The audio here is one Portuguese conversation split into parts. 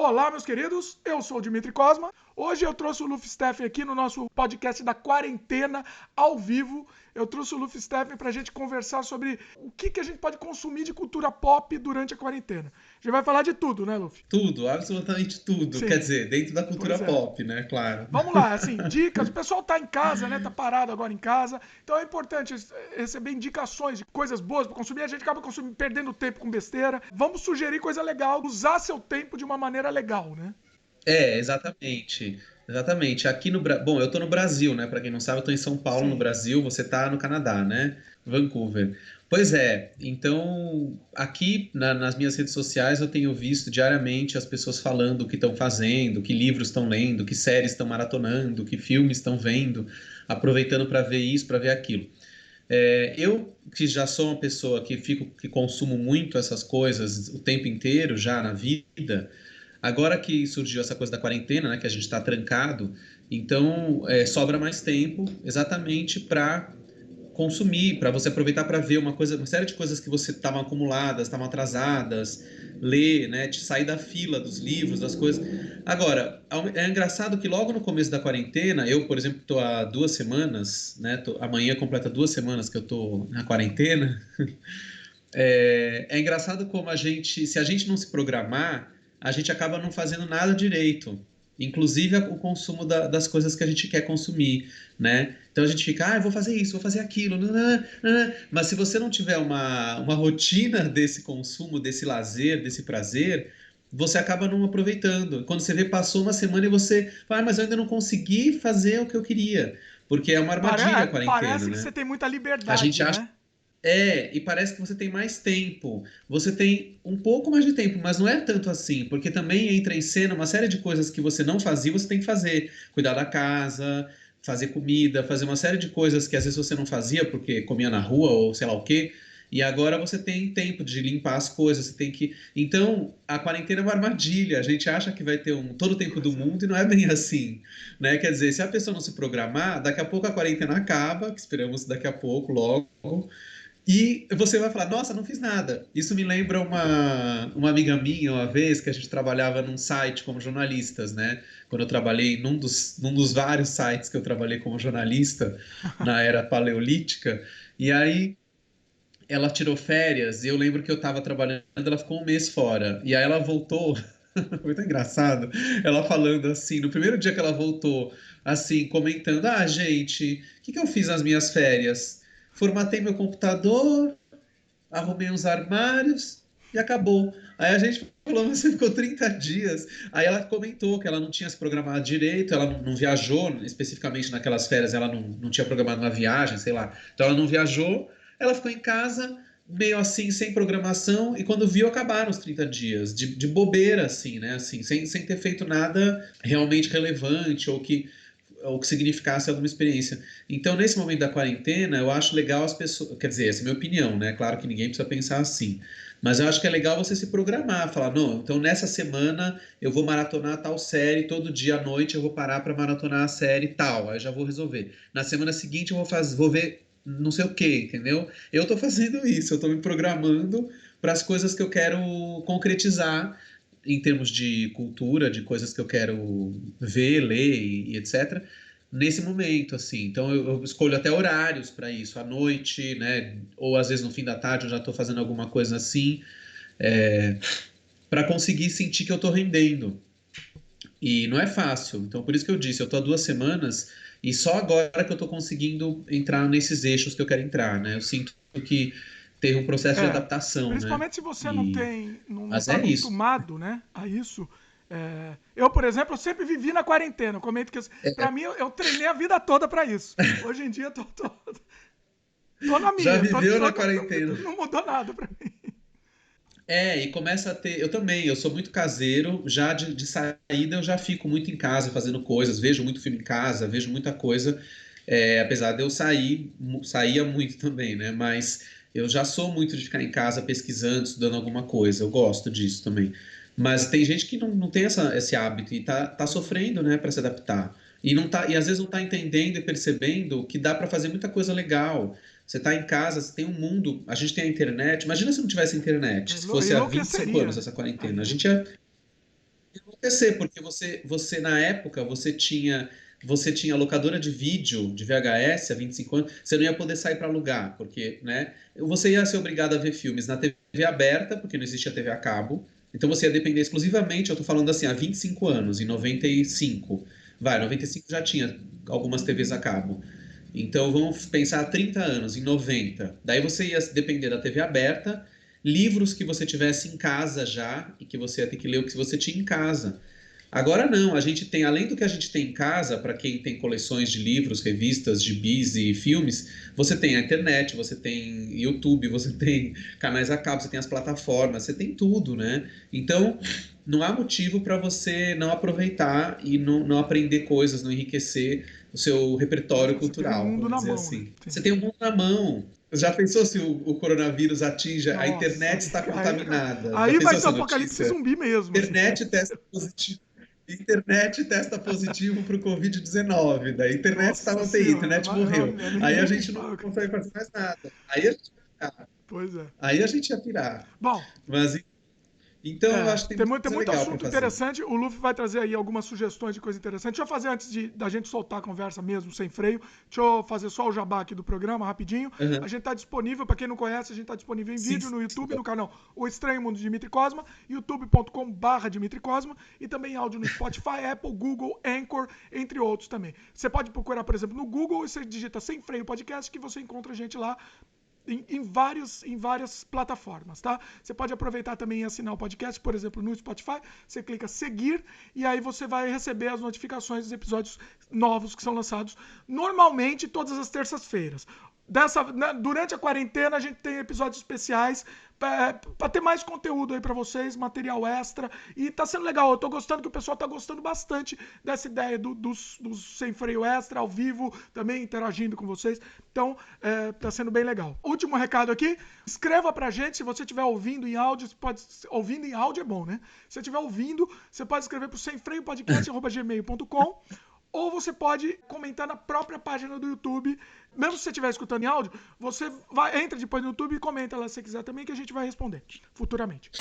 Olá, meus queridos, eu sou o Dimitri Cosma. Hoje eu trouxe o Luffy Steffen aqui no nosso podcast da quarentena, ao vivo. Eu trouxe o Luffy Steffen pra gente conversar sobre o que a gente pode consumir de cultura pop durante a quarentena. A gente vai falar de tudo, né, Luffy? Tudo, absolutamente tudo. Quer Sim, dizer, dentro da cultura pois é. pop, né? Claro. Vamos lá, assim, dicas. O pessoal tá em casa, né? Tá parado agora em casa. Então é importante receber indicações de coisas boas para consumir. A gente acaba consumindo, perdendo tempo com besteira. Vamos sugerir coisa legal, usar seu tempo de uma maneira legal, né? Exatamente. Exatamente. Aqui no Bom, eu tô no Brasil, né? Pra quem não sabe, eu tô em São Paulo, no Sim. Brasil. Você tá no Canadá, né? Vancouver. Pois é. Então, aqui nas minhas redes sociais eu tenho visto diariamente as pessoas falando o que estão fazendo, que livros estão lendo, que séries estão maratonando, que filmes estão vendo, aproveitando para ver isso, para ver aquilo. Eu que já sou uma pessoa que consumo muito essas coisas o tempo inteiro já na vida, agora que surgiu essa coisa da quarentena, né, que a gente está trancado, então sobra mais tempo exatamente para consumir, para você aproveitar para ver uma série de coisas que você estavam acumuladas, estavam atrasadas, ler, né, te sair da fila dos livros, das coisas. Agora, é engraçado que logo no começo da quarentena, eu, por exemplo, estou há 2 semanas, né, amanhã completa 2 semanas que eu estou na quarentena. É engraçado como se a gente não se programar, a gente acaba não fazendo nada direito, inclusive o consumo das coisas que a gente quer consumir, né? Então a gente fica, eu vou fazer isso, vou fazer aquilo, nanã, nanã. Mas se você não tiver uma rotina desse consumo, desse lazer, desse prazer, você acaba não aproveitando. Quando você vê, passou uma semana e você fala, mas eu ainda não consegui fazer o que eu queria, porque é uma armadilha a quarentena, Parece que né? você tem muita A gente liberdade, acha né? e parece que você tem mais tempo. Você tem um pouco mais de tempo, mas não é tanto assim, porque também entra em cena uma série de coisas que você não fazia, você tem que fazer. Cuidar da casa, fazer comida, fazer uma série de coisas que às vezes você não fazia porque comia na rua ou sei lá o quê. E agora você tem tempo de limpar as coisas, você tem que. Então, a quarentena é uma armadilha. A gente acha que vai ter todo o tempo do Pois é. mundo e não é bem assim, né? Quer dizer, se a pessoa não se programar, daqui a pouco a quarentena acaba, que esperamos daqui a pouco, logo. E você vai falar, nossa, não fiz nada. Isso me lembra uma amiga minha, uma vez, que a gente trabalhava num site como jornalistas, né? Quando eu trabalhei num dos vários sites que eu trabalhei como jornalista na era paleolítica. E aí ela tirou férias e eu lembro que eu estava trabalhando, ela ficou um mês fora. E aí ela voltou, foi muito engraçado, ela falando assim, no primeiro dia que ela voltou, assim, comentando, gente, o que eu fiz nas minhas férias? Formatei meu computador, arrumei uns armários e acabou. Aí a gente falou, mas você ficou 30 dias. Aí ela comentou que ela não tinha se programado direito, ela não viajou, especificamente naquelas férias, ela não tinha programado uma viagem, sei lá. Então ela não viajou, ela ficou em casa, meio assim, sem programação, e quando viu, acabaram os 30 dias, de bobeira, assim, né? Assim, sem ter feito nada realmente relevante ou que significasse alguma experiência. Então, nesse momento da quarentena, eu acho legal as pessoas. Quer dizer, essa é a minha opinião, né? Claro que ninguém precisa pensar assim. Mas eu acho que é legal você se programar, falar, não, então nessa semana eu vou maratonar tal série, todo dia à noite eu vou parar para maratonar a série tal, aí já vou resolver. Na semana seguinte eu vou ver não sei o que, entendeu? Eu estou fazendo isso, eu estou me programando para as coisas que eu quero concretizar em termos de cultura, de coisas que eu quero ver, ler e etc. Nesse momento, assim. Então eu escolho até horários para isso, à noite, né? Ou às vezes no fim da tarde eu já estou fazendo alguma coisa assim, para conseguir sentir que eu estou rendendo. E não é fácil. Então por isso que eu disse, eu estou há 2 semanas e só agora que eu estou conseguindo entrar nesses eixos que eu quero entrar, né? Eu sinto que teve um processo de É, adaptação, né? principalmente se você não E tem, não mas está é isso. acostumado, né, a isso. Eu, por exemplo, eu sempre vivi na quarentena. Eu comento que, para mim, eu treinei a vida toda para isso. Hoje em dia, eu tô na Já minha, viveu na quarentena? não mudou nada para mim. E começa a ter. Eu também, eu sou muito caseiro, já de saída eu já fico muito em casa fazendo coisas, vejo muito filme em casa, vejo muita coisa, apesar de eu saía muito também, né? Mas eu já sou muito de ficar em casa pesquisando, estudando alguma coisa, eu gosto disso também. Mas tem gente que não tem esse hábito e tá sofrendo, né, para se adaptar. E às vezes não tá entendendo e percebendo que dá para fazer muita coisa legal. Você está em casa, você tem um mundo, a gente tem a internet. Imagina se não tivesse internet, se fosse há 25 anos Enlouqueceria. essa quarentena. A Aí, gente ia, acontecer, porque você na época, você tinha locadora de vídeo de VHS há 25 anos, você não ia poder sair para alugar, porque, né, você ia ser obrigado a ver filmes na TV aberta, porque não existia TV a cabo, então você ia depender exclusivamente, eu tô falando assim, há 25 anos, em 95, 95 já tinha algumas TVs a cabo. Então vamos pensar há 30 anos, em 90. Daí você ia depender da TV aberta, livros que você tivesse em casa já, e que você ia ter que ler o que você tinha em casa. Agora não, a gente tem, além do que a gente tem em casa, para quem tem coleções de livros, revistas, gibis e filmes, você tem a internet, você tem YouTube, você tem canais a cabo, você tem as plataformas, você tem tudo, né? Então, não há motivo para você não aproveitar e não aprender coisas, não enriquecer o seu repertório Você tem um cultural, mundo vamos na dizer mão, né? assim. Sim. Você tem o mundo na mão. Já pensou se o coronavírus atinge, a Nossa, internet está contaminada? Já aí vai pensou ser essa apocalipse notícia? zumbi mesmo, assim. Internet testa positivo. Internet testa positivo para o Covid-19. Da internet está Nossa na UTI, senhora, internet morreu. Aí a nem me gente não fala. consegue fazer mais nada. Aí a gente ia pirar. Pois é. Aí a gente ia pirar. Bom, Mas então eu é, acho que tem tem muita muito, tem coisa muito legal para assunto fazer. interessante. O Luffy vai trazer aí algumas sugestões de coisa interessante. Deixa eu fazer antes da gente soltar a conversa mesmo, sem freio. Deixa eu fazer só o jabá aqui do programa, rapidinho. A Uhum. gente está disponível, para quem não conhece, a gente está disponível em Sim, vídeo no sim. YouTube, no canal O Estranho Mundo de Dimitri Cosma, youtube.com/Dimitri Cosma, e também em áudio no Spotify, Apple, Google, Anchor, entre outros também. Você pode procurar, por exemplo, no Google e você digita Sem Freio Podcast, que você encontra a gente lá em várias plataformas, tá? Você pode aproveitar também e assinar o podcast, por exemplo, no Spotify, você clica seguir e aí você vai receber as notificações dos episódios novos que são lançados normalmente todas as terças-feiras. Durante a quarentena a gente tem episódios especiais para ter mais conteúdo aí para vocês, material extra, e tá sendo legal. Eu tô gostando, que o pessoal tá gostando bastante dessa ideia dos sem freio extra ao vivo, também interagindo com vocês. Então, tá sendo bem legal. Último recado aqui, escreva pra gente, se você estiver ouvindo em áudio, ouvindo em áudio é bom, né? Se você estiver ouvindo, você pode escrever pro semfreiopodcast@gmail.com, ou você pode comentar na própria página do YouTube. Mesmo se você estiver escutando em áudio, você entra depois no YouTube e comenta lá se você quiser também, que a gente vai responder futuramente.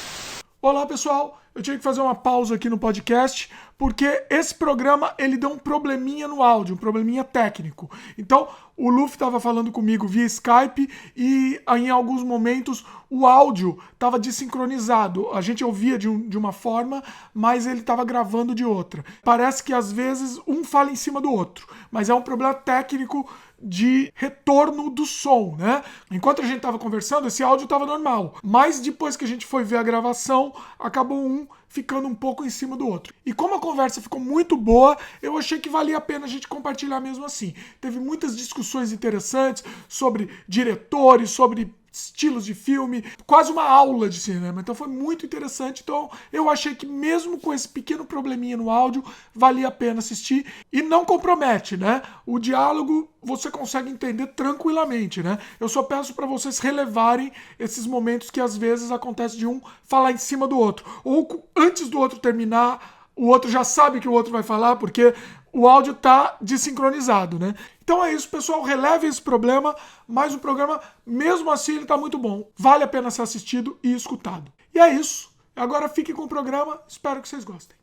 Olá, pessoal. Eu tive que fazer uma pausa aqui no podcast, porque esse programa ele deu um probleminha no áudio, um probleminha técnico. Então, o Luffy estava falando comigo via Skype e em alguns momentos o áudio estava desincronizado. A gente ouvia de uma forma, mas ele estava gravando de outra. Parece que às vezes um fala em cima do outro, mas é um problema técnico de retorno do som, né? Enquanto a gente estava conversando, esse áudio estava normal, mas depois que a gente foi ver a gravação, acabou um ficando um pouco em cima do outro. E como a conversa ficou muito boa, eu achei que valia a pena a gente compartilhar mesmo assim. Teve muitas discussões interessantes sobre diretores, sobre estilos de filme, quase uma aula de cinema. Então foi muito interessante. Então eu achei que mesmo com esse pequeno probleminha no áudio, valia a pena assistir e não compromete, né? O diálogo você consegue entender tranquilamente, né? Eu só peço para vocês relevarem esses momentos que às vezes acontece de um falar em cima do outro, ou antes do outro terminar, o outro já sabe que o outro vai falar, porque o áudio tá desincronizado, né? Então é isso, pessoal. Releve esse problema, mas o programa, mesmo assim, ele tá muito bom. Vale a pena ser assistido e escutado. E é isso. Agora fique com o programa. Espero que vocês gostem.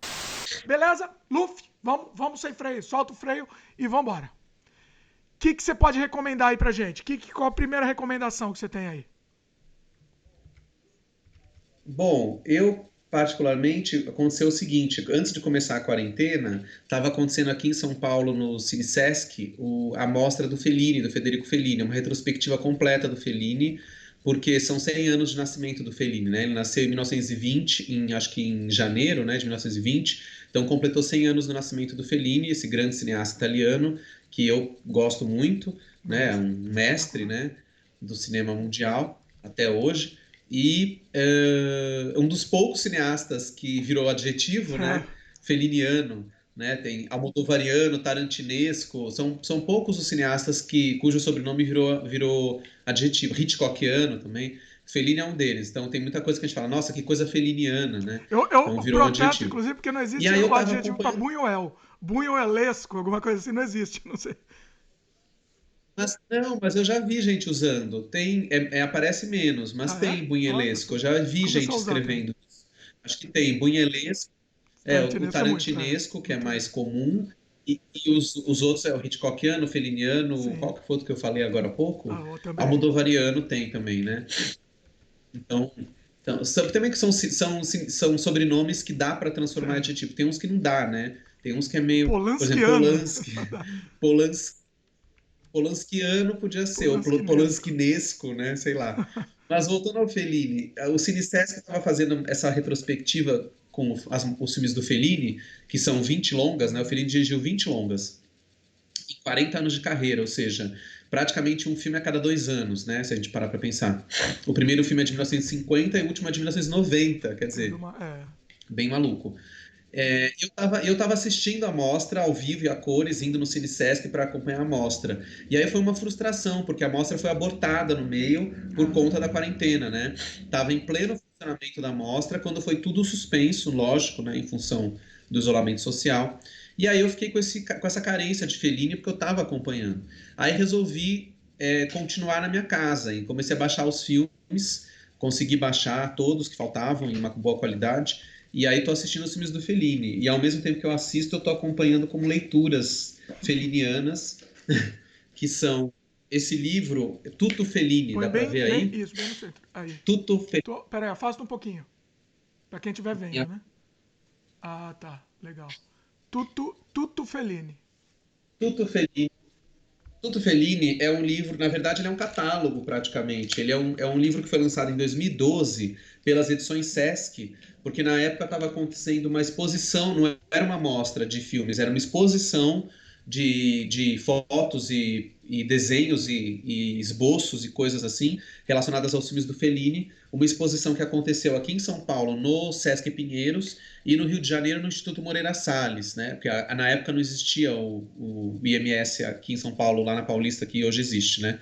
Beleza? Luffy, vamos sem freio. Solta o freio e vambora. O que você pode recomendar aí pra gente? Qual a primeira recomendação que você tem aí? Bom, eu particularmente aconteceu o seguinte, antes de começar a quarentena, estava acontecendo aqui em São Paulo, no Cine Sesc, a mostra do Fellini, do Federico Fellini, uma retrospectiva completa do Fellini, porque são 100 anos de nascimento do Fellini, né? Ele nasceu em 1920, acho que em janeiro, né, de 1920, então completou 100 anos do nascimento do Fellini, esse grande cineasta italiano, que eu gosto muito, né, um mestre, né, do cinema mundial até hoje. E um dos poucos cineastas que virou adjetivo, né? Feliniano, né? Tem almodovariano, tarantinesco, são poucos os cineastas cujo sobrenome virou adjetivo. Hitchcockiano também. Fellini é um deles. Então tem muita coisa que a gente fala, nossa, que coisa feliniana, né? Eu Então virou um protesto, adjetivo. inclusive, porque não E existe aí eu o tava adjetivo para acompanhando. bunhoel. Bunhoelesco, alguma coisa assim, não existe, não sei. Mas não, mas eu já vi gente usando. Tem, aparece menos, mas Ah, é? tem Olha, bunhelesco. Eu já vi começar gente a usar também. escrevendo isso. Acho que tem bunhelesco. O Tarantinesco é muito, tarantinesco, que é muito, mais comum, e os outros é o Hitchcockiano, o Feliniano, sim. qual que foi outro que eu falei agora há pouco? Ah, eu também. Almodovariano tem também, né? Então, também que são sobrenomes que dá para transformar em Tem. adjetivo. Tem uns que não dá, né? Tem uns que é meio, por exemplo, Polanskiano. Polans, Polanskiano podia ser, ou Polanskinesco. Polanskinesco, né? Sei lá. Mas voltando ao Fellini, o Cine Sesc estava fazendo essa retrospectiva com os filmes do Fellini, que são 20 longas, né? O Fellini dirigiu 20 longas e 40 anos de carreira, ou seja, praticamente um filme a cada 2 anos, né? Se a gente parar para pensar. O primeiro filme é de 1950 e o último é de 1990, quer Teve dizer, uma. É. bem maluco. Eu tava assistindo a mostra ao vivo e a cores, indo no Cine Sesc para acompanhar a mostra. E aí foi uma frustração, porque a mostra foi abortada no meio por Ah, conta da quarentena, né? Tava em pleno funcionamento da mostra, quando foi tudo suspenso, lógico, né? Em função do isolamento social. E aí eu fiquei com essa carência de Fellini, porque eu estava acompanhando. Aí resolvi continuar na minha casa e comecei a baixar os filmes, consegui baixar todos que faltavam em uma boa qualidade. E aí tô assistindo os filmes do Fellini. E ao mesmo tempo que eu assisto, eu tô acompanhando como leituras felinianas, que são esse livro, Tutto Fellini, põe dá para bem, ver bem. aí? Isso, bem no centro. Aí. Tutto Pera aí, afasta um pouquinho. Pra quem estiver vendo, Fellini. né? Ah, tá. Legal. Tudo Fellini. Tutto Fellini. Tutto Fellini é um livro, na verdade, ele é um catálogo praticamente. Ele é um livro que foi lançado em 2012 pelas edições Sesc, porque na época estava acontecendo uma exposição, não era uma mostra de filmes, era uma exposição de fotos e desenhos e esboços e coisas assim relacionadas aos filmes do Fellini. Uma exposição que aconteceu aqui em São Paulo, no Sesc Pinheiros, e no Rio de Janeiro, no Instituto Moreira Salles, né? Porque na época não existia o IMS aqui em São Paulo, lá na Paulista, que hoje existe, né?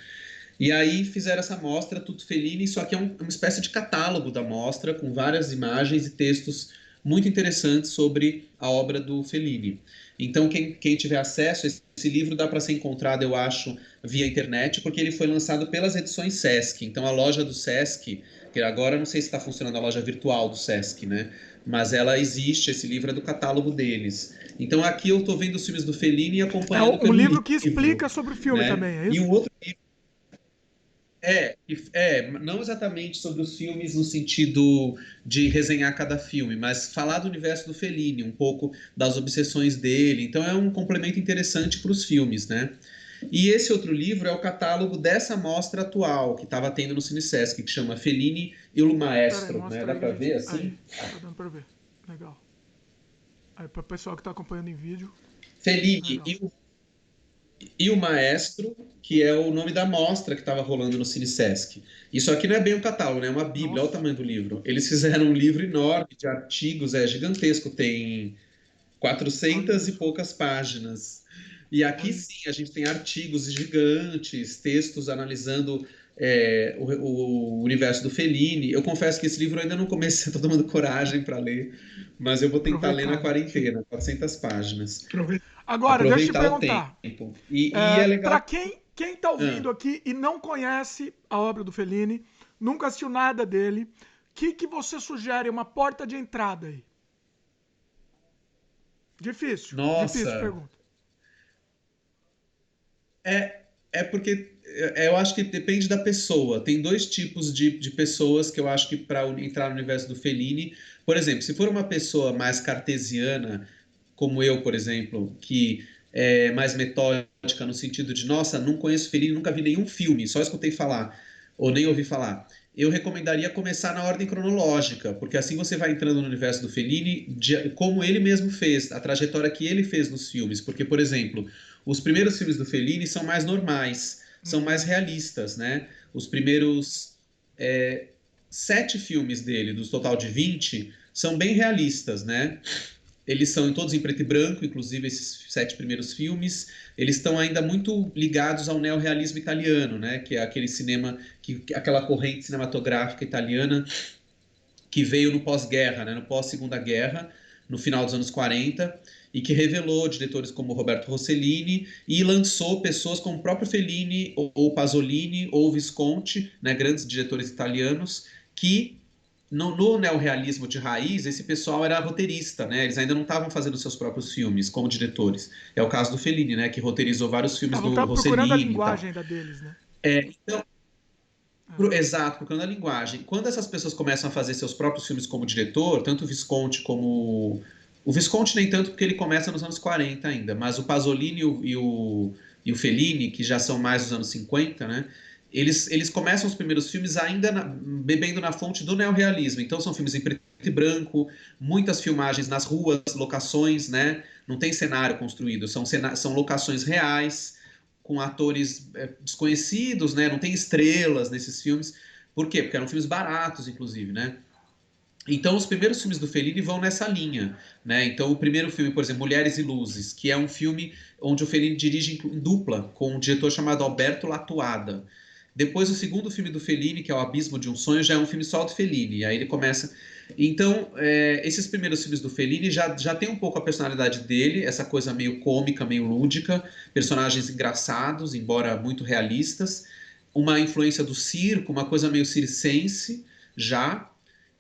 E aí fizeram essa mostra, Tutto Fellini, só que é uma espécie de catálogo da mostra, com várias imagens e textos muito interessantes sobre a obra do Fellini. Então, quem tiver acesso, esse livro dá para ser encontrado, eu acho, via internet, porque ele foi lançado pelas edições Sesc. Então, a loja do Sesc, que agora não sei se está funcionando a loja virtual do Sesc, né? Mas ela existe, esse livro é do catálogo deles. Então, aqui eu estou vendo os filmes do Fellini e É acompanhando um pelo livro que livro, explica sobre o filme né? também, é E isso? um outro não exatamente sobre os filmes no sentido de resenhar cada filme, mas falar do universo do Fellini, um pouco das obsessões dele. Então é um complemento interessante para os filmes, né? E esse outro livro é o catálogo dessa mostra atual que estava tendo no Cine Sesc, que chama Fellini Il Pera aí, Maestro, né? mostra Dá aí para ver direitinho. Aí, assim? tá dando pra ver. Legal. Aí, pra pessoal que tá acompanhando em vídeo, Fellini legal. e o Maestro, que é o nome da mostra que estava rolando no Cine Sesc. Isso aqui não é bem um catálogo, né? É uma bíblia, olha o Nossa, tamanho do livro. Eles fizeram um livro enorme de artigos, é gigantesco, tem olha 400 e isso. poucas páginas. E aqui Olha. sim, a gente tem artigos gigantes, textos analisando o universo do Fellini. Eu confesso que esse livro eu ainda não comecei, estou tomando coragem para ler, mas eu vou tentar ler na Aproveitar, né? quarentena, 400 páginas. Agora, deixa eu te Aproveitar o perguntar. tempo. E é Para legal. quem tá Ah, ouvindo aqui e não conhece a obra do Fellini, nunca assistiu nada dele, o que você sugere uma porta de entrada aí? Difícil, difícil nossa, pergunta. é porque eu acho que depende da pessoa. Tem dois tipos de pessoas que eu acho que para entrar no universo do Fellini, por exemplo, se for uma pessoa mais cartesiana, como eu, por exemplo, que é mais metódica no sentido de, nossa, não conheço Fellini, nunca vi nenhum filme, só escutei falar, ou nem ouvi falar. Eu recomendaria começar na ordem cronológica, porque assim você vai entrando no universo do Fellini, como ele mesmo fez, a trajetória que ele fez nos filmes. Porque, por exemplo, os primeiros filmes do Fellini são mais normais, são mais realistas, né? Os primeiros é, 7 filmes dele, dos total de 20, são bem realistas, né? Eles são todos em preto e branco, inclusive esses 7 primeiros filmes. Eles estão ainda muito ligados ao neorrealismo italiano, né? Que é aquele cinema, aquela corrente cinematográfica italiana que veio no pós-guerra, né? No pós-segunda guerra, no final dos anos 40, e que revelou diretores como Roberto Rossellini e lançou pessoas como o próprio Fellini, ou Pasolini, ou Visconti, né? Grandes diretores italianos, que no neorrealismo de raiz, esse pessoal era roteirista, né? Eles ainda não estavam fazendo seus próprios filmes como diretores. É o caso do Fellini, né? Que roteirizou vários filmes Estavam do procurando a Rossellini e tal. linguagem da deles, né? Então, É. exato, procurando a linguagem. Quando essas pessoas começam a fazer seus próprios filmes como diretor, tanto o Visconti como... O Visconti nem tanto, porque ele começa nos anos 40 ainda, mas o Pasolini e o Fellini, que já são mais dos anos 50, né? Eles começam os primeiros filmes ainda bebendo na fonte do neorrealismo. Então são filmes em preto e branco, muitas filmagens nas ruas, locações, né? Não tem cenário construído, são locações reais, com atores desconhecidos, né? Não tem estrelas nesses filmes. Por quê? Porque eram filmes baratos, inclusive, né? Então, os primeiros filmes do Fellini vão nessa linha, né? Então, o primeiro filme, por exemplo, Mulheres e Luzes, que é um filme onde o Fellini dirige em dupla com um diretor chamado Alberto Latuada. Depois, o segundo filme do Fellini, que é O Abismo de um Sonho, já é um filme só do Fellini. E aí ele começa... Então, esses primeiros filmes do Fellini já tem um pouco a personalidade dele, essa coisa meio cômica, meio lúdica, personagens engraçados, embora muito realistas, uma influência do circo, uma coisa meio circense, já,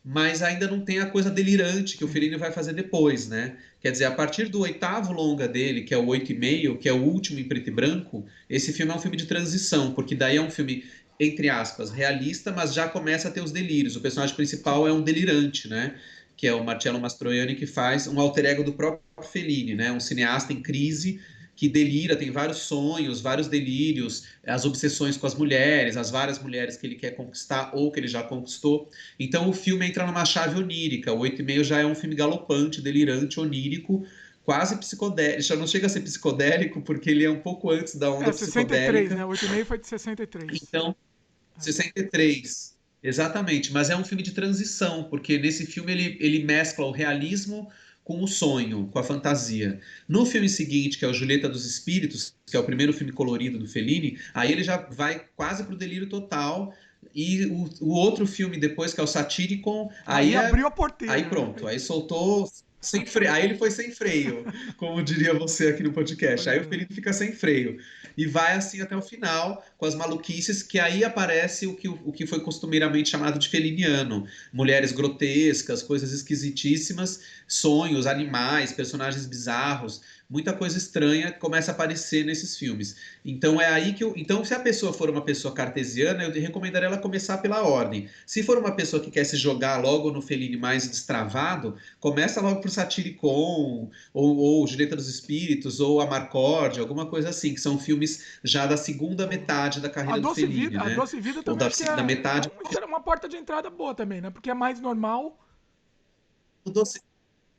mas ainda não tem a coisa delirante que o Fellini vai fazer depois, né? Quer dizer, a partir do oitavo longa dele, que é o 8,5, que é o último em preto e branco, esse filme é um filme de transição, porque daí é um filme, entre aspas, realista, mas já começa a ter os delírios. O personagem principal é um delirante, né? Que é o Marcello Mastroianni, que faz um alter ego do próprio Fellini, né? Um cineasta em crise que delira, tem vários sonhos, vários delírios, as obsessões com as mulheres, as várias mulheres que ele quer conquistar ou que ele já conquistou. Então o filme entra numa chave onírica. O 8,5 já é um filme galopante, delirante, onírico, quase psicodélico. Já não chega a ser psicodélico porque ele é um pouco antes da onda 63, né? psicodélica. 8,5 foi de 63. Então, 63. Exatamente, mas é um filme de transição, porque nesse filme ele mescla o realismo com o sonho, com a fantasia. No filme seguinte, que é o Julieta dos Espíritos, que é o primeiro filme colorido do Fellini, aí ele já vai quase pro delírio total. E o outro filme depois, que é o Satyricon, Aí abriu a porteira, aí né? pronto, aí soltou sem freio, aí ele foi sem freio, como diria você aqui no podcast. Pois Aí o é. Felipe fica sem freio e vai assim até o final com as maluquices, que aí aparece o que foi costumeiramente chamado de feliniano, mulheres grotescas, coisas esquisitíssimas, sonhos, animais, personagens bizarros, muita coisa estranha começa a aparecer nesses filmes. Então é aí que então se a pessoa for uma pessoa cartesiana, eu recomendaria ela começar pela ordem. Se for uma pessoa que quer se jogar logo no Fellini mais destravado, começa logo por Satyricon, ou Julieta dos Espíritos, ou Amarcord, alguma coisa assim, que são filmes já da segunda metade da carreira do Fellini, A né? Doce Vida Ou também acho que da é metade. uma porta de entrada boa também, né? Porque é mais normal.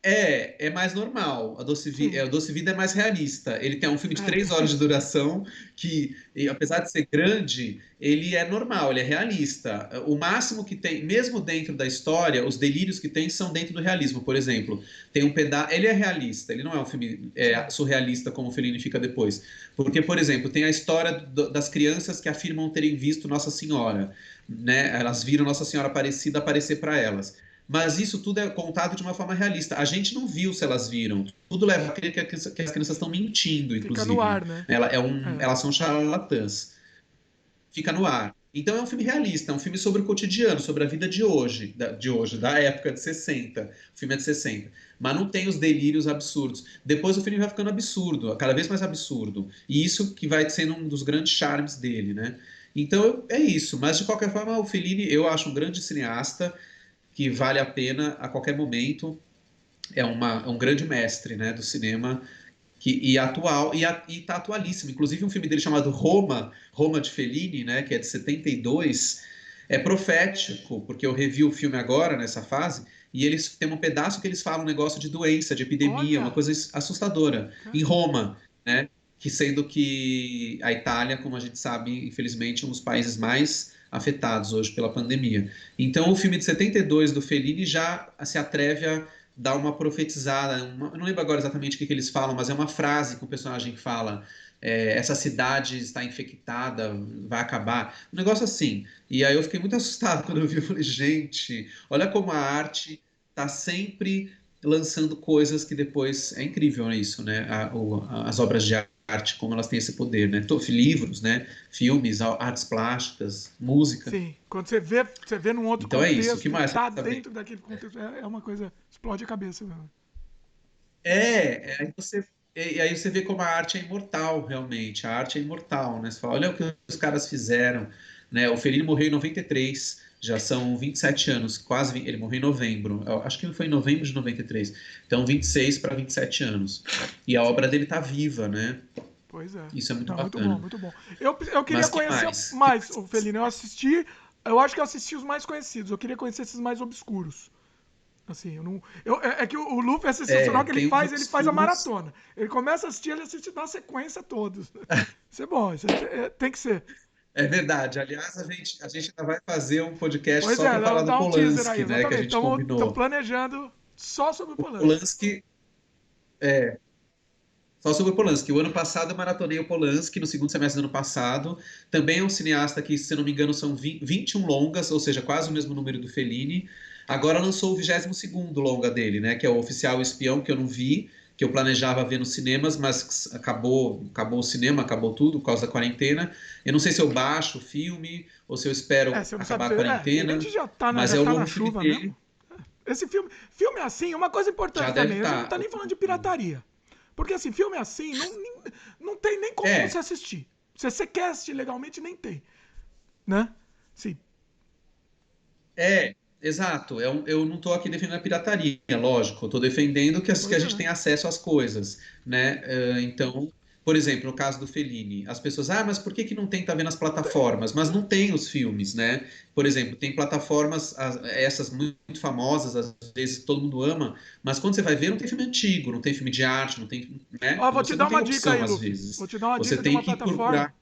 É mais normal. Sim. O Doce Vida é mais realista. Ele tem um filme de É. 3 horas de duração que, apesar de ser grande, ele é normal, ele é realista. O máximo que tem, mesmo dentro da história, os delírios que tem são dentro do realismo. Por exemplo, tem um pedaço. Ele é realista, ele não é um filme surrealista como o Fellini fica depois. Porque, por exemplo, tem a história das crianças que afirmam terem visto Nossa Senhora. Né? Elas viram Nossa Senhora Aparecida aparecer para elas. Mas isso tudo é contado de uma forma realista. A gente não viu se elas viram. Tudo leva a crer que as crianças estão mentindo, Fica no inclusive. ar, né? É. Elas são charlatãs. Fica no ar. Então é um filme realista, é um filme sobre o cotidiano, sobre a vida da época de 60. O filme é de 60. Mas não tem os delírios absurdos. Depois o filme vai ficando absurdo, cada vez mais absurdo. E isso que vai sendo um dos grandes charmes dele, né? Então é isso. Mas de qualquer forma, o Fellini eu acho um grande cineasta que vale a pena a qualquer momento. É um grande mestre, né, do cinema e atual e tá atualíssimo. Inclusive um filme dele chamado Roma de Fellini, né, que é de 72, é profético, porque eu revi o filme agora nessa fase e eles tem um pedaço que eles falam um negócio de doença, de epidemia, uma Olha, coisa assustadora em caramba. Roma, né? Que sendo que a Itália, como a gente sabe, infelizmente, é um dos países mais afetados hoje pela pandemia. Então, o filme de 72 do Fellini já se atreve a dar uma profetizada. Eu não lembro agora exatamente o que eles falam, mas é uma frase que o personagem fala. Essa cidade está infectada, vai acabar. Um negócio assim. E aí eu fiquei muito assustado quando eu vi. Eu falei, gente, olha como a arte está sempre lançando coisas que depois. É incrível isso, né? As obras de arte arte, como elas têm esse poder, né? Livros, né? Filmes, artes plásticas, música. Sim. Quando você vê num outro Então é isso. O que contexto e mais você tá quer saber? dentro daquele contexto, é uma coisa, explode a cabeça mesmo. Aí você vê como a arte é imortal, realmente. A arte é imortal, né? Você fala, olha o que os caras fizeram, né? O Fellini morreu em 93, já são 27 anos, ele morreu em novembro. Eu acho que foi em novembro de 93. Então, 26 para 27 anos. E a obra dele tá viva, né? Pois é. Isso é muito Não, muito bom, bacana. muito bom. Eu queria Mas que conhecer mais? Que mais mais o você Fellini. Eu acho que eu assisti os mais conhecidos. Eu queria conhecer esses mais obscuros. Assim, eu não. É que o Luffy é sensacional que tem uns ele faz a obscuros. maratona. Ele começa a assistir, ele assiste na sequência todos. Isso é bom, tem que ser. É verdade. Aliás, a gente ainda vai fazer um podcast Pois só é, para falar do dá um teaser aí, Polanski, né? Que a exatamente. gente Estamos combinou. planejando só sobre o O Polanski. Polanski, é, só sobre o Polanski. O ano passado eu maratonei o Polanski, no segundo semestre do ano passado. Também é um cineasta que, se não me engano, são 21 longas, ou seja, quase o mesmo número do Fellini. Agora lançou o 22º longa dele, né? Que é o Oficial Espião, que eu não vi, que eu planejava ver nos cinemas, mas acabou o cinema, acabou tudo por causa da quarentena. Eu não sei se eu baixo o filme ou se eu espero Você não sabe acabar a se. E a quarentena, gente mas já é o tá na novo filme chuva dele, mesmo. Esse filme é assim, uma coisa já importante deve também, a gente não estar. tá nem falando de pirataria. Porque assim, filme assim, não tem nem como você É, assistir. Se você quer assistir legalmente, nem tem. Né? Sim. exato. Eu não estou aqui defendendo a pirataria, lógico. Eu estou defendendo que a Pois gente é. tem acesso às coisas, né? Então, por exemplo, no caso do Fellini, as pessoas, mas por que que não tenta ver nas Não tem. plataformas? Mas não tem os filmes, né? Por exemplo, tem plataformas, essas muito famosas, às vezes todo mundo ama, mas quando você vai ver, não tem filme antigo, não tem filme de arte, não tem, né? Ó, Então vou você te não dar tem uma dica opção aí, às Luffy. Vou vezes. te dar uma Você dica de tem uma que procurar. plataforma.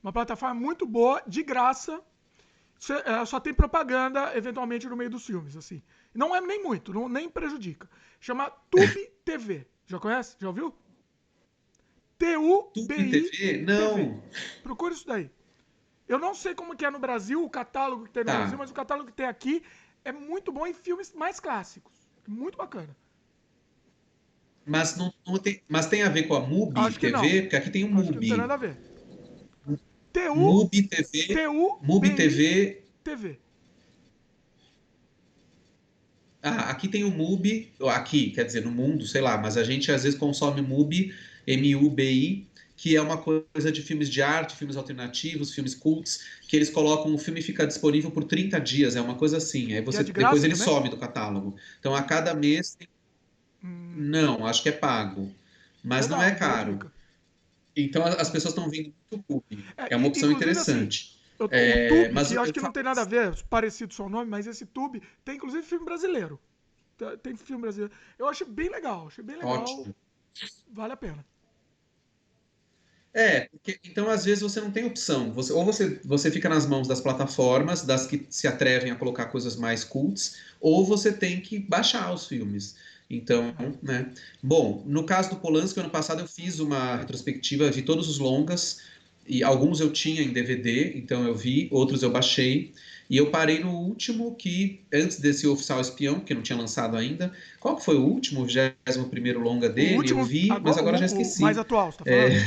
Uma plataforma muito boa, de graça. Só tem propaganda, eventualmente, no meio dos filmes, assim. Não é nem muito, nem prejudica. Chama Tube TV. Já conhece? Já ouviu? Tudo em TUBI TV? TV. Não. Procure isso daí. Eu não sei como que é no Brasil, o catálogo que tem no Brasil, Tá. mas o catálogo que tem aqui é muito bom em filmes mais clássicos. Muito bacana. Mas tem a ver com a Mubi Acho que não. TV, porque aqui tem o Acho que não tem Mubi. nada a ver. TU, Mubi TV, Mubi TUBI TV. TV. Aqui tem o Mubi, ou aqui, quer dizer, no mundo, sei lá, mas a gente às vezes consome Mubi, MUBI, que é uma coisa de filmes de arte, filmes alternativos, filmes cults, que eles colocam, o filme fica disponível por 30 dias, é uma coisa assim. Aí E é você de depois graça ele também? some do catálogo. Então a cada mês Hum, não, acho que é pago, mas não é legal, boa caro. dica. Então as pessoas estão vindo muito Mubi. É uma opção Inclusive, assim, interessante. o Tube, Mas que eu acho eu que não falo, tem nada a ver, parecido só o nome, mas esse Tube tem inclusive filme brasileiro. Tem filme brasileiro. Eu achei bem legal, ótimo. vale a pena. Então às vezes você não tem opção. Ou você fica nas mãos das plataformas, das que se atrevem a colocar coisas mais cults, ou você tem que baixar os filmes. Então, É. né? Bom, no caso do Polanski, ano passado eu fiz uma retrospectiva, vi todos os longas, e alguns eu tinha em DVD, então eu vi, outros eu baixei, e eu parei no último que, antes desse Oficial Espião, que não tinha lançado ainda. Qual que foi o último, o 21º longa O dele? Eu último, vi, mas agora já o mais esqueci. atual, você tá falando?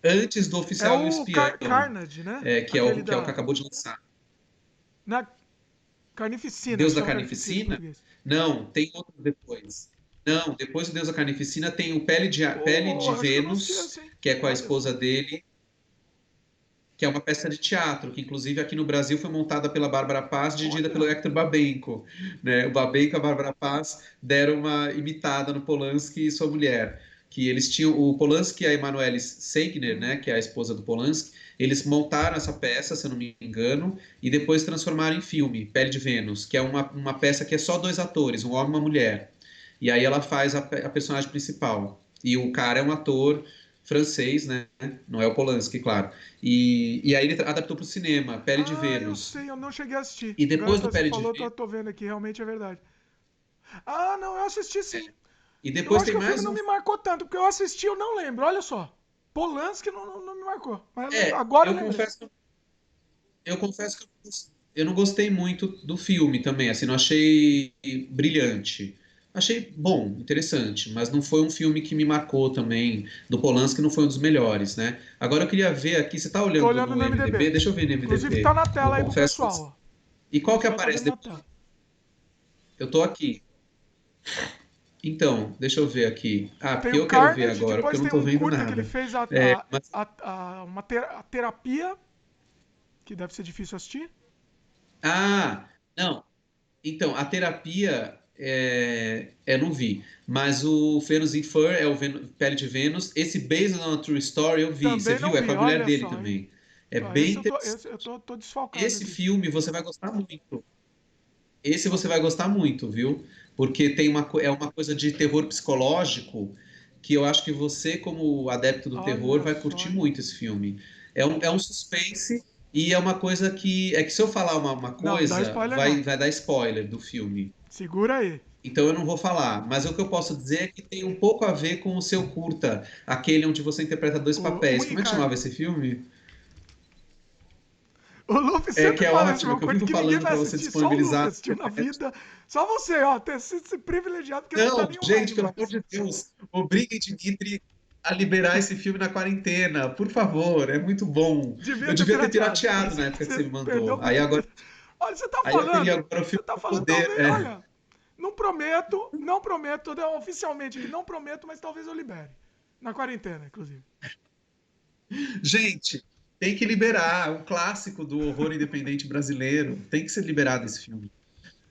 Antes do É Oficial e o o Espião, Carnage, né? que é Aquele o que da. acabou de lançar. Na Carnificina, Deus da chama Carnificina em Carnificina? português. Não, tem outro depois. Não, depois do Deus da Carnificina tem o Pele de Acho que eu não assisti Vênus, esse, hein? que é com a Olha só. esposa dele, que é uma peça de teatro, que inclusive aqui no Brasil foi montada pela Bárbara Paz, dirigida pelo Olha. Hector Babenco, né? O Babenco e a Bárbara Paz deram uma imitada no Polanski e sua mulher, que eles tinham o Polanski e a Emanuele Seigner, né, que é a esposa do Polanski, eles montaram essa peça, se eu não me engano, e depois transformaram em filme, Pele de Vênus, que é uma peça que é só dois atores, um homem e uma mulher. E aí ela faz a personagem principal. E o cara é um ator francês, né? Não é o Polanski, claro. E aí ele adaptou para o cinema, Pele de Eu Vênus. sei, eu não cheguei a assistir. E Agora depois do você Pele de falou, Vênus. tô vendo aqui, realmente é verdade. Não, eu assisti sim. E Eu depois acho tem que o filme mais não um. me marcou tanto, porque eu assisti e eu não lembro, olha só. Polanski não me marcou. Mas É, agora eu eu lembrei. confesso, eu confesso que eu não gostei muito do filme também, assim, não achei brilhante. Achei bom, interessante, mas não foi um filme que me marcou também. Do Polanski não foi um dos melhores, né? Agora eu queria ver aqui, você tá Tô olhando olhando no no MDB? MDB. Deixa eu ver no Inclusive tá MDB. na Eu tela aí pro confesso. pessoal, ó. O E qual que pessoal tá aparece vendo na depois? tela. Eu tô aqui. Então, deixa eu ver aqui. Ah, Tem porque o eu quero ver Carnage, agora, porque depois eu não tem tô um vendo curta que ele nada. fez É, mas, a terapia, que deve ser difícil assistir. não. Então, a terapia não vi, mas o Venus in Fur é o Pele de Vênus. Esse Based on a True Story eu vi. Você Também não viu? É com vi, a mulher olha dele só, hein? também. É Ó, bem interessante. esse eu tô desfalcado Esse aqui. filme você vai gostar muito. Esse você vai gostar muito, viu? Porque tem é uma coisa de terror psicológico que eu acho que você, como adepto do terror, Olha vai só, curtir hein? muito esse filme. É um suspense e é uma coisa que. É que se eu falar uma Não, não dá coisa, spoiler não. vai dar spoiler do filme. Segura aí. Então eu não vou falar. Mas o que eu posso dizer é que tem um pouco a ver com o seu curta, aquele onde você interpreta dois O papéis. Como é que chamava Encarna. esse filme? O Luffy É sempre que é fala isso, ótimo, meu que eu curto, vivo que ninguém falando vai para você assistir. Só o Luffy disponibilizar. assistiu na vida. Só você, ó, ter sido esse privilegiado, porque não tá Não, nenhum gente, aí pelo amor mais. de Deus, obriguem Dimitri a liberar esse filme na quarentena, por favor, é muito bom. Devia Eu ter devia ter pirateado, pirateado mas na época que você você me perdeu mandou. por ter. Olha, Aí eu teria agora o você filme tá para falando poder. talvez, olha, não prometo, né, oficialmente que não prometo, mas talvez eu libere. Na quarentena, inclusive. Gente, tem que liberar, um clássico do horror independente brasileiro. Tem que ser liberado esse filme.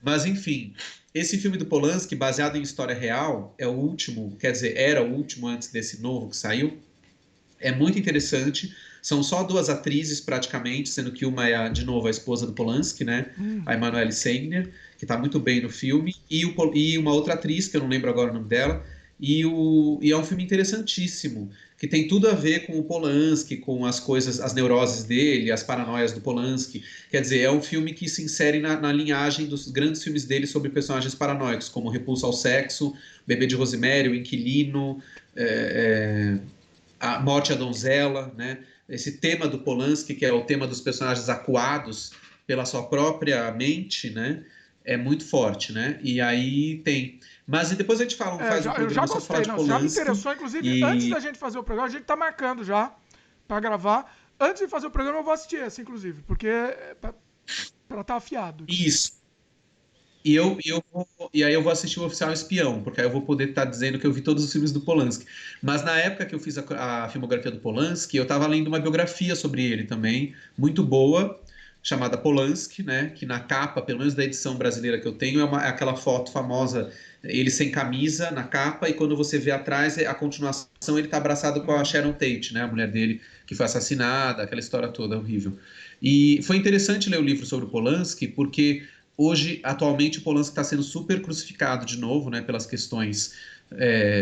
Mas enfim, esse filme do Polanski, baseado em história real, é o último, quer dizer, era o último antes desse novo que saiu. É muito interessante. São só duas atrizes, praticamente, sendo que uma é, de novo, a esposa do Polanski, né? A Emanuelle Segner, que está muito bem no filme, e uma outra atriz, que eu não lembro agora o nome dela. E é um filme interessantíssimo, que tem tudo a ver com o Polanski, com as coisas, as neuroses dele, as paranoias do Polanski. Quer dizer, é um filme que se insere na linhagem dos grandes filmes dele sobre personagens paranoicos, como Repulso ao Sexo, Bebê de Rosemary, O Inquilino. É, a Morte à Donzela, né? Esse tema do Polanski, que é o tema dos personagens acuados pela sua própria mente, né? É muito forte, né? E aí tem. Mas e depois a gente faz um Eu já programa só para falar gostei, de não, já me Polanski interessou. Inclusive, antes e da gente fazer o programa, a gente tá marcando já pra gravar. Antes de fazer o programa, eu vou assistir esse, inclusive, porque pra estar afiado aqui. isso. E aí eu vou assistir o Oficial Espião, porque aí eu vou poder estar dizendo que eu vi todos os filmes do Polanski. Mas na época que eu fiz a filmografia do Polanski, eu estava lendo uma biografia sobre ele também, muito boa, chamada Polanski, né? Que na capa, pelo menos da edição brasileira que eu tenho, é aquela foto famosa, ele sem camisa na capa, e quando você vê atrás, a continuação, ele está abraçado com a Sharon Tate, né? A mulher dele que foi assassinada, aquela história toda horrível. E foi interessante ler o livro sobre o Polanski, porque hoje, atualmente, o Polanski está sendo super crucificado de novo, né, pelas questões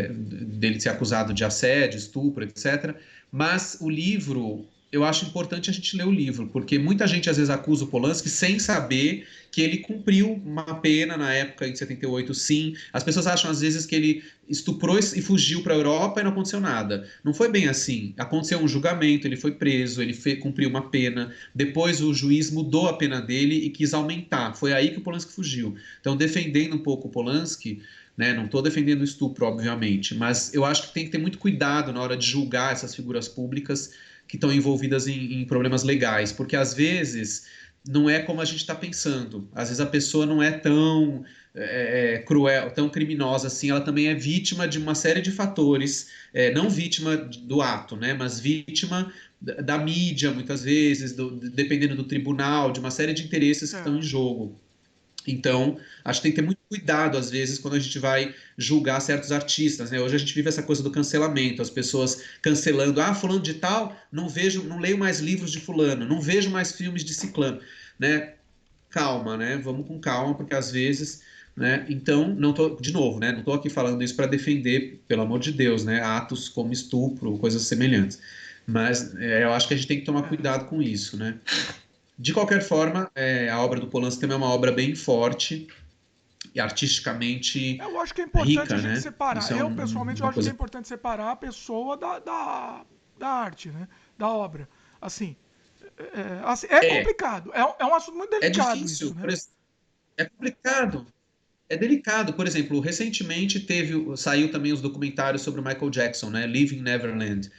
dele ser acusado de assédio, estupro, etc. Mas o livro, eu acho importante a gente ler o livro, porque muita gente às vezes acusa o Polanski sem saber que ele cumpriu uma pena na época, em 78, sim. As pessoas acham às vezes que ele estuprou e fugiu para a Europa e não aconteceu nada. Não foi bem assim. Aconteceu um julgamento, ele foi preso, ele cumpriu uma pena. Depois o juiz mudou a pena dele e quis aumentar. Foi aí que o Polanski fugiu. Então, defendendo um pouco o Polanski, né, não estou defendendo o estupro, obviamente, mas eu acho que tem que ter muito cuidado na hora de julgar essas figuras públicas que estão envolvidas em problemas legais, porque às vezes não é como a gente está pensando. Às vezes a pessoa não é tão cruel, tão criminosa assim, ela também é vítima de uma série de fatores, não vítima do ato, né, mas vítima da mídia, muitas vezes, dependendo do tribunal, de uma série de interesses que estão em jogo. Então, acho que tem que ter muito cuidado, às vezes, quando a gente vai julgar certos artistas, né? Hoje a gente vive essa coisa do cancelamento, as pessoas cancelando, fulano de tal, não leio mais livros de fulano, não vejo mais filmes de ciclano, né? Calma, né? Vamos com calma, porque às vezes, né? Então, não tô, de novo, né? Não tô aqui falando isso para defender, pelo amor de Deus, né? Atos como estupro, coisas semelhantes. Mas eu acho que a gente tem que tomar cuidado com isso, né? De qualquer forma, a obra do Polanski também é uma obra bem forte e artisticamente Eu acho que é importante a rica, gente né? separar. Isso é Eu, pessoalmente, eu uma acho que é coisa. importante separar a pessoa da arte, né? Da obra. Assim, é É, complicado. É um assunto muito é delicado isso, difícil, né? é complicado. é delicado. Por exemplo, recentemente saiu também os documentários sobre o Michael Jackson, né? Living Neverland,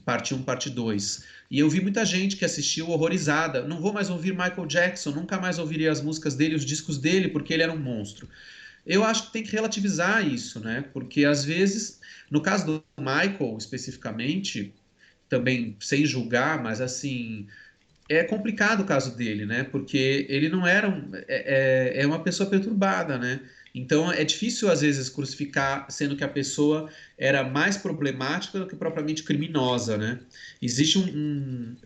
parte um, parte 2. E eu vi muita gente que assistiu horrorizada. Não vou mais ouvir Michael Jackson, nunca mais ouviria as músicas dele, os discos dele, porque ele era um monstro. Eu acho que tem que relativizar isso, né? Porque às vezes, no caso do Michael especificamente, também sem julgar, mas assim, é complicado o caso dele, né? Porque ele não era é uma pessoa perturbada, né? Então é difícil às vezes crucificar, sendo que a pessoa era mais problemática do que propriamente criminosa, né? Existe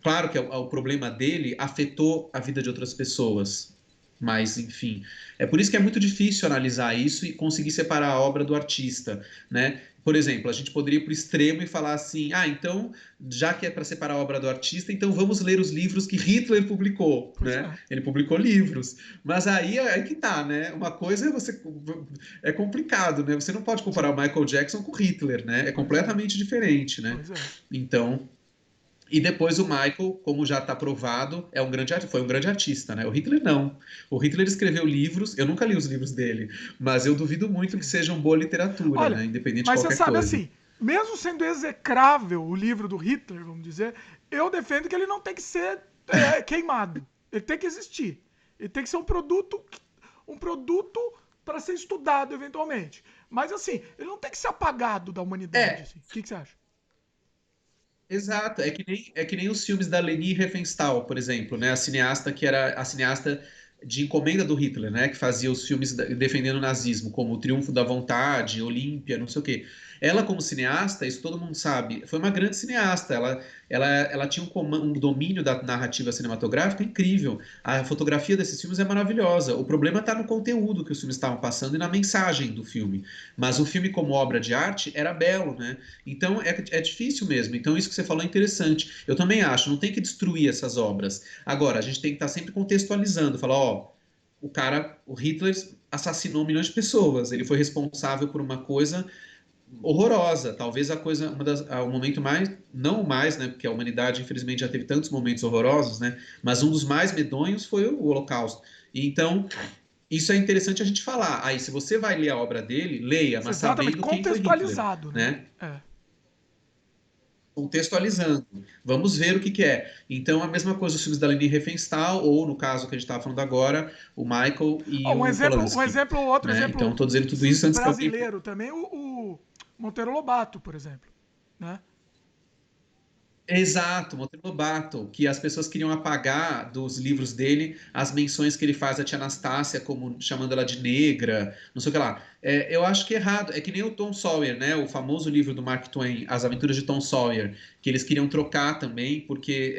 claro que o problema dele afetou a vida de outras pessoas, mas enfim, é por isso que é muito difícil analisar isso e conseguir separar a obra do artista, né? Por exemplo, a gente poderia ir para o extremo e falar assim: ah, então, já que é para separar a obra do artista, então vamos ler os livros que Hitler publicou, Pois né? é. Ele publicou livros, mas aí é que tá, né? Uma coisa é complicado, né? Você não pode comparar o Michael Jackson com Hitler, né? É Pois é. completamente diferente, né? Pois é. Então, e depois o Michael, como já está provado, foi um grande artista, né? O Hitler não. O Hitler escreveu livros, eu nunca li os livros dele, mas eu duvido muito que Sim. sejam boa literatura, Olha, né? Independente de mas você qualquer sabe coisa. assim, mesmo sendo execrável o livro do Hitler, vamos dizer, eu defendo que ele não tem que ser queimado. Ele tem que existir. Ele tem que ser um produto para ser estudado eventualmente. Mas assim, ele não tem que ser apagado da humanidade. É, Assim. O que você acha? exato. É que nem os filmes da Leni Riefenstahl, por exemplo, né? A cineasta que era a cineasta de encomenda do Hitler, né? Que fazia os filmes defendendo o nazismo, como O Triunfo da Vontade, Olímpia, não sei o quê. Ela, como cineasta, isso todo mundo sabe, foi uma grande cineasta. Ela tinha um domínio da narrativa cinematográfica incrível. A fotografia desses filmes é maravilhosa. O problema está no conteúdo que os filmes estavam passando e na mensagem do filme. Mas o filme, como obra de arte, era belo, né? Então é difícil mesmo. Então isso que você falou é interessante. Eu também acho, não tem que destruir essas obras. Agora, a gente tem que estar sempre contextualizando, falar, ó, o Hitler assassinou milhões de pessoas, ele foi responsável por uma coisa horrorosa, talvez a coisa, o momento mais, não o mais, né, porque a humanidade infelizmente já teve tantos momentos horrorosos, né, mas um dos mais medonhos foi o Holocausto. E então, isso é interessante a gente falar. Aí, se você vai ler a obra dele, leia, mas Exatamente, sabendo quem foi Hitler, contextualizado, né? né? É. Contextualizando. Vamos ver o que é. Então, a mesma coisa os filmes da Leni Riefenstahl, ou no caso que a gente estava falando agora, o Michael e Ó, o Polanski, outro né? Então, exemplo estou dizendo tudo isso antes que alguém... brasileiro também, o Monteiro Lobato, por exemplo, né? Exato, Monteiro Lobato, que as pessoas queriam apagar dos livros dele as menções que ele faz a tia Anastácia, como chamando ela de negra, não sei o que lá. Eu acho que é errado. É que nem o Tom Sawyer, né? O famoso livro do Mark Twain, As Aventuras de Tom Sawyer, que eles queriam trocar também, porque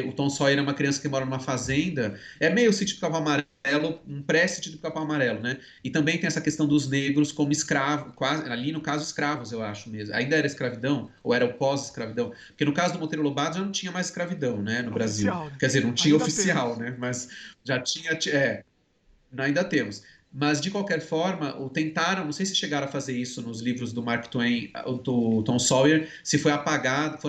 o Tom Sawyer é uma criança que mora numa fazenda. É meio Sítio do Capão Amarelo, um pré-Sítio do Capão Amarelo, né? E também tem essa questão dos negros como escravos, quase, ali no caso escravos, eu acho mesmo. Ainda era escravidão, ou era o pós-escravidão? Porque no caso do Monteiro Lobato já não tinha mais escravidão, né, no Brasil. Oficial, né? Quer dizer, não tinha Ainda oficial, temos. né? Mas já tinha, ainda temos. Mas, de qualquer forma, tentaram, não sei se chegaram a fazer isso nos livros do Mark Twain, do Tom Sawyer, se foram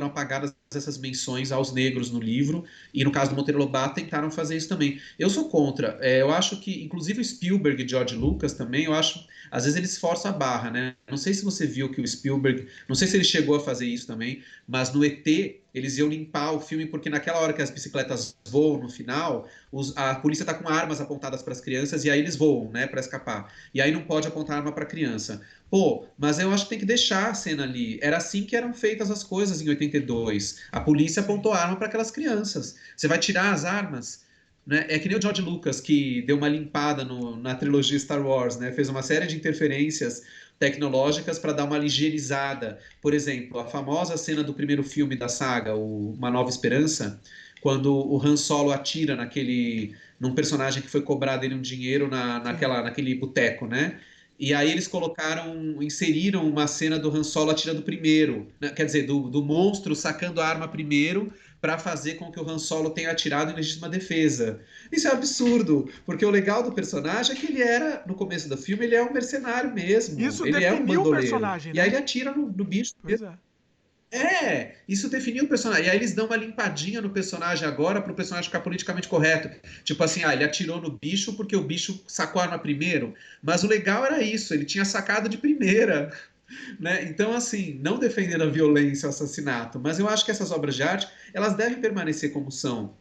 apagadas essas menções aos negros no livro, e no caso do Monteiro Lobato tentaram fazer isso também. Eu sou contra. Eu acho que, inclusive, o Spielberg e George Lucas também, eu acho, às vezes eles forçam a barra, né? Não sei se você viu que o Spielberg, não sei se ele chegou a fazer isso também, mas no ET eles iam limpar o filme, porque naquela hora que as bicicletas voam no final, a polícia está com armas apontadas para as crianças e aí eles voam, né, para escapar. E aí não pode apontar arma para criança. Pô, mas eu acho que tem que deixar a cena ali. Era assim que eram feitas as coisas em 82. A polícia apontou arma para aquelas crianças. Você vai tirar as armas? Né? É que nem o George Lucas, que deu uma limpada na trilogia Star Wars, né? Fez uma série de interferências tecnológicas para dar uma ligeirizada. Por exemplo, a famosa cena do primeiro filme da saga, Uma Nova Esperança, quando o Han Solo atira num personagem que foi cobrar dele um dinheiro Sim. naquele boteco, né? E aí eles inseriram uma cena do Han Solo atirando primeiro, né? Quer dizer, do monstro sacando a arma primeiro para fazer com que o Han Solo tenha atirado em legítima defesa. Isso é absurdo, porque o legal do personagem é que ele era, no começo do filme, ele é um mercenário mesmo, Isso ele é um definiu o bandoleiro. personagem, E aí né? ele atira no bicho Pois mesmo. é. Isso definiu o personagem. E aí eles dão uma limpadinha no personagem agora para o personagem ficar politicamente correto. Tipo assim, ele atirou no bicho porque o bicho sacou a arma primeiro. Mas o legal era isso, ele tinha sacado de primeira. Né? Então, assim, não defendendo a violência, o assassinato, mas eu acho que essas obras de arte, elas devem permanecer como são,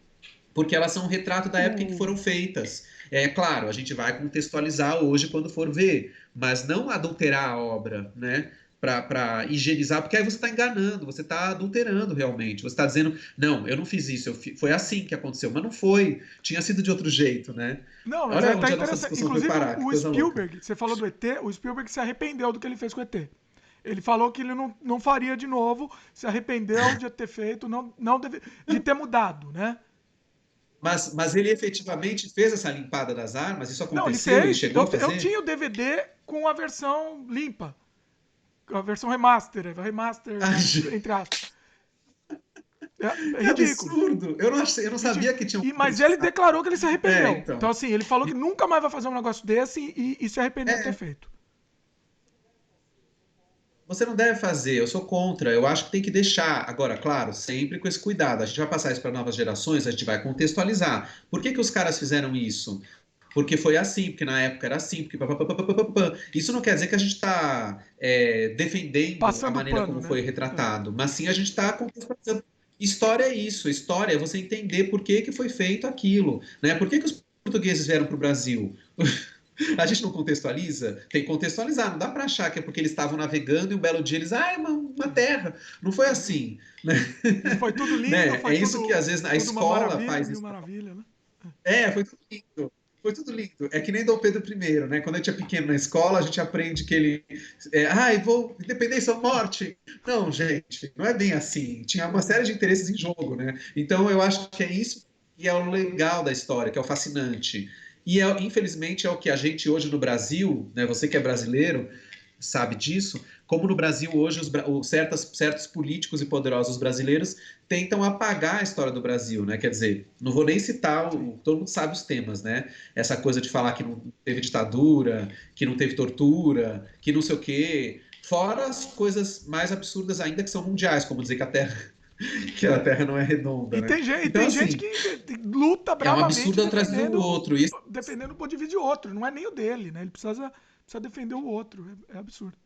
porque elas são um retrato da época em que foram feitas. É claro, a gente vai contextualizar hoje quando for ver, mas não adulterar a obra, né? Para higienizar, porque aí você está enganando, você está adulterando realmente. Você está dizendo, não, eu não fiz isso, foi assim que aconteceu, mas não foi, tinha sido de outro jeito, né? Não, mas é Olha até onde a nossa interessante. discussão foi Inclusive, parar, que o coisa louca. Spielberg, você falou do ET, o Spielberg se arrependeu do que ele fez com o ET. Ele falou que ele não faria de novo, se arrependeu de ter feito, de ter mudado, né? Mas ele efetivamente fez essa limpada das armas? Isso Não, ele aconteceu? Ele fez. chegou a Eu fazer? tinha o DVD com a versão limpa. A versão remaster, Ah, entre aspas. É que ridículo. absurdo! Eu não sabia que tinha um Mas ele declarou que ele se arrependeu. então. Então, assim, ele falou que nunca mais vai fazer um negócio desse e se arrependeu de ter feito. Você não deve fazer, eu sou contra. Eu acho que tem que deixar. Agora, claro, sempre com esse cuidado. A gente vai passar isso para novas gerações, a gente vai contextualizar. Por que que os caras fizeram isso? Porque foi assim, porque na época era assim, porque papapá. Isso não quer dizer que a gente está defendendo a Passando maneira pano, como né? foi retratado, mas sim a gente está contextualizando. História é isso, história é você entender por que que foi feito aquilo, né? Por que que os portugueses vieram para o Brasil? A gente não contextualiza? Tem que contextualizar, não dá para achar que é porque eles estavam navegando e um belo dia eles, é uma terra. Não foi assim, né? E foi tudo lindo, Né? foi É isso que às vezes a tudo uma escola maravilha, faz mil isso. maravilha, né? Foi tudo lindo. Foi tudo lindo. É que nem Dom Pedro I, né? Quando a gente é pequeno na escola, a gente aprende que ele. Independência ou morte. Não, gente, não é bem assim. Tinha uma série de interesses em jogo, né? Então eu acho que é isso que é o legal da história, que é o fascinante. E infelizmente é o que a gente hoje no Brasil, né? Você que é brasileiro, sabe disso, como no Brasil hoje certos políticos e poderosos brasileiros tentam apagar a história do Brasil, né? Quer dizer, não vou nem citar, todo mundo sabe os temas, né? Essa coisa de falar que não teve ditadura, que não teve tortura, que não sei o quê. Fora as coisas mais absurdas ainda que são mundiais, como dizer que a Terra não é redonda, E né? tem Então, gente assim, que luta é um bravamente absurdo atrás do outro. E defendendo o ponto de vista de outro, não é nem o dele, né? Ele precisa defender o outro, é absurdo.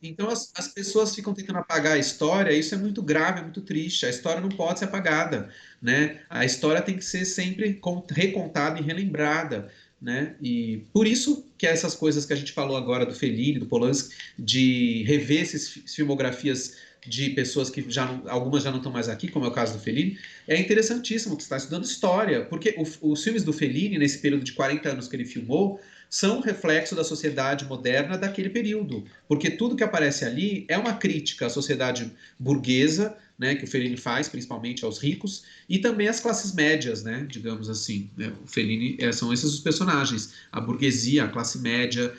Então as pessoas ficam tentando apagar a história, isso é muito grave, é muito triste. A história não pode ser apagada, né? A história tem que ser sempre recontada e relembrada, né? E por isso que essas coisas que a gente falou agora do Fellini, do Polanski, de rever essas filmografias de pessoas que algumas já não estão mais aqui, como é o caso do Fellini, é interessantíssimo que você está estudando história, porque os filmes do Fellini, nesse período de 40 anos que ele filmou, são um reflexo da sociedade moderna daquele período, porque tudo que aparece ali é uma crítica à sociedade burguesa, né, que o Fellini faz, principalmente aos ricos, e também às classes médias, né, digamos assim. Né? O Fellini são esses os personagens, a burguesia, a classe média,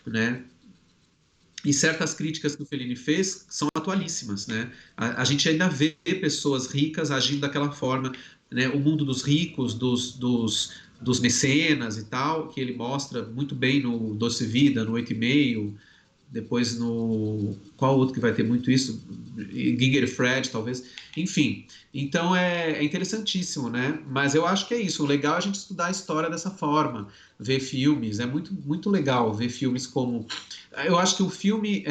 né? E certas críticas que o Fellini fez são atualíssimas, né? A gente ainda vê pessoas ricas agindo daquela forma, né? O mundo dos ricos, dos mecenas e tal, que ele mostra muito bem no Doce Vida, no 8,5, depois no... Qual outro que vai ter muito isso? Ginger Fred, talvez. Enfim, então é interessantíssimo, né? Mas eu acho que é isso. O legal é a gente estudar a história dessa forma, ver filmes. É muito, muito legal ver filmes como... Eu acho que o filme...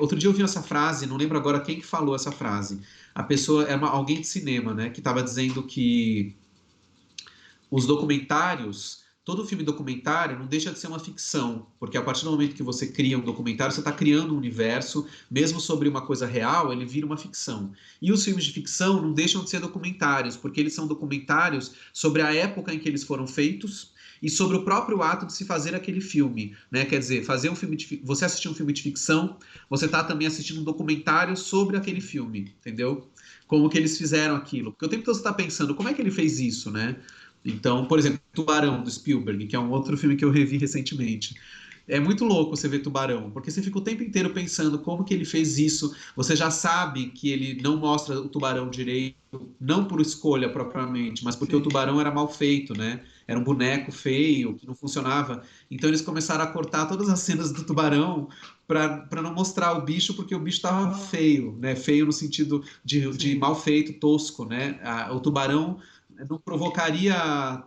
Outro dia eu vi essa frase, não lembro agora quem que falou essa frase. A pessoa era alguém de cinema, né? Que estava dizendo que os documentários, todo filme documentário não deixa de ser uma ficção, porque a partir do momento que você cria um documentário, você está criando um universo, mesmo sobre uma coisa real, ele vira uma ficção. E os filmes de ficção não deixam de ser documentários, porque eles são documentários sobre a época em que eles foram feitos e sobre o próprio ato de se fazer aquele filme, né? Quer dizer, fazer um filme você assistir um filme de ficção, você está também assistindo um documentário sobre aquele filme, entendeu? Como que eles fizeram aquilo. Porque o tempo todo você está pensando, como é que ele fez isso, né? Então, por exemplo, Tubarão, do Spielberg, que é um outro filme que eu revi recentemente. É muito louco você ver tubarão, porque você fica o tempo inteiro pensando como que ele fez isso. Você já sabe que ele não mostra o tubarão direito, não por escolha propriamente, mas porque o Sim. tubarão era mal feito, né? Era um boneco feio, que não funcionava. Então eles começaram a cortar todas as cenas do tubarão para não mostrar o bicho, porque o bicho estava feio, né? Feio no sentido de Sim. mal feito, tosco, né? O tubarão não provocaria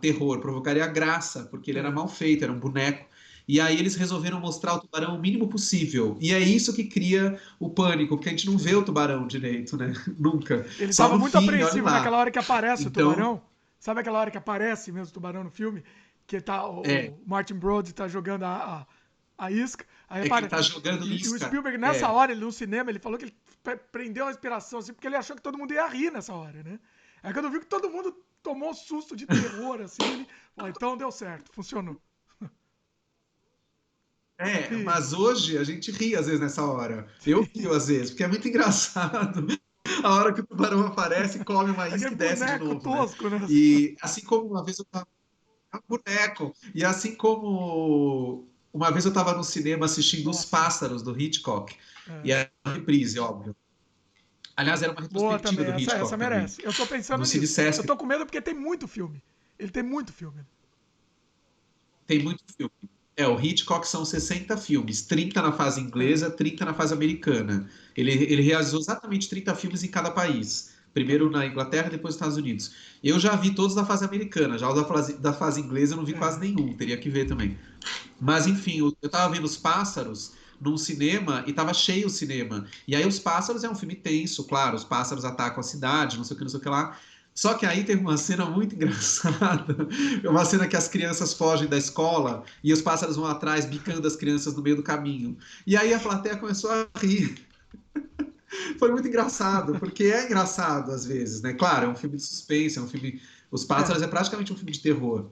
terror, provocaria graça, porque ele era É. mal feito, era um boneco. E aí eles resolveram mostrar o tubarão o mínimo possível. E é isso que cria o pânico, porque a gente não vê Sim. o tubarão direito, né? Nunca. Ele Só tava no muito fim, olha apreensivo naquela lá. hora que aparece o Então, tubarão. Sabe aquela hora que aparece mesmo o tubarão no filme? Que tá, é, o Martin Brody tá jogando a isca. Aí é que ele repara, tá jogando e o isca. Spielberg, nessa É, hora, ele, no cinema, ele falou que ele prendeu a respiração, assim, porque ele achou que todo mundo ia rir nessa hora, né? Aí quando viu que todo mundo tomou um susto de terror, assim, ele falou, então deu certo, funcionou. E, mas hoje a gente ri às vezes nessa hora. Eu rio às vezes, porque é muito engraçado. A hora que o tubarão aparece, come uma aquele isca e desce de boneco novo, né? tosco, né? E assim como uma vez eu tava um boneco, e assim como uma vez eu estava no cinema assistindo Os Nossa, Pássaros do Hitchcock, e é. era uma reprise, óbvio. Aliás, era uma Boa retrospectiva também, do essa Hitchcock também, merece. Eu tô pensando no Cine nisso. Eu Sesc. tô com medo porque tem muito filme. Ele tem muito filme. Tem muito filme. O Hitchcock são 60 filmes, 30 na fase É, inglesa, 30 na fase americana. Ele realizou exatamente 30 filmes em cada país. Primeiro na Inglaterra, depois nos Estados Unidos. Eu já vi todos da fase americana, já o da fase inglesa eu não vi quase é. nenhum, teria que ver também. Mas enfim, eu tava vendo Os Pássaros num cinema e tava cheio o cinema. E aí Os Pássaros é um filme tenso, claro, os pássaros atacam a cidade, não sei o que, não sei o que lá. Só que aí teve uma cena muito engraçada. É uma cena que as crianças fogem da escola e os pássaros vão atrás, bicando as crianças no meio do caminho. E aí a plateia começou a rir. Foi muito engraçado, porque é engraçado às vezes, né? Claro, é um filme de suspense, é um filme. Os Pássaros É. é praticamente um filme de terror.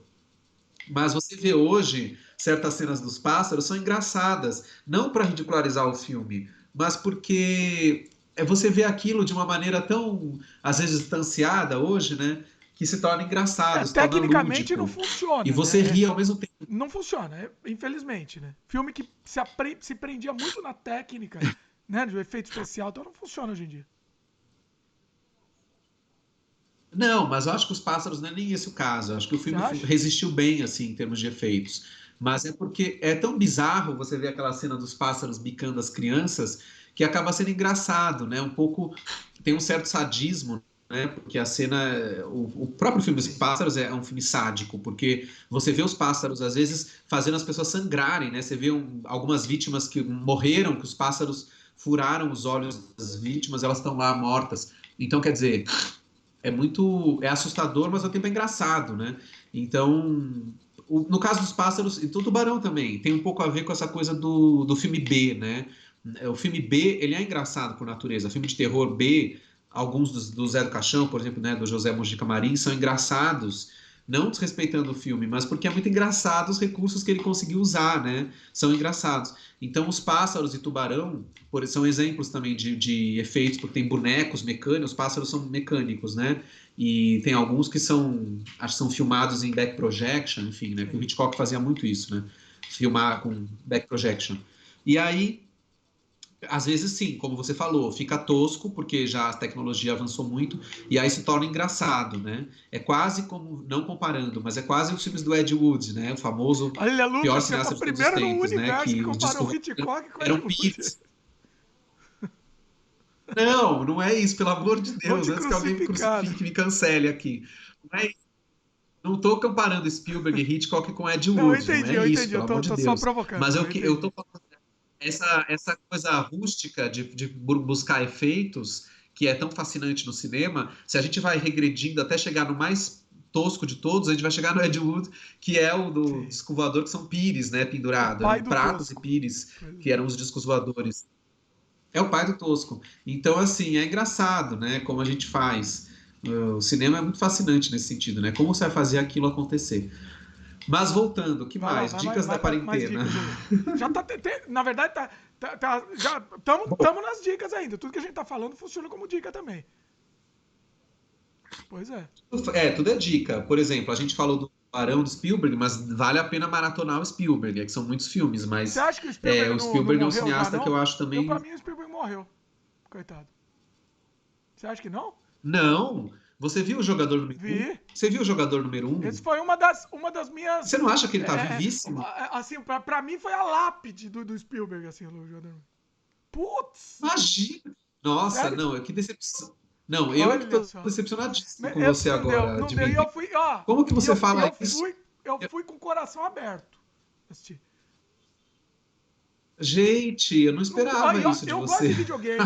Mas você vê hoje certas cenas dos pássaros são engraçadas, não para ridicularizar o filme, mas porque você vê aquilo de uma maneira tão, às vezes, distanciada hoje, né? Que se torna engraçado, se torna Tecnicamente não lúdico. E funciona, você né? ri ao mesmo tempo. Não funciona, infelizmente, né? Filme que se prendia muito na técnica, né? Do efeito especial, então não funciona hoje em dia. Não, mas eu acho que os pássaros não é nem esse o caso. Eu acho que o Você filme acha? resistiu bem, assim, em termos de efeitos. Mas é porque é tão bizarro você ver aquela cena dos pássaros bicando as crianças que acaba sendo engraçado, né? Um pouco. Tem um certo sadismo, né? Porque a cena. O próprio filme dos Sim. pássaros é um filme sádico, porque você vê os pássaros, às vezes, fazendo as pessoas sangrarem, né? Você vê algumas vítimas que morreram, que os pássaros furaram os olhos das vítimas, elas estão lá mortas. Então, quer dizer, é assustador, mas ao tempo é engraçado, né? Então, no caso dos pássaros, e do tubarão também, tem um pouco a ver com essa coisa do filme B, né? O filme B, ele é engraçado por natureza. O filme de terror B, alguns do Zé do Caixão, por exemplo, né, do José Mojica Marim, são engraçados, não desrespeitando o filme, mas porque é muito engraçado os recursos que ele conseguiu usar, né? São engraçados. Então, os pássaros e tubarão são exemplos também de efeitos, porque tem bonecos mecânicos, os pássaros são mecânicos, né? E tem alguns que acho que são filmados em back projection, enfim, né? Que o Hitchcock fazia muito isso, né? Filmar com back projection. E aí, às vezes sim, como você falou, fica tosco, porque já a tecnologia avançou muito, e aí se torna engraçado, né? É quase como, não comparando, mas é quase os filmes do Ed Wood, né? O famoso Olha, pior Lucas, você tá cineasta de todos os primeiro num tempos, né? universo que Que os comparou discos o Hitchcock com o Ed eram Wood. pits. Não, não é isso, pelo amor de Vão Deus, te antes que alguém me crucificar. crucifique, me cancele aqui. Não é isso. Não estou comparando Spielberg e Hitchcock com Ed Não, Wood, não é eu isso, entendi, pelo amor de tô só Deus. provocando, Mas eu eu entendi. tô falando essa coisa rústica de buscar efeitos que é tão fascinante no cinema. Se a gente vai regredindo até chegar no mais tosco de todos, a gente vai chegar no Ed Wood, que é o do Sim. disco voador, que são pires, né, O pendurado, pai eram do pratos e Tosco. pires, Pois que é. eram os discos voadores. É o pai do tosco. Então, assim, é engraçado, né, como a gente faz. O cinema é muito fascinante nesse sentido, né? Como você vai fazer aquilo acontecer? Mas voltando, o que Vai lá, mais? Dicas da vai para mais quarentena. dicas aí. Já tá, na verdade, já Bom, tamo nas dicas ainda. Tudo que a gente tá falando funciona como dica também. Pois é. tudo é dica. Por exemplo, a gente falou do Tubarão do Spielberg, mas vale a pena maratonar o Spielberg, é que são muitos filmes, Você mas acha que o Spielberg o não Spielberg é um morreu já, cineasta que não? eu acho Pra também... mim, o Spielberg morreu. Coitado. Você acha que não? Não! Você viu o Jogador número um? Vi. Você viu o Jogador número um? Esse foi uma das Você minhas. não acha que ele tá vivíssimo? Assim, pra mim foi a lápide do Spielberg, assim, o jogador. Putz! Imagina! Nossa, Sério? não, que decepção. Não, eu é que Olha tô só. decepcionadíssimo com você Não deu, agora, não deu. E eu Dimitri. fui, ó. Como que você fala isso? Eu fui com o coração aberto. Assistir. Gente, eu não Não, esperava isso de eu gosto de você. videogame.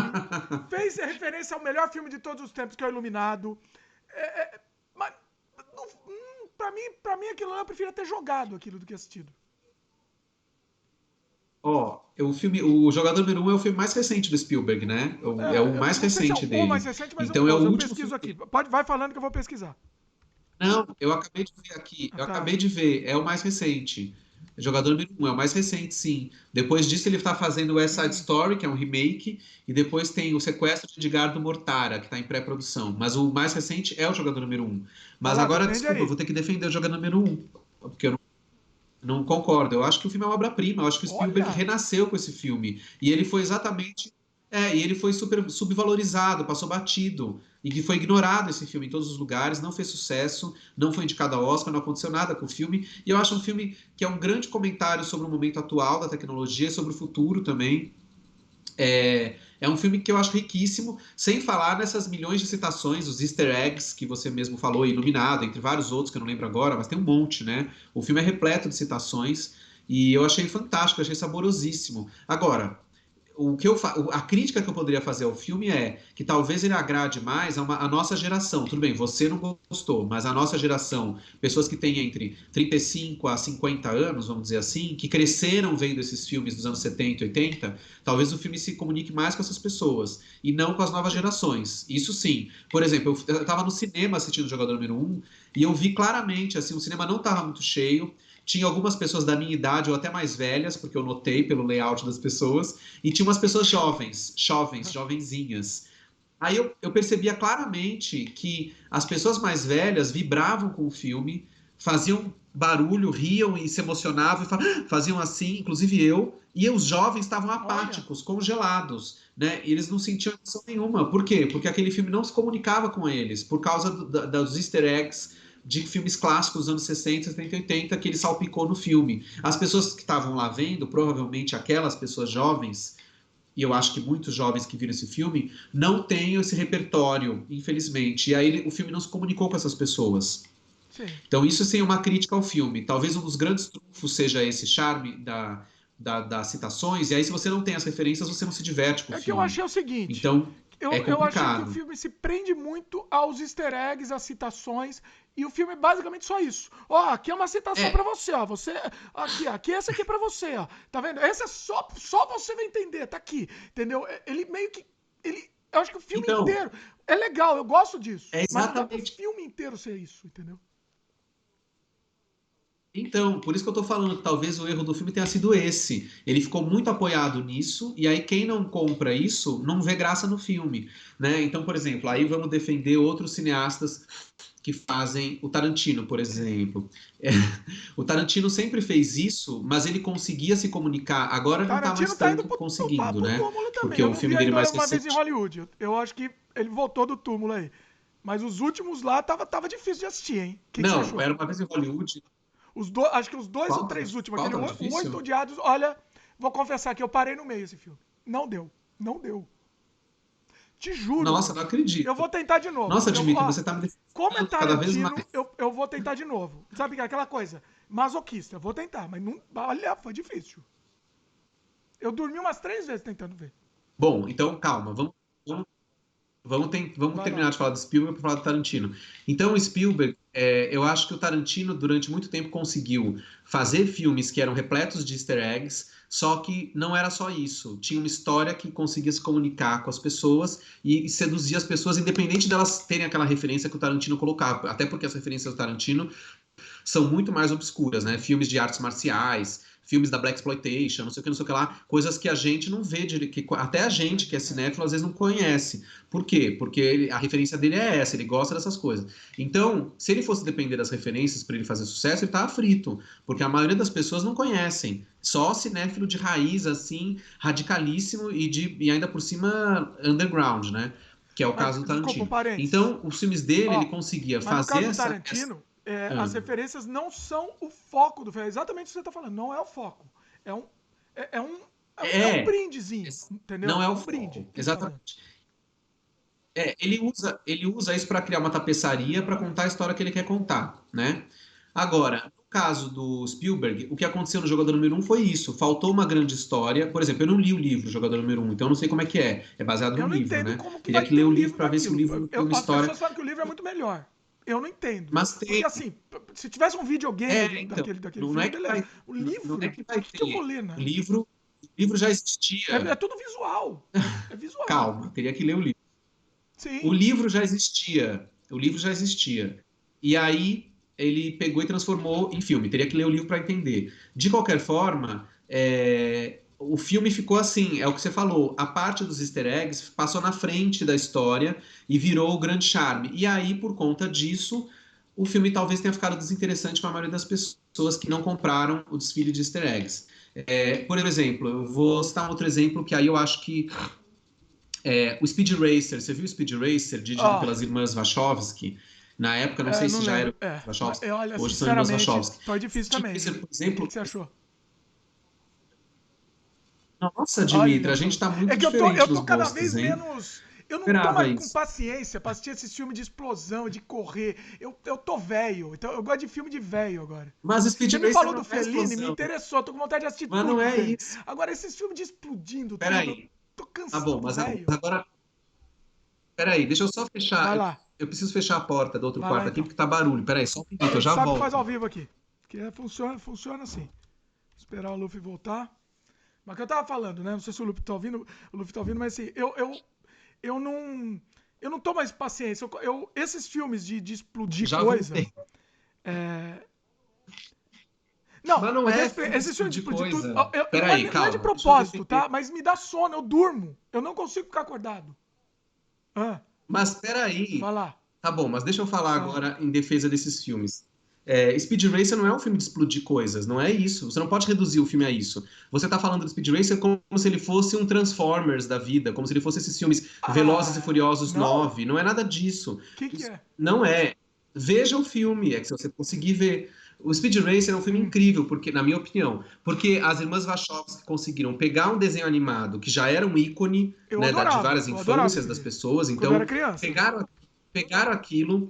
Fez referência ao melhor filme de todos os tempos, que é o Iluminado. Mas, pra mim, aquilo lá eu prefiro ter jogado aquilo do que assistido. Ó, o Jogador número um é o filme mais recente do Spielberg, né? É o Eu mais não sei se é recente o mais dele. recente, mas um Então é o dos. Eu último pesquiso aqui. filme. Vai falando que eu vou pesquisar. Não, eu acabei de ver aqui. Eu Tá. acabei de ver. É o mais recente. Jogador número um, é o mais recente, sim. Depois disso, ele está fazendo o West Side Story, que é um remake, e depois tem o Sequestro de Edgardo Mortara, que está em pré-produção. Mas o mais recente é o Jogador número um. Mas Vai lá, agora, defende desculpa, eu aí. vou ter que defender o Jogador número um, porque eu não concordo. Eu acho que o filme é uma obra-prima. Eu acho que o Spielberg Olha! renasceu com esse filme. E ele foi exatamente. E ele foi super subvalorizado, passou batido. E que foi ignorado esse filme em todos os lugares, não fez sucesso, não foi indicado ao Oscar, não aconteceu nada com o filme. E eu acho um filme que é um grande comentário sobre o momento atual da tecnologia, sobre o futuro também. É um filme que eu acho riquíssimo, sem falar nessas milhões de citações, os easter eggs que você mesmo falou, Iluminado, entre vários outros que eu não lembro agora, mas tem um monte, né? O filme é repleto de citações e eu achei fantástico, achei saborosíssimo. Agora, a crítica que eu poderia fazer ao filme é que talvez ele agrade mais a nossa geração. Tudo bem, você não gostou, mas a nossa geração, pessoas que têm entre 35 a 50 anos, vamos dizer assim, que cresceram vendo esses filmes dos anos 70 e 80, talvez o filme se comunique mais com essas pessoas e não com as novas gerações. Isso sim. Por exemplo, eu estava no cinema assistindo o Jogador número um e eu vi claramente, assim, o cinema não estava muito cheio. Tinha algumas pessoas da minha idade ou até mais velhas, porque eu notei pelo layout das pessoas, e tinha umas pessoas jovenzinhas. Aí eu percebia claramente que as pessoas mais velhas vibravam com o filme, faziam barulho, riam e se emocionavam, faziam assim, inclusive eu, e os jovens estavam apáticos, congelados, né? E eles não sentiam emoção nenhuma. Por quê? Porque aquele filme não se comunicava com eles, por causa dos easter eggs de filmes clássicos dos anos 60, 70 e 80 que ele salpicou no filme. As pessoas que estavam lá vendo, provavelmente aquelas pessoas jovens, e eu acho que muitos jovens que viram esse filme, não têm esse repertório, infelizmente. E aí o filme não se comunicou com essas pessoas. Sim. Então isso sim é uma crítica ao filme. Talvez um dos grandes trunfos seja esse charme das citações, e aí se você não tem as referências, você não se diverte com o É que eu filme. achei o seguinte. Então, é Eu achei que o complicado. filme se prende muito aos easter eggs, às citações, e o filme é basicamente só isso. Ó, aqui é uma citação pra você, ó. Você, aqui essa aqui é pra você, ó. Tá vendo? Essa é só você vai entender, tá aqui. Entendeu? Ele meio que eu acho que o filme Então, inteiro é legal, eu gosto disso, é mas não dá pro exatamente. filme inteiro ser isso, entendeu? Então, por isso que eu tô falando que talvez o erro do filme tenha sido esse. Ele ficou muito apoiado nisso, e aí quem não compra isso não vê graça no filme, né? Então, por exemplo, aí vamos defender outros cineastas que fazem o Tarantino, por exemplo. O Tarantino sempre fez isso, mas ele conseguia se comunicar. Agora ele não tá mais Tarantino tá indo tanto pro conseguindo, né? túmulo também. Porque Eu o não vi filme dele ainda mais Uma Vez em recente... Hollywood. Eu acho que ele voltou do túmulo aí. Mas os últimos lá tava difícil de assistir, hein? O que você Não, achou? Era Uma Vez em Hollywood. Acho que os dois ou três últimos, Qual aquele tava O Oito difícil? Odiados, olha, vou confessar que eu parei no meio esse filme. Não deu. Não deu. Te juro, Nossa, mano. não Eu acredito. vou tentar de novo. Nossa, Dimitri, você tá me Como é decepcionando cada vez mais. Tarantino, eu vou tentar de novo. Sabe aquela coisa? Masoquista, eu vou tentar, mas não. Olha, foi difícil. Eu dormi umas 3 vezes tentando ver. Bom, então calma, vamos Vai lá. terminar de falar do Spielberg para falar do Tarantino. Então, o Spielberg, eu acho que o Tarantino, durante muito tempo, conseguiu fazer filmes que eram repletos de easter eggs, só que não era só isso. Tinha uma história que conseguia se comunicar com as pessoas e seduzir as pessoas, independente delas terem aquela referência que o Tarantino colocava. Até porque as referências do Tarantino são muito mais obscuras, né? Filmes de artes marciais, filmes da Blaxploitation, não sei o que lá, coisas que a gente não vê, que até a gente que é cinéfilo às vezes não conhece. Por quê? Porque a referência dele é essa, ele gosta dessas coisas. Então, se ele fosse depender das referências para ele fazer sucesso, ele tava frito, porque a maioria das pessoas não conhecem. Só cinéfilo de raiz, assim, radicalíssimo e ainda por cima underground, né? Que é o caso do Tarantino. Desculpa, um parênteses. Então, os filmes dele, ele conseguia mas no fazer caso do Tarantino, as referências não são o foco do filme. É exatamente o que você está falando. Não é o foco. É um brindezinho, entendeu? Não é o foco. Exatamente. Ele usa isso para criar uma tapeçaria para contar a história que ele quer contar, né? Agora, no caso do Spielberg, o que aconteceu no Jogador Número 1 foi isso. Faltou uma grande história. Por exemplo, eu não li o livro Jogador Número 1, então eu não sei como é que é. É baseado no livro, né? Teria que ler o livro para ver se o livro tem uma história. As pessoas falam que o livro é muito melhor. Eu não entendo. Mas tem... Porque assim, se tivesse um videogame então, daquele não filme, é que vai, o livro, não é que vai ter. Que eu vou ler, né? O livro já existia. É tudo visual. É visual. Calma, teria que ler o livro. Sim. O livro já existia. E aí ele pegou e transformou em filme. Teria que ler o livro para entender. De qualquer forma, o filme ficou assim, é o que você falou, a parte dos easter eggs passou na frente da história e virou o grande charme. E aí, por conta disso, o filme talvez tenha ficado desinteressante para a maioria das pessoas que não compraram o desfile de easter eggs. Por exemplo, eu vou citar um outro exemplo que aí eu acho que o Speed Racer. Você viu o Speed Racer, dirigido pelas irmãs Wachowski? Na época, não sei se já era Wachowski. Olha, hoje são irmãs Wachowski. Foi difícil também. Racer, por exemplo, o que você achou? Nossa, Dimitri, a gente tá muito diferente eu tô dos cada gostos, vez hein? menos... Eu não tô mais com paciência pra assistir esses filmes de explosão, de correr. Eu tô velho, então eu gosto de filme de velho agora. Mas o Speed Você Racer me falou não do Fellini, me interessou, tô com vontade de assistir mas tudo. Mas não é isso. Agora, esses filmes de explodindo, Peraí. Tô cansado, Tá bom, mas velho. agora... Peraí, deixa eu só fechar. Vai lá. Eu preciso fechar a porta do outro Vai quarto lá, aqui, então. porque tá barulho. Peraí, só um minuto, eu já sabe volto. que faz ao vivo aqui. Que funciona assim. Vou esperar o Luffy voltar. Mas o que eu tava falando, né? Não sei se o Luffy tá ouvindo, mas assim, eu não tô mais paciência. Esses filmes de explodir Já coisa. voltei. Não, mas não é esses filmes de explodir coisa. tudo. Peraí, não calma. é de propósito, tá? Mas me dá sono, eu durmo. Eu não consigo ficar acordado. Mas peraí. Vai lá. Tá bom, mas deixa eu falar agora em defesa desses filmes. Speed Racer não é um filme de explodir coisas, não é isso. Você não pode reduzir o filme a isso. Você tá falando do Speed Racer como se ele fosse um Transformers da vida, como se ele fosse esses filmes Velozes e Furiosos 9. Não é nada disso. Que é? Não é. Veja o filme, se você conseguir ver. O Speed Racer é um filme incrível, porque, na minha opinião, porque as irmãs Wachowski conseguiram pegar um desenho animado que já era um ícone, né, de várias infâncias das pessoas, então pegaram aquilo,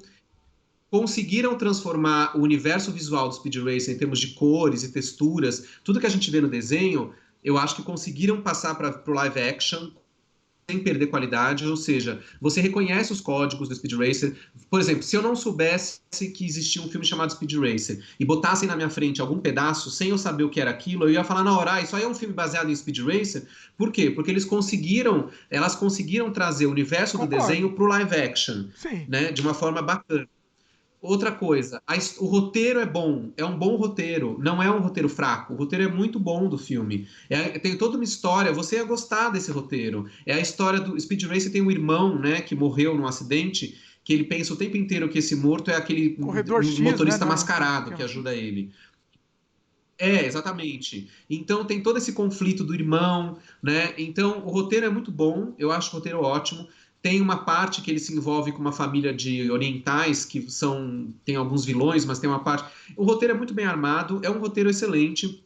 conseguiram transformar o universo visual do Speed Racer em termos de cores e texturas, tudo que a gente vê no desenho, eu acho que conseguiram passar para o live action sem perder qualidade, ou seja, você reconhece os códigos do Speed Racer. Por exemplo, se eu não soubesse que existia um filme chamado Speed Racer e botassem na minha frente algum pedaço, sem eu saber o que era aquilo, eu ia falar na hora, isso aí é um filme baseado em Speed Racer. Por quê? Porque elas conseguiram trazer o universo do desenho pro live action, né, de uma forma bacana. Outra coisa, o roteiro é bom, é um bom roteiro, não é um roteiro fraco, o roteiro é muito bom do filme. Tem toda uma história, você ia gostar desse roteiro. É a história do Speed Racer, tem um irmão, né, que morreu num acidente, que ele pensa o tempo inteiro que esse morto é aquele motorista mascarado que ajuda ele. Exatamente. Então tem todo esse conflito do irmão, né? Então o roteiro é muito bom, eu acho o roteiro ótimo. Tem uma parte que ele se envolve com uma família de orientais, que tem alguns vilões, mas tem uma parte... O roteiro é muito bem armado, é um roteiro excelente.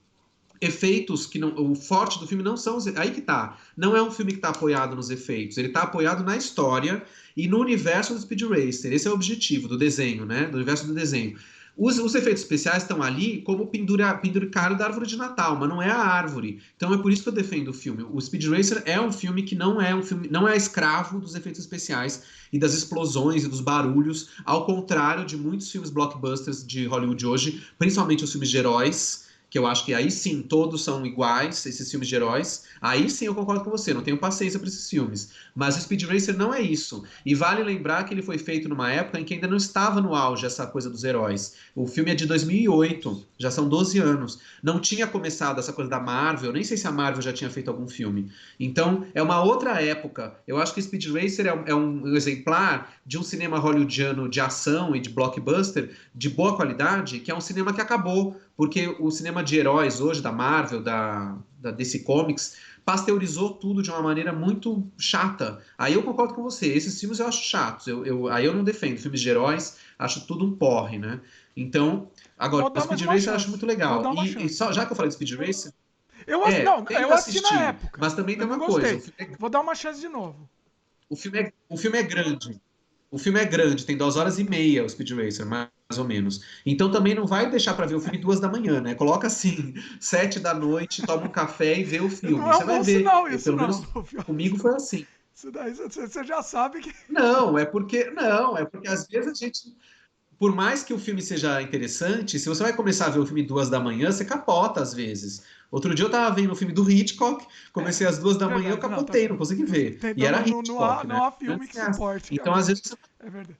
Efeitos que não... O forte do filme não são... Aí que tá. Não é um filme que está apoiado nos efeitos. Ele está apoiado na história e no universo do Speed Racer. Esse é o objetivo do desenho, né? Do universo do desenho. Os efeitos especiais estão ali como penduricalho da árvore de Natal, mas não é a árvore. Então é por isso que eu defendo o filme. O Speed Racer é um filme que não é escravo dos efeitos especiais e das explosões e dos barulhos, ao contrário de muitos filmes blockbusters de Hollywood hoje, principalmente os filmes de heróis, que eu acho que aí sim todos são iguais, esses filmes de heróis. Aí sim eu concordo com você, não tenho paciência para esses filmes. Mas o Speed Racer não é isso. E vale lembrar que ele foi feito numa época em que ainda não estava no auge essa coisa dos heróis. O filme é de 2008, já são 12 anos. Não tinha começado essa coisa da Marvel, nem sei se a Marvel já tinha feito algum filme. Então é uma outra época. Eu acho que Speed Racer é um exemplar de um cinema hollywoodiano de ação e de blockbuster de boa qualidade, que é um cinema que acabou, porque o cinema de heróis hoje, da Marvel, da DC Comics, pasteurizou tudo de uma maneira muito chata. Aí eu concordo com você, esses filmes eu acho chatos, aí eu não defendo filmes de heróis, acho tudo um porre, né? Então, agora, Vou o dar mais Speed uma Racer eu acho chance. muito Vou legal. dar uma E chance. só, já que eu falei do Speed Racer, Não, eu tenta assisti na assistir, época. mas também Eu tem não uma coisa, gostei. Vou dar uma chance de novo. o filme é grande. O filme é grande, tem 2 horas e meia o Speed Racer, mais ou menos. Então também não vai deixar para ver o filme 2 da manhã, né? Coloca assim, 7 da noite, toma um café e vê o Não filme. é Você um vai bom ver. sinal isso, Pelo não. menos comigo foi assim. Isso daí você já sabe que. Não, é porque às vezes a gente, por mais que o filme seja interessante, se você vai começar a ver o filme 2 da manhã, você capota às vezes. Outro dia eu tava vendo o filme do Hitchcock, comecei às 2 da manhã, eu Verdade, não, tá capotei, não certo. consegui ver. E Não, era não, não, há, Hitchcock, né? não há filme que suporte a Então, às vezes morte. É verdade.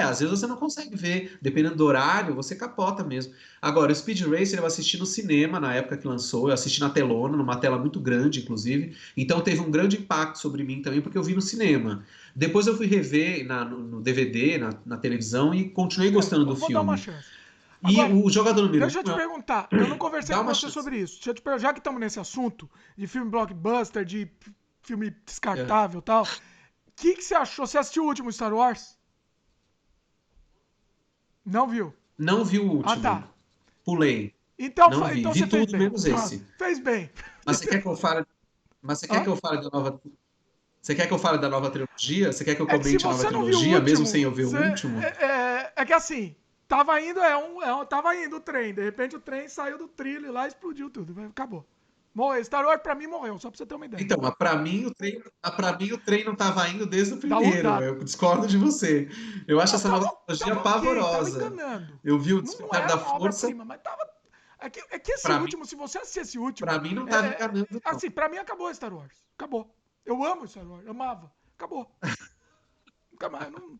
às vezes você não consegue ver, dependendo do horário, você capota mesmo. Agora, o Speed Racer eu assisti no cinema na época que lançou, eu assisti na telona, numa tela muito grande, inclusive, então teve um grande impacto sobre mim também, porque eu vi no cinema. Depois eu fui rever no DVD, na televisão, e continuei Beleza, gostando do vou dar uma filme. chance. E Agora, o jogador número deixa eu um te perguntar. Eu não conversei dá com uma você chance. sobre isso. Deixa eu te perguntar, já que estamos nesse assunto de filme blockbuster, de filme É. descartável e tal, o que você achou? Você assistiu o último Star Wars? Não viu? Não vi o Ah, último, tá. pulei, Então, não vi. então você Vi fez tudo bem. menos Pronto, esse. fez bem. Mas você quer que eu fale, mas você quer Hã? que eu fale da nova Você quer que eu fale da nova trilogia? Você quer que eu É que se comente a nova você não viu o trilogia, mesmo sem último, eu ver o último? é que assim, tava indo, tava indo o trem, de repente o trem saiu do trilho lá e explodiu tudo, acabou. Morreu. Star Wars pra mim morreu, só pra você ter uma ideia. Então, mas para mim o trem não estava indo desde o Da, primeiro. da, Eu discordo de você. Eu acho não, essa nova tava trilogia ok, tava pavorosa. enganando. Eu vi o Não, não Despertar era da uma Força, obra-prima, mas tava. É que esse para mim, último, se você assistir esse último, para mim não estava enganando não. assim, pra mim acabou Star Wars. Acabou. Eu amo Star Wars, amava. Acabou. Nunca mais, não.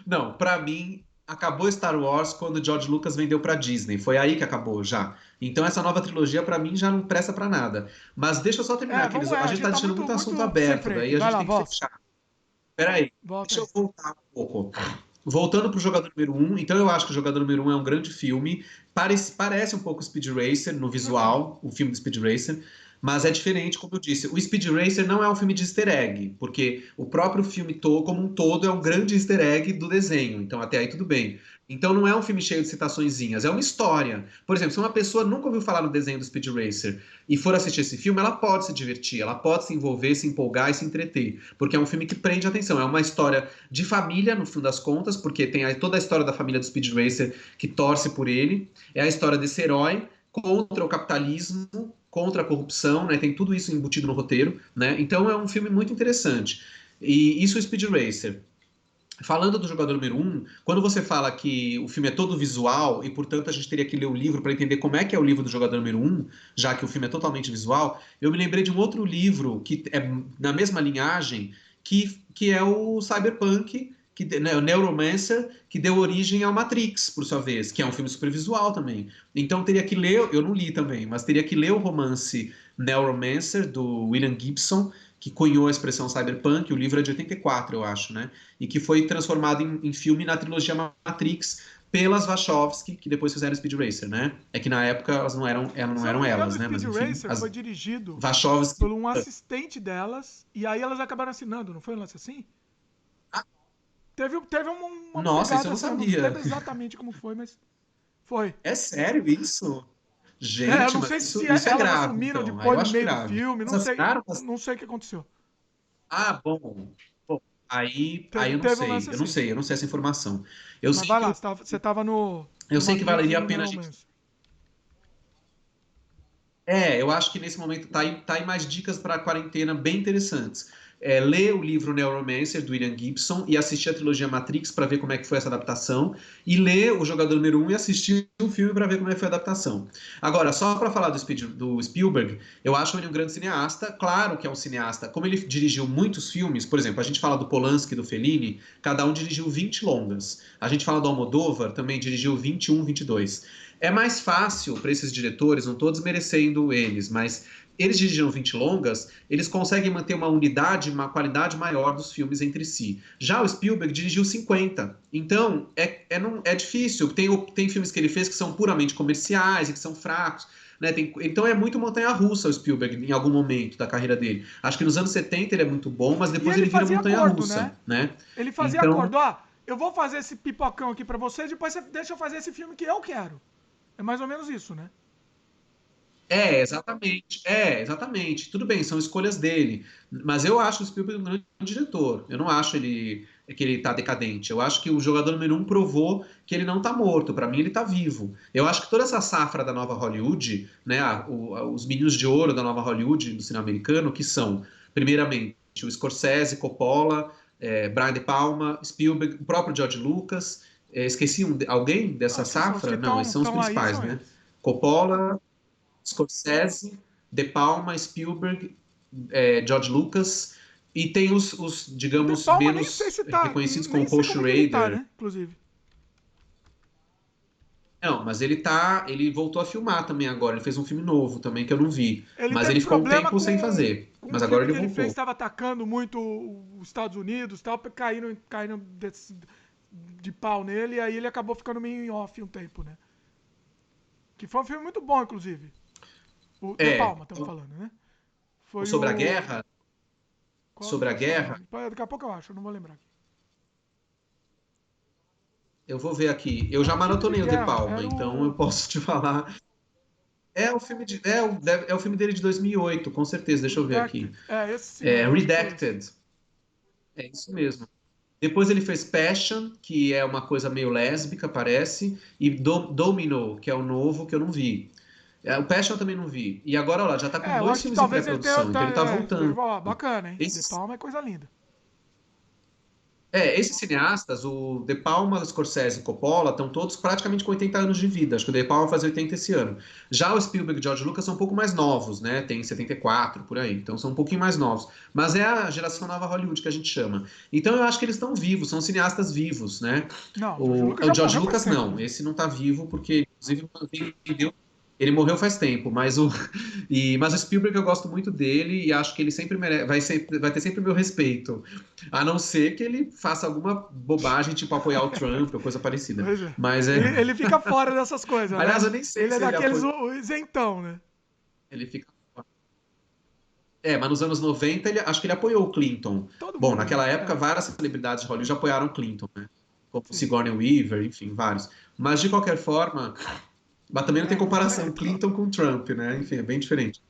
Não, para mim acabou Star Wars quando George Lucas vendeu para Disney. Foi aí que acabou já. Então essa nova trilogia para mim já não presta para nada. Mas deixa eu só terminar aqui. Vamos, A a gente gente tá tá deixando muito, muito assunto muito sem aberto, freio. daí a Vai gente lá, tem que volta. fechar. Peraí, Volta deixa aí. eu voltar um pouco. Voltando para o jogador número um, então eu acho que o jogador número um é um grande filme. Parece um pouco Speed Racer no visual, o filme do Speed Racer, mas é diferente, como eu disse. O Speed Racer não é um filme de easter egg, porque o próprio filme todo, como um todo, é um grande easter egg do desenho. Então até aí tudo bem. Então não é um filme cheio de citaçõezinhas, é uma história. Por exemplo, se uma pessoa nunca ouviu falar no desenho do Speed Racer e for assistir esse filme, ela pode se divertir, ela pode se envolver, se empolgar e se entreter, porque é um filme que prende a atenção. É uma história de família, no fim das contas, porque tem toda a história da família do Speed Racer que torce por ele. É a história desse herói contra o capitalismo, contra a corrupção, né? Tem tudo isso embutido no roteiro, né? Então é um filme muito interessante. E isso é o Speed Racer. Falando do jogador número um, quando você fala que o filme é todo visual e, portanto, a gente teria que ler o livro para entender como é que é o livro do jogador número um, já que o filme é totalmente visual, eu me lembrei de um outro livro que é na mesma linhagem, que é o Cyberpunk, né, o Neuromancer, que deu origem ao Matrix, por sua vez, que é um filme super visual também. Então teria que ler, eu não li também, mas teria que ler o romance Neuromancer, do William Gibson, que cunhou a expressão cyberpunk, o livro é de 84, eu acho, né? E que foi transformado em filme na trilogia Matrix pelas Wachowski, que depois fizeram Speed Racer, né? É que na época elas não Se eu não eram me engano, elas, o né? Speed Mas enfim, Racer foi as dirigido Wachowski. por um assistente delas, e aí elas acabaram assinando, não foi um lance assim? Ah, Teve uma nossa, isso eu pegada não assim, eu não sabia. lembro exatamente como foi, mas foi. É sério isso? Eu Gente, não mas sei se isso é elas grave, assumiram então. Aí depois eu no acho meio do grave. filme, Elas assinaram? não sei o que aconteceu. Ah, bom. Bom, aí eu não Teve um lance sei. assim. Eu não sei essa informação. Eu Mas sei vai que, lá, você tava eu no sei que Matrix e valeria a no pena a gente. Neuromancer. Eu acho que nesse momento tá aí mais dicas para a quarentena bem interessantes. ler o livro Neuromancer, do William Gibson, e assistir a trilogia Matrix para ver como é que foi essa adaptação, e ler o Jogador Número 1 e assistir o filme para ver como é que foi a adaptação. Agora, só para falar do Spielberg, eu acho ele um grande cineasta, claro que é um cineasta, como ele dirigiu muitos filmes, por exemplo, a gente fala do Polanski e do Fellini, cada um dirigiu 20 longas. A gente fala do Almodóvar, também dirigiu 21, 22. É mais fácil para esses diretores, não estou desmerecendo eles, mas eles dirigiram 20 longas, eles conseguem manter uma unidade, uma qualidade maior dos filmes entre si. Já o Spielberg dirigiu 50. Então, é difícil. Tem filmes que ele fez que são puramente comerciais e que são fracos. Né? Então é muito montanha-russa o Spielberg em algum momento da carreira dele. Acho que nos anos 70 ele é muito bom, mas depois ele vira montanha-russa. Né? Ele fazia acordo. Eu vou fazer esse pipocão aqui pra vocês, depois você deixa eu fazer esse filme que eu quero. É mais ou menos isso, né? Exatamente. Tudo bem, são escolhas dele. Mas eu acho o Spielberg um grande diretor. Eu não acho que ele tá decadente. Eu acho que o Jogador Número 1 provou que ele não tá morto. Para mim, ele tá vivo. Eu acho que toda essa safra da nova Hollywood, né, os meninos de ouro da nova Hollywood do cinema americano, que são, primeiramente, o Scorsese, Coppola, Brian De Palma, Spielberg, o próprio George Lucas. Esqueci alguém dessa safra? Não, esses são os principais, né? Coppola, Scorsese, De Palma, Spielberg, George Lucas, e tem os digamos, menos reconhecidos como Paul Schrader. Tá, né? Inclusive. Não, mas ele voltou a filmar também agora, ele fez um filme novo também que eu não vi, mas ele ficou um tempo sem fazer, mas agora ele voltou. Ele estava atacando muito os Estados Unidos, tal, caíram de pau nele, e aí ele acabou ficando meio em off um tempo, né? Que foi um filme muito bom, inclusive. O De Palma, estamos falando, né? Foi sobre a guerra? Sobre a guerra? Daqui a pouco eu acho, eu não vou lembrar aqui. Eu vou ver aqui. Eu já maratonei o De Palma, então eu posso te falar. É o filme dele de 2008, com certeza. Deixa eu ver aqui. Redacted. É isso mesmo. Depois ele fez Passion, que é uma coisa meio lésbica, parece, e Domino, que é o novo que eu não vi. O Passion eu também não vi. E agora, olha, já tá com 2 filmes em pré-produção, então ele tá voltando. Bacana, hein? De Palma é coisa linda. Esses cineastas, o De Palma, Scorsese e Coppola, estão todos praticamente com 80 anos de vida. Acho que o De Palma vai fazer 80 esse ano. Já o Spielberg e George Lucas são um pouco mais novos, né? Tem 74, por aí. Então são um pouquinho mais novos. Mas é a geração nova Hollywood que a gente chama. Então eu acho que eles estão vivos, são cineastas vivos, né? Não, o George Lucas não. Esse não tá vivo porque, inclusive, ele morreu faz tempo, mas o Spielberg eu gosto muito dele e acho que ele sempre vai ter sempre o meu respeito. A não ser que ele faça alguma bobagem, tipo apoiar o Trump ou coisa parecida. Mas ele fica fora dessas coisas, Aliás, né? eu nem sei ele se é daqueles isentão, né? Ele fica fora. Mas nos anos 90, acho que ele apoiou o Clinton. Naquela época, várias celebridades de Hollywood apoiaram o Clinton, né? Como Sigourney Weaver, enfim, vários. Mas, de qualquer forma... Mas também não tem comparação Clinton com Trump, né? Enfim, é bem diferente.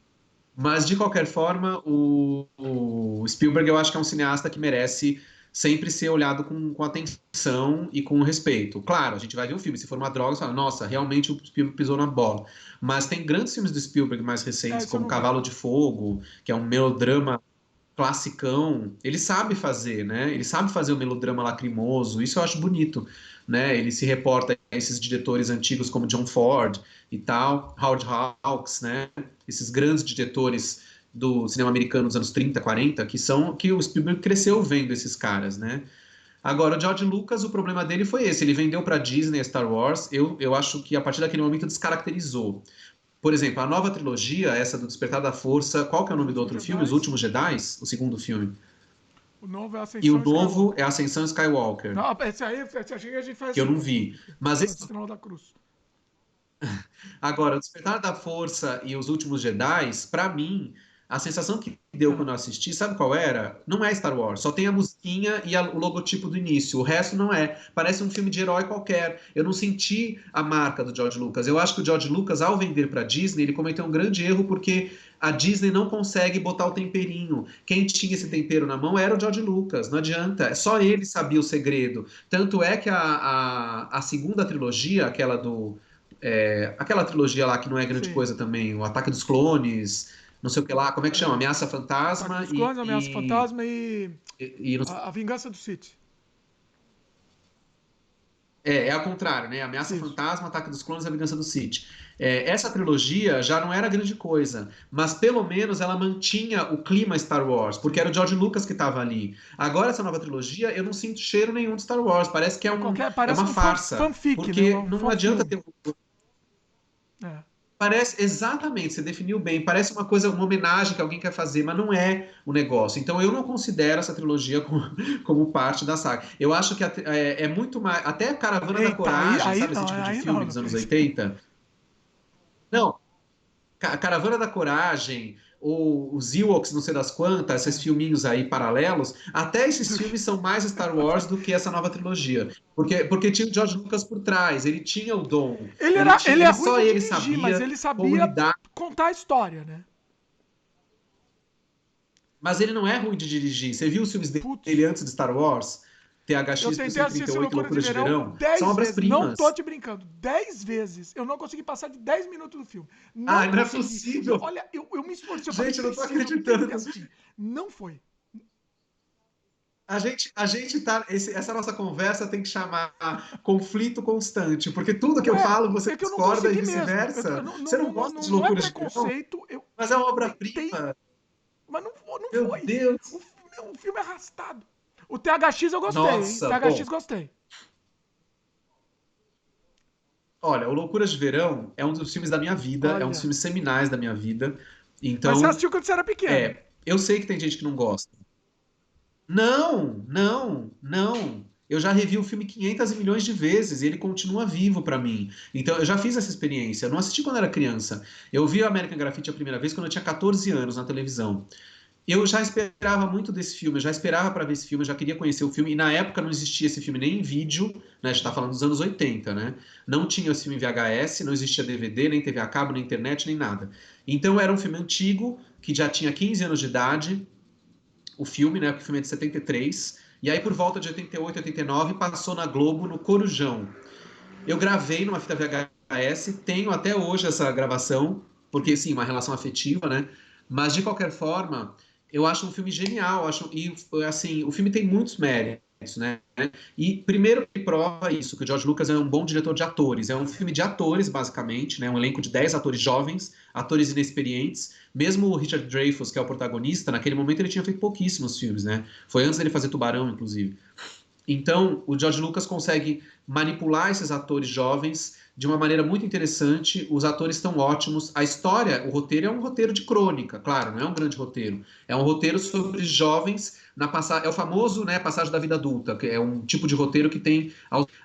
Mas, de qualquer forma, o Spielberg eu acho que é um cineasta que merece sempre ser olhado com atenção e com respeito. Claro, a gente vai ver um filme, se for uma droga, você fala, nossa, realmente o Spielberg pisou na bola. Mas tem grandes filmes do Spielberg mais recentes, como Cavalo de Fogo, que é um melodrama classicão. Ele sabe fazer, né? Ele sabe fazer o melodrama lacrimoso, isso eu acho bonito. Né? Ele se reporta a esses diretores antigos como John Ford e tal, Howard Hawks, né? Esses grandes diretores do cinema americano dos anos 30, 40, que o Spielberg cresceu vendo esses caras, né? Agora, o George Lucas, o problema dele foi esse, ele vendeu para Disney Star Wars, eu acho que a partir daquele momento descaracterizou. Por exemplo, a nova trilogia, essa do Despertar da Força, qual que é o nome do outro filme? Os Últimos Jedi? O segundo filme. O novo é Ascensão e o novo é Ascensão Skywalker. Não, esse aí a gente faz. Que eu não vi. Mas esse. Final da Cruz. Agora, o Despertar da Força e Os Últimos Jedi, pra mim, a sensação que deu quando eu assisti, sabe qual era? Não é Star Wars, só tem a musiquinha e o logotipo do início. O resto não é. Parece um filme de herói qualquer. Eu não senti a marca do George Lucas. Eu acho que o George Lucas, ao vender pra Disney, ele cometeu um grande erro porque a Disney não consegue botar o temperinho. Quem tinha esse tempero na mão era o George Lucas, não adianta. Só ele sabia o segredo. Tanto é que a segunda trilogia, aquela trilogia lá que não é grande coisa também, o Ataque dos Clones, não sei o que lá, como é que chama? Ameaça Ataque Fantasma dos Clones, Ameaça Fantasma e e a Vingança do Sith. é ao contrário, né? Ameaça Isso. Fantasma, Ataque dos Clones e a Vingança do Sith. Essa trilogia já não era grande coisa, mas pelo menos ela mantinha o clima Star Wars, porque era o George Lucas que estava ali. Agora, essa nova trilogia, eu não sinto cheiro nenhum de Star Wars, parece que é Parece uma um farsa, fanfic, né? porque Um não fan adianta filme. ter. É. Parece, exatamente, você definiu bem. Parece uma coisa, uma homenagem que alguém quer fazer, mas não é o negócio. Então eu não considero essa trilogia como parte da saga. Eu acho que é muito mais. Até a Caravana da Eita, Coragem, sabe esse tipo de aí filme não, dos anos Luiz. 80? Não, Caravana da Coragem, ou os Ewoks, não sei das quantas, esses filminhos aí paralelos, até esses filmes são mais Star Wars do que essa nova trilogia. Porque tinha o George Lucas por trás, ele tinha o dom, Ele é ruim só de ele dirigir, mas sabia ele como sabia lidar. contar a história, né? Mas ele não é ruim de dirigir. Você viu os filmes Putz, dele antes de Star Wars? eu THX tentei assistir esse 1138 Loucura de Loucuras de Verão Verão? São 10 vezes. Não tô obras-primas. te brincando. 10 vezes. Eu não consegui passar de 10 minutos do filme. Não Ah, não é consegui. possível. Olha, eu me esforcei. Eu falei, Gente, eu não tô preciso, não tenho que acreditando. assistir. Não foi. A gente tá. Essa nossa conversa tem que chamar conflito constante, porque tudo que eu Ué, falo você é que eu não discorda e consegui mesmo. vice-versa. Você não gosta de Não é Loucuras de Verão? preconceito. Eu Mas é uma tentei, obra-prima. mas não Meu foi. Deus. O filme é arrastado. O THX eu gostei, hein? Nossa, bom. THX gostei. Olha, o Loucuras de Verão é um dos filmes da minha vida, é um dos Olha. filmes seminais da minha vida. Mas você Então, assistiu quando você era pequeno. eu sei que tem gente que não gosta. Não, não, não. Eu já revi o filme 500 milhões de vezes e ele continua vivo pra mim. Então, eu já fiz essa experiência. Eu não assisti quando era criança. Eu vi o American Graffiti a primeira vez quando eu tinha 14 anos na televisão. Eu já esperava muito desse filme, eu já esperava para ver esse filme, eu já queria conhecer o filme, e na época não existia esse filme nem em vídeo, né? A gente tá falando dos anos 80, né? Não tinha esse filme em VHS, não existia DVD, nem TV a cabo, nem internet, nem nada. Então era um filme antigo, que já tinha 15 anos de idade, o filme, né? Porque o filme é de 73. E aí, por volta de 88, 89, passou na Globo no Corujão. Eu gravei numa fita VHS, tenho até hoje essa gravação, porque, sim, uma relação afetiva, né? Mas, de qualquer forma, eu acho um filme genial. E, assim, o filme tem muitos méritos, né? E, primeiro, que prova isso, que o George Lucas é um bom diretor de atores. É um filme de atores, basicamente, né? Um elenco de 10 atores jovens, atores inexperientes. Mesmo o Richard Dreyfuss, que é o protagonista, naquele momento ele tinha feito pouquíssimos filmes, né? Foi antes dele fazer Tubarão, inclusive. Então, o George Lucas consegue manipular esses atores jovens de uma maneira muito interessante. Os atores estão ótimos. A história, o roteiro é um roteiro de crônica, claro, não é um grande roteiro. É um roteiro sobre jovens na passagem. É o famoso, né, passagem da vida adulta, que é um tipo de roteiro que tem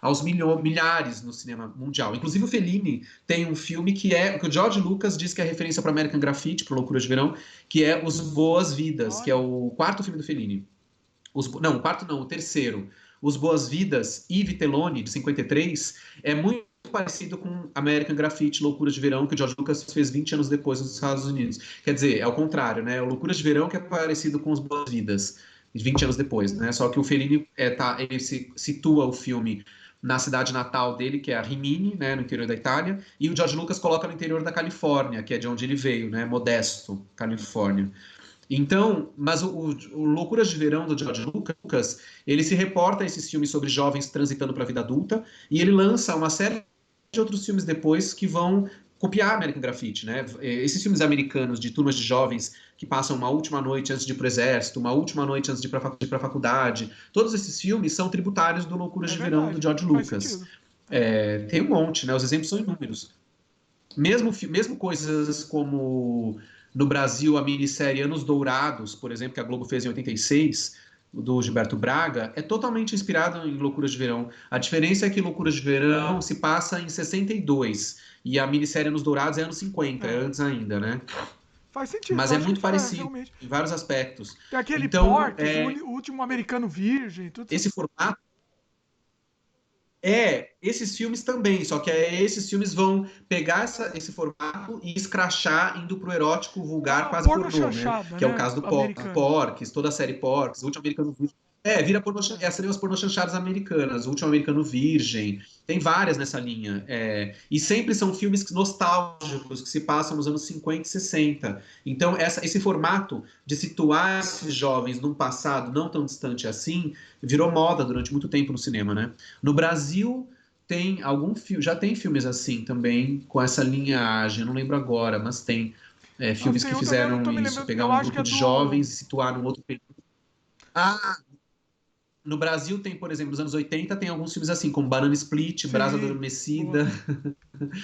aos milhares no cinema mundial. Inclusive o Fellini tem um filme que o George Lucas diz que é referência para American Graffiti, para Loucura de Verão, que é Os Boas-Vidas, que é Olha. o quarto filme do Fellini. Não, o quarto não, o terceiro. Os Boas-Vidas e Vitelloni, de 53, é muito parecido com American Graffiti, Loucuras de Verão, que o George Lucas fez 20 anos depois nos Estados Unidos. Quer dizer, é o contrário, né? O Loucuras de Verão que é parecido com Os Boas-Vidas, 20 anos depois, né? Só que o Fellini ele situa o filme na cidade natal dele, que é a Rimini, né, no interior da Itália, e o George Lucas coloca no interior da Califórnia, que é de onde ele veio, né? Modesto, Califórnia. Então, mas o Loucuras de Verão do George Lucas, ele se reporta a esses filmes sobre jovens transitando para a vida adulta e ele lança uma série de outros filmes depois que vão copiar American Graffiti, né? Esses filmes americanos de turmas de jovens que passam uma última noite antes de ir para o exército, uma última noite antes de ir para a faculdade, todos esses filmes são tributários do Loucuras É de Verão do verdade. George Faz Lucas. sentido. Tem um monte, né? Os exemplos são inúmeros. Mesmo coisas como no Brasil a minissérie Anos Dourados, por exemplo, que a Globo fez em 86, do Gilberto Braga, é totalmente inspirado em Loucuras de Verão. A diferença é que Loucuras de Verão se passa em 62 e a minissérie Anos Dourados é anos 50, é É. antes ainda, né? Faz sentido, Mas é faz muito sentido. É, parecido realmente. em vários aspectos. Tem aquele Então, Porques, o último americano virgem, tudo esse isso. formato esses filmes também, só que esses filmes vão pegar esse formato e escrachar indo pro erótico É vulgar, uma quase porno pornô, né? chanchada, Que é o né? caso do Americana. Porks, toda a série Porks, o último Americano Vídeo. Vira seriam as pornochanchadas americanas, O Último Americano Virgem, tem várias nessa linha. E sempre são filmes nostálgicos que se passam nos anos 50 e 60. Então, esse formato de situar esses jovens num passado não tão distante assim, virou moda durante muito tempo no cinema, né? No Brasil, já tem filmes assim também, com essa linhagem, eu não lembro agora, mas tem Nossa, filmes tem que um também, eu não fizeram tô me isso, lembrando. pegar Eu um acho que grupo é de do. jovens e situar num outro período. Ah, no Brasil tem, por exemplo, nos anos 80 tem alguns filmes assim, como Banana Split, Brasa Sim, Adormecida, boa.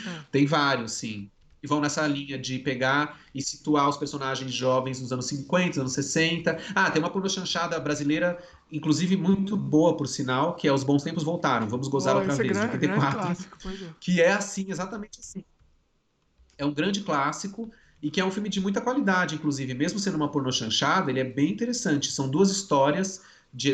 É. tem vários, sim. E vão nessa linha de pegar e situar os personagens jovens nos anos 50, anos 60. Ah, tem uma pornochanchada brasileira, inclusive muito boa, por sinal, que é Os Bons Tempos Voltaram, Vamos Gozar Ó, Outra esse é Vez, de grande 84, clássico, pois é. que é assim, exatamente assim. É um grande clássico e que é um filme de muita qualidade, inclusive, mesmo sendo uma pornochanchada, ele é bem interessante. São duas histórias,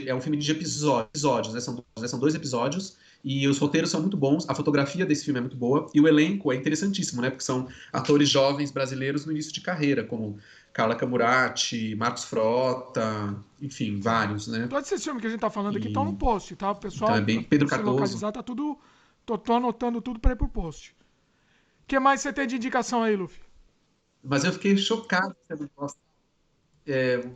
é um filme de episódios, né? São dois episódios e os roteiros são muito bons, a fotografia desse filme é muito boa e o elenco é interessantíssimo, né? Porque são atores jovens brasileiros no início de carreira, como Carla Camurati, Marcos Frota, enfim, vários, né? Todos esses filmes que a gente tá falando aqui estão no E post, tá? O então pessoal, é bem Pedro pra se Cardoso. localizar, tá tudo. Tô anotando tudo pra ir pro post. O que mais você tem de indicação aí, Luffy? Mas eu fiquei chocado que você não gosta.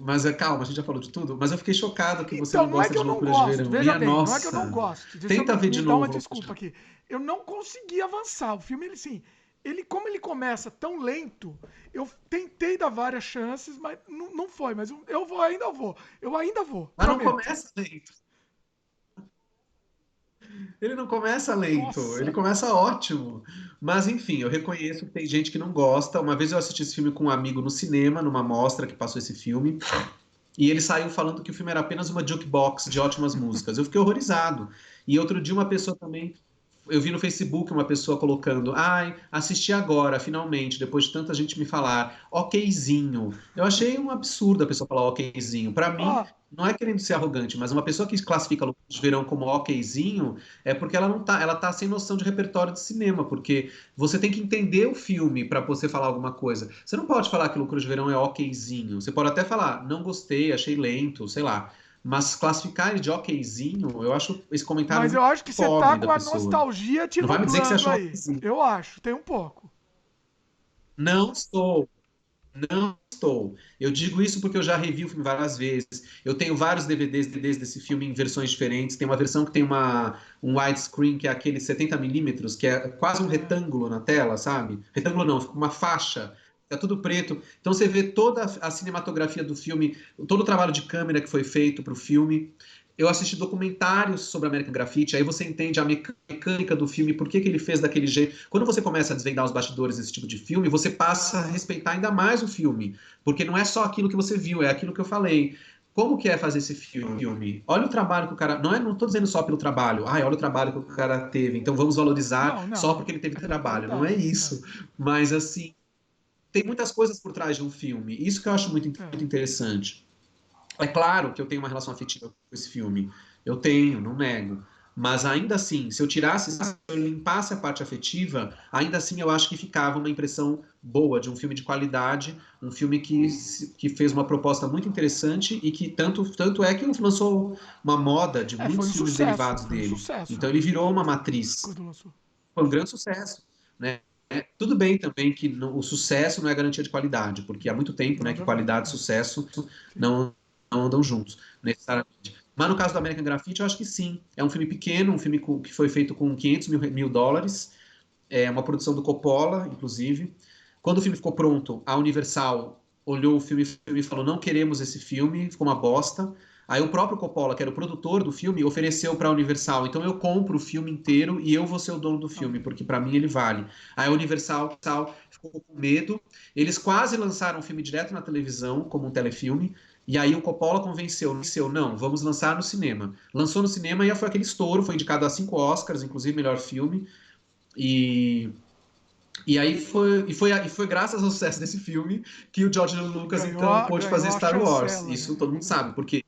Mas calma, a gente já falou de tudo, mas eu fiquei chocado que você Então, não não é gosta que eu de não Loucura de gosto, Verão. veja Minha bem, não é que eu não nossa! gosto. Deixa eu Tenta ver me de dar uma novo Loucura de desculpa aqui. Eu não consegui avançar. O filme, ele assim, como ele começa tão lento, eu tentei dar várias chances, mas não foi. Mas eu vou, ainda vou. Eu ainda vou, Mas não prometo. começa lento. Ele não começa lento, ele Nossa. começa ótimo. Mas enfim, eu reconheço que tem gente que não gosta. Uma vez eu assisti esse filme com um amigo no cinema, numa mostra que passou esse filme, e ele saiu falando que o filme era apenas uma jukebox de ótimas músicas. Eu fiquei horrorizado. E outro dia uma pessoa também eu vi no Facebook uma pessoa colocando, ai, assisti agora, finalmente, depois de tanta gente me falar, okzinho. Eu achei um absurdo a pessoa falar okzinho. Para mim, Ó, não é querendo ser arrogante, mas uma pessoa que classifica Loucura de Verão como okzinho é porque ela tá sem noção de repertório de cinema, porque você tem que entender o filme para você falar alguma coisa. Você não pode falar que Loucura de Verão é okzinho. Você pode até falar, não gostei, achei lento, sei lá. Mas classificar ele de okzinho, eu acho esse comentário mas eu muito acho que você tá pobre da com a pessoa. nostalgia te Não vai me dizer que você nublando achou aí. okzinho. Eu acho, tem um pouco. Não estou, não estou. Eu digo isso porque eu já revi o filme várias vezes. Eu tenho vários DVDs desse filme em versões diferentes. Tem uma versão que tem um widescreen, que é aquele 70 mm, que é quase um É. retângulo na tela, sabe? Retângulo não, fica uma faixa. Tá tudo preto. Então você vê toda a cinematografia do filme, todo o trabalho de câmera que foi feito para o filme. Eu assisti documentários sobre American Graffiti, aí você entende a mecânica do filme, por que, que ele fez daquele jeito. Quando você começa a desvendar os bastidores desse tipo de filme, você passa a respeitar ainda mais o filme, porque não é só aquilo que você viu, é aquilo que eu falei. Como que é fazer esse filme? Olha o trabalho que o cara. Não estou dizendo só pelo trabalho. Ai, olha o trabalho que o cara teve. Então vamos Não, valorizar só não. porque ele teve É pela trabalho. Não é qualidade. isso. Mas assim, tem muitas coisas por trás de um filme. Isso que eu acho muito É. interessante. É claro que eu tenho uma relação afetiva com esse filme. Eu tenho, não nego. Mas ainda assim, se eu limpasse a parte afetiva, ainda assim eu acho que ficava uma impressão boa de um filme de qualidade, um filme que fez uma proposta muito interessante e que tanto é que lançou uma moda de Foi muitos um filmes sucesso. derivados Foi um dele. sucesso, Então ele virou uma matriz. quando lançou. Foi um grande sucesso, né? Tudo bem também que o sucesso não é garantia de qualidade, porque há muito tempo, né, que Obviamente. qualidade e sucesso não, não andam juntos, necessariamente. Mas no caso do American Graffiti, eu acho que sim. É um filme pequeno, um filme que foi feito com 500 mil dólares, é uma produção do Coppola, inclusive. Quando o filme ficou pronto, a Universal olhou o filme e falou: não queremos esse filme, ficou uma bosta. Aí o próprio Coppola, que era o produtor do filme, ofereceu para a Universal: então eu compro o filme inteiro e eu vou ser o dono do filme, porque para mim ele vale. Aí a Universal ficou com medo. Eles quase lançaram o filme direto na televisão, como um telefilme. E aí o Coppola convenceu, não, vamos lançar no cinema. Lançou no cinema e foi aquele estouro, foi indicado a 5 Oscars, inclusive melhor filme. E foi graças ao sucesso desse filme que o George Lucas então pôde Ganhou fazer a Star Wars. chancela, Isso né? todo mundo sabe, porque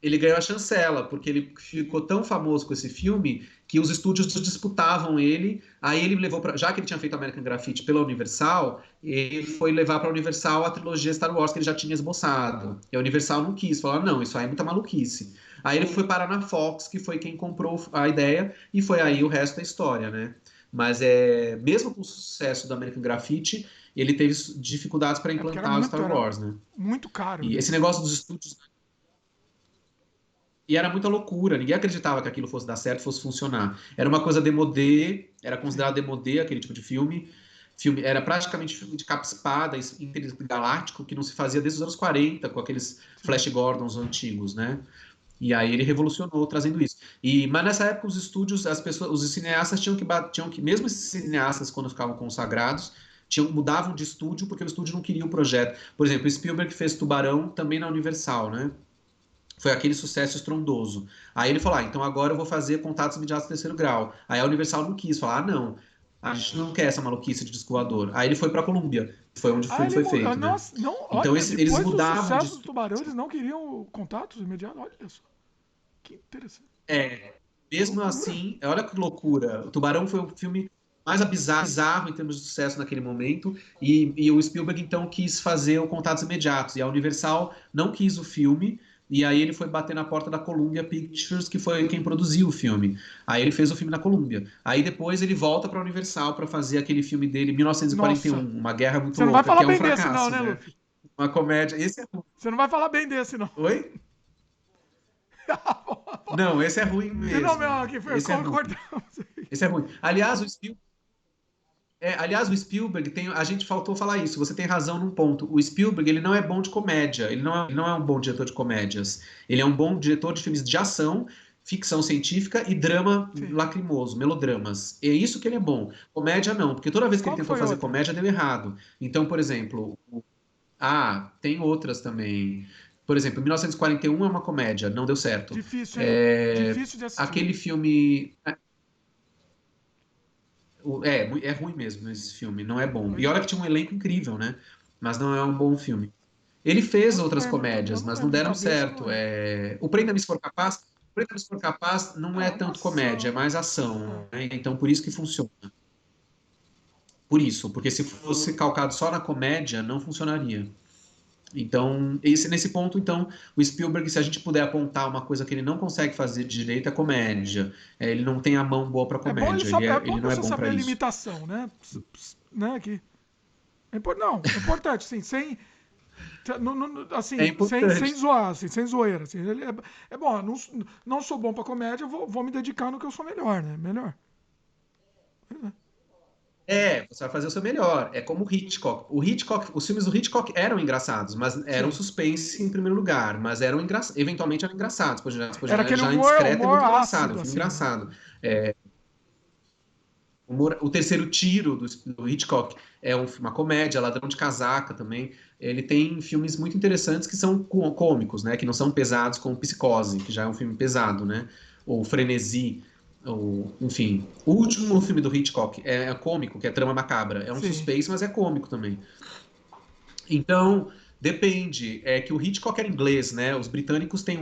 ele ganhou a chancela, porque ele ficou tão famoso com esse filme que os estúdios disputavam ele. Aí ele levou para, já que ele tinha feito American Graffiti pela Universal, ele foi levar para a Universal a trilogia Star Wars que ele já tinha esboçado. E a Universal não quis, falou: não, isso aí é muita maluquice. Aí ele foi parar na Fox, que foi quem comprou a ideia, e foi aí o resto da história, né? Mas mesmo com o sucesso do American Graffiti, ele teve dificuldades para porque implantar o Star Wars, né? muito caro, E né? esse negócio dos estúdios. E era muita loucura, ninguém acreditava que aquilo fosse dar certo, fosse funcionar. Era uma coisa demodê, era considerado demodê aquele tipo de filme. Era praticamente filme de capa espada, intergaláctico, que não se fazia desde os anos 40, com aqueles Flash Gordons antigos, né? E aí ele revolucionou trazendo isso. Mas nessa época os estúdios, as pessoas, os cineastas tinham que mesmo esses cineastas quando ficavam consagrados, mudavam de estúdio porque o estúdio não queria o projeto. Por exemplo, o Spielberg fez Tubarão também na Universal, né? Foi aquele sucesso estrondoso. Aí ele falou: então agora eu vou fazer Contatos Imediatos de Terceiro Grau. Aí a Universal não quis, falar: não, a gente não quer essa maluquice de disco voador. Aí ele foi para Columbia, foi onde o filme foi feito, né? Nossa, não, Então olha, eles depois do mudavam sucesso do Tubarão, eles não queriam contatos imediatos, olha só. Que interessante. Mesmo assim, olha que loucura. O Tubarão foi o filme mais bizarro em termos de sucesso naquele momento, e o Spielberg então quis fazer o Contatos Imediatos, e a Universal não quis o filme, e aí ele foi bater na porta da Columbia Pictures, que foi quem produziu o filme. Aí ele fez o filme na Columbia. Aí depois ele volta para a Universal para fazer aquele filme dele, 1941, Nossa. Uma Guerra Muito Você não vai Louca, falar que é um bem desse fracasso, não, né, né? Luffy? Uma comédia. Esse é ruim. Você não vai falar bem desse, não. Oi? Não, esse é ruim E não, mesmo. meu, aqui foi, Esse é ruim. concordamos. Esse é ruim. Aliás, o Spielberg tem. A gente faltou falar isso. Você tem razão num ponto. O Spielberg ele não é bom de comédia. Ele não é um bom diretor de comédias. Ele é um bom diretor de filmes de ação, ficção científica e drama lacrimoso, melodramas. É isso que ele é bom. Comédia não, porque toda vez que ele tentou fazer comédia deu errado. Então, por exemplo, tem outras também. Por exemplo, 1941 é uma comédia, não deu certo. Difícil, hein? Difícil de assistir. Aquele filme. É ruim mesmo esse filme, não é bom. E olha que tinha um elenco incrível, né? Mas não é um bom filme. Ele fez outras comédias, mas não deram certo. O Prenda-me se for capaz, não é tanto comédia, é mais ação, né? Então por isso que funciona. Por isso, porque se fosse calcado só na comédia, não funcionaria. Então, nesse ponto, então, o Spielberg, se a gente puder apontar uma coisa que ele não consegue fazer direito, é comédia. Ele não tem a mão boa para comédia. Ele não é bom para a isso. limitação, né? Que não, é importante, sim, sem assim, sem zoar, assim, sem zoeira, assim. Ele bom, não sou bom para comédia, vou me dedicar no que eu sou melhor, né? Melhor. Você vai fazer o seu melhor. É como o Hitchcock. Os filmes do Hitchcock eram engraçados, mas eram suspense em primeiro lugar, mas eventualmente eram engraçados. Era aquele já humor, indiscreto é muito engraçado, ácido, um filme assim, engraçado. O Terceiro Tiro do Hitchcock é uma comédia, Ladrão de Casaca também. Ele tem filmes muito interessantes que são cômicos, né? Que não são pesados, como Psicose, que já é um filme pesado, né? Ou Frenesi, enfim. O último filme do Hitchcock é cômico, que é Trama Macabra. É um suspense, mas é cômico também. Então, depende. É que o Hitchcock era inglês, né? Os britânicos têm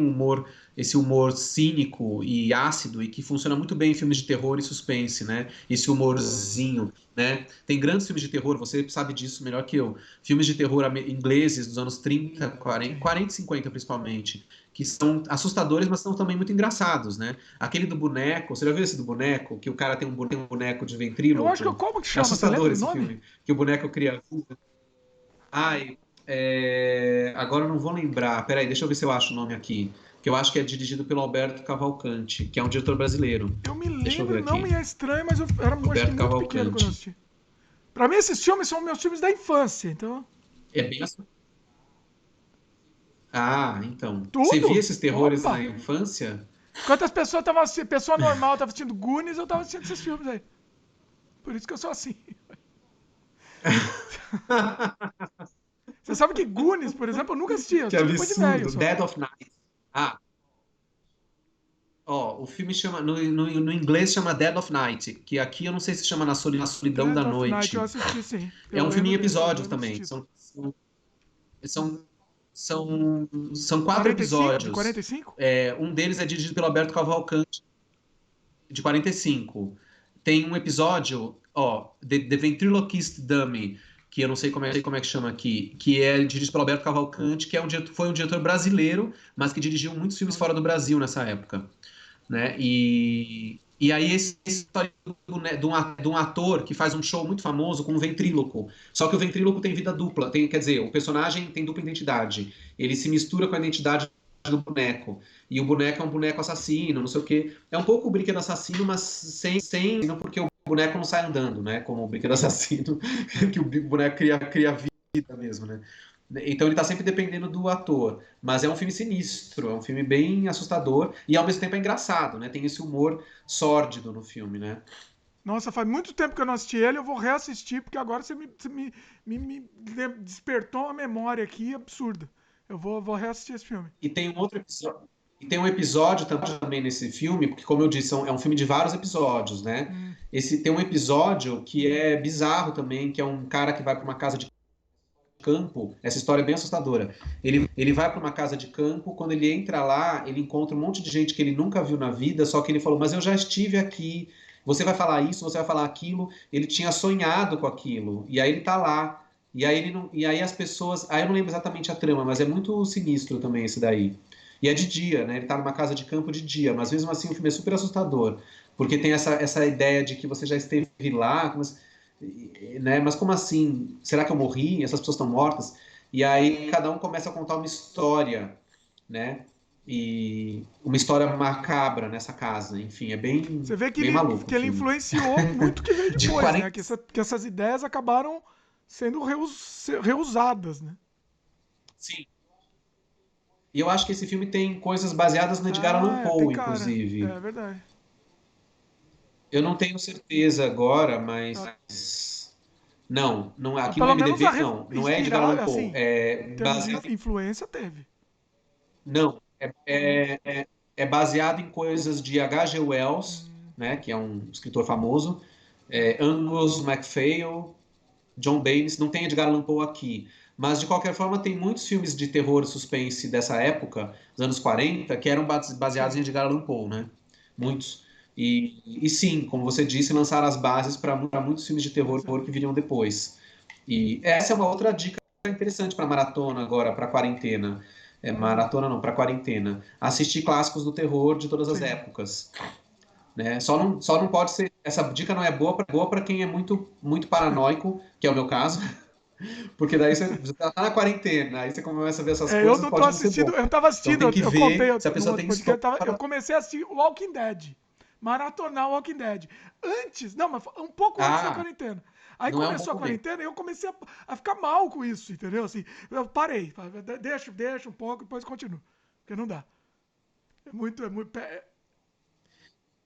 esse humor cínico e ácido e que funciona muito bem em filmes de terror e suspense, né? Esse humorzinho, né? Tem grandes filmes de terror, você sabe disso melhor que eu. Filmes de terror ingleses dos anos 30, 40 e 50 principalmente, que são assustadores, mas são também muito engraçados, né? Aquele do boneco, você já viu esse do boneco? Que o cara tem um boneco de ventríloco? Eu acho que como que chama? É assustador esse nome? filme. Que o boneco cria... agora eu não vou lembrar. Peraí, deixa eu ver se eu acho o nome aqui. Que eu acho que é dirigido pelo Alberto Cavalcante, que é um diretor brasileiro. Eu me lembro, não me é estranho, mas eu era muito pequeno quando eu assisti. Pra mim, esses filmes são meus filmes da infância, então... É bem assim. Então. Tudo? Você via esses terrores na infância? Quantas pessoas estavam assistindo? Pessoa normal estava assistindo Goonies, eu estava assistindo esses filmes aí. Por isso que eu sou assim. Você sabe que Goonies, por exemplo, eu nunca assisti. Eu assisti depois de velho. Dead of Night. O filme chama, no inglês chama Dead of Night, que aqui eu não sei se chama Na Solidão da Noite. Night, eu assisti, sim. É um filme em episódios também. São São 4 45? De episódios. 45? Um deles é dirigido pelo Alberto Cavalcante, de 45. Tem um episódio, The Ventriloquist Dummy, que eu não sei como é que chama aqui, que é dirigido pelo Alberto Cavalcante, que foi um diretor brasileiro, mas que dirigiu muitos filmes fora do Brasil nessa época, né? E aí essa história de um ator que faz um show muito famoso com um ventríloco. Só que o ventríloco tem vida dupla, quer dizer, o personagem tem dupla identidade. Ele se mistura com a identidade do boneco. E o boneco é um boneco assassino, não sei o quê. É um pouco o brinquedo assassino, mas sem porque o boneco não sai andando, né? Como o brinquedo assassino, que o boneco cria vida mesmo, né? Então ele tá sempre dependendo do ator. Mas é um filme sinistro, é um filme bem assustador e ao mesmo tempo é engraçado, né? Tem esse humor sórdido no filme, né? Nossa, faz muito tempo que eu não assisti ele, eu vou reassistir, porque agora você me despertou uma memória aqui absurda. Eu vou reassistir esse filme. E tem um outro episódio. E tem um episódio também nesse filme, porque, como eu disse, é um filme de vários episódios, né? Tem um episódio que é bizarro também, que é um cara que vai para uma casa de campo. Essa história é bem assustadora. Ele vai para uma casa de campo, quando ele entra lá, ele encontra um monte de gente que ele nunca viu na vida, só que ele falou, mas eu já estive aqui, você vai falar isso, você vai falar aquilo. Ele tinha sonhado com aquilo, e aí ele tá lá. E aí as pessoas. Aí eu não lembro exatamente a trama, mas é muito sinistro também esse daí. E é de dia, né? Ele tá numa casa de campo de dia, mas mesmo assim o filme é super assustador. Porque tem essa ideia de que você já esteve lá, né? Mas como assim? Será que eu morri? Essas pessoas estão mortas? E aí cada um começa a contar uma história, né? E uma história macabra nessa casa. Enfim, é bem, Você vê bem maluco que o ele filme. influenciou muito o que veio De depois, 40... né? Que essas ideias acabaram sendo reusadas, né? Sim. E eu acho que esse filme tem coisas baseadas no Edgar Allan Tem Poe, cara. inclusive. É verdade. Eu não tenho certeza agora, mas... Ah, Não, aqui no pelo menos IMDb, não é Edgar inspirar, Allan Poe. assim, É em termos de baseado em... influência, teve. Não, é baseado em coisas de H.G. Wells, né, que é um escritor famoso, Angus MacPhail, John Baynes, não tem Edgar Allan Poe aqui. Mas, de qualquer forma, tem muitos filmes de terror e suspense dessa época, dos anos 40, que eram baseados em Edgar Allan Poe, né? Muitos. E sim, como você disse, lançaram as bases para muitos filmes de terror que viriam depois. E essa é uma outra dica interessante para maratona agora, para quarentena. Maratona não, para quarentena. Assistir clássicos do terror de todas as épocas. Né? Só não pode ser. Essa dica não é boa para quem é muito, muito paranoico, que é o meu caso, porque daí você tá na quarentena, aí você começa a ver essas Eu coisas, não tô pode não ser assistindo, bom. eu tava Então assistindo, tem que eu contei ver se a num pessoa outro tem podcast, eu estômago. comecei a assistir Walking Dead. Maratonar Walking Dead. Antes, não, mas um pouco antes da quarentena. Aí Não é um bom começou a momento. quarentena e eu comecei a ficar mal com isso, entendeu? Assim, eu parei, deixa um pouco, depois continuo. Porque não dá. É muito.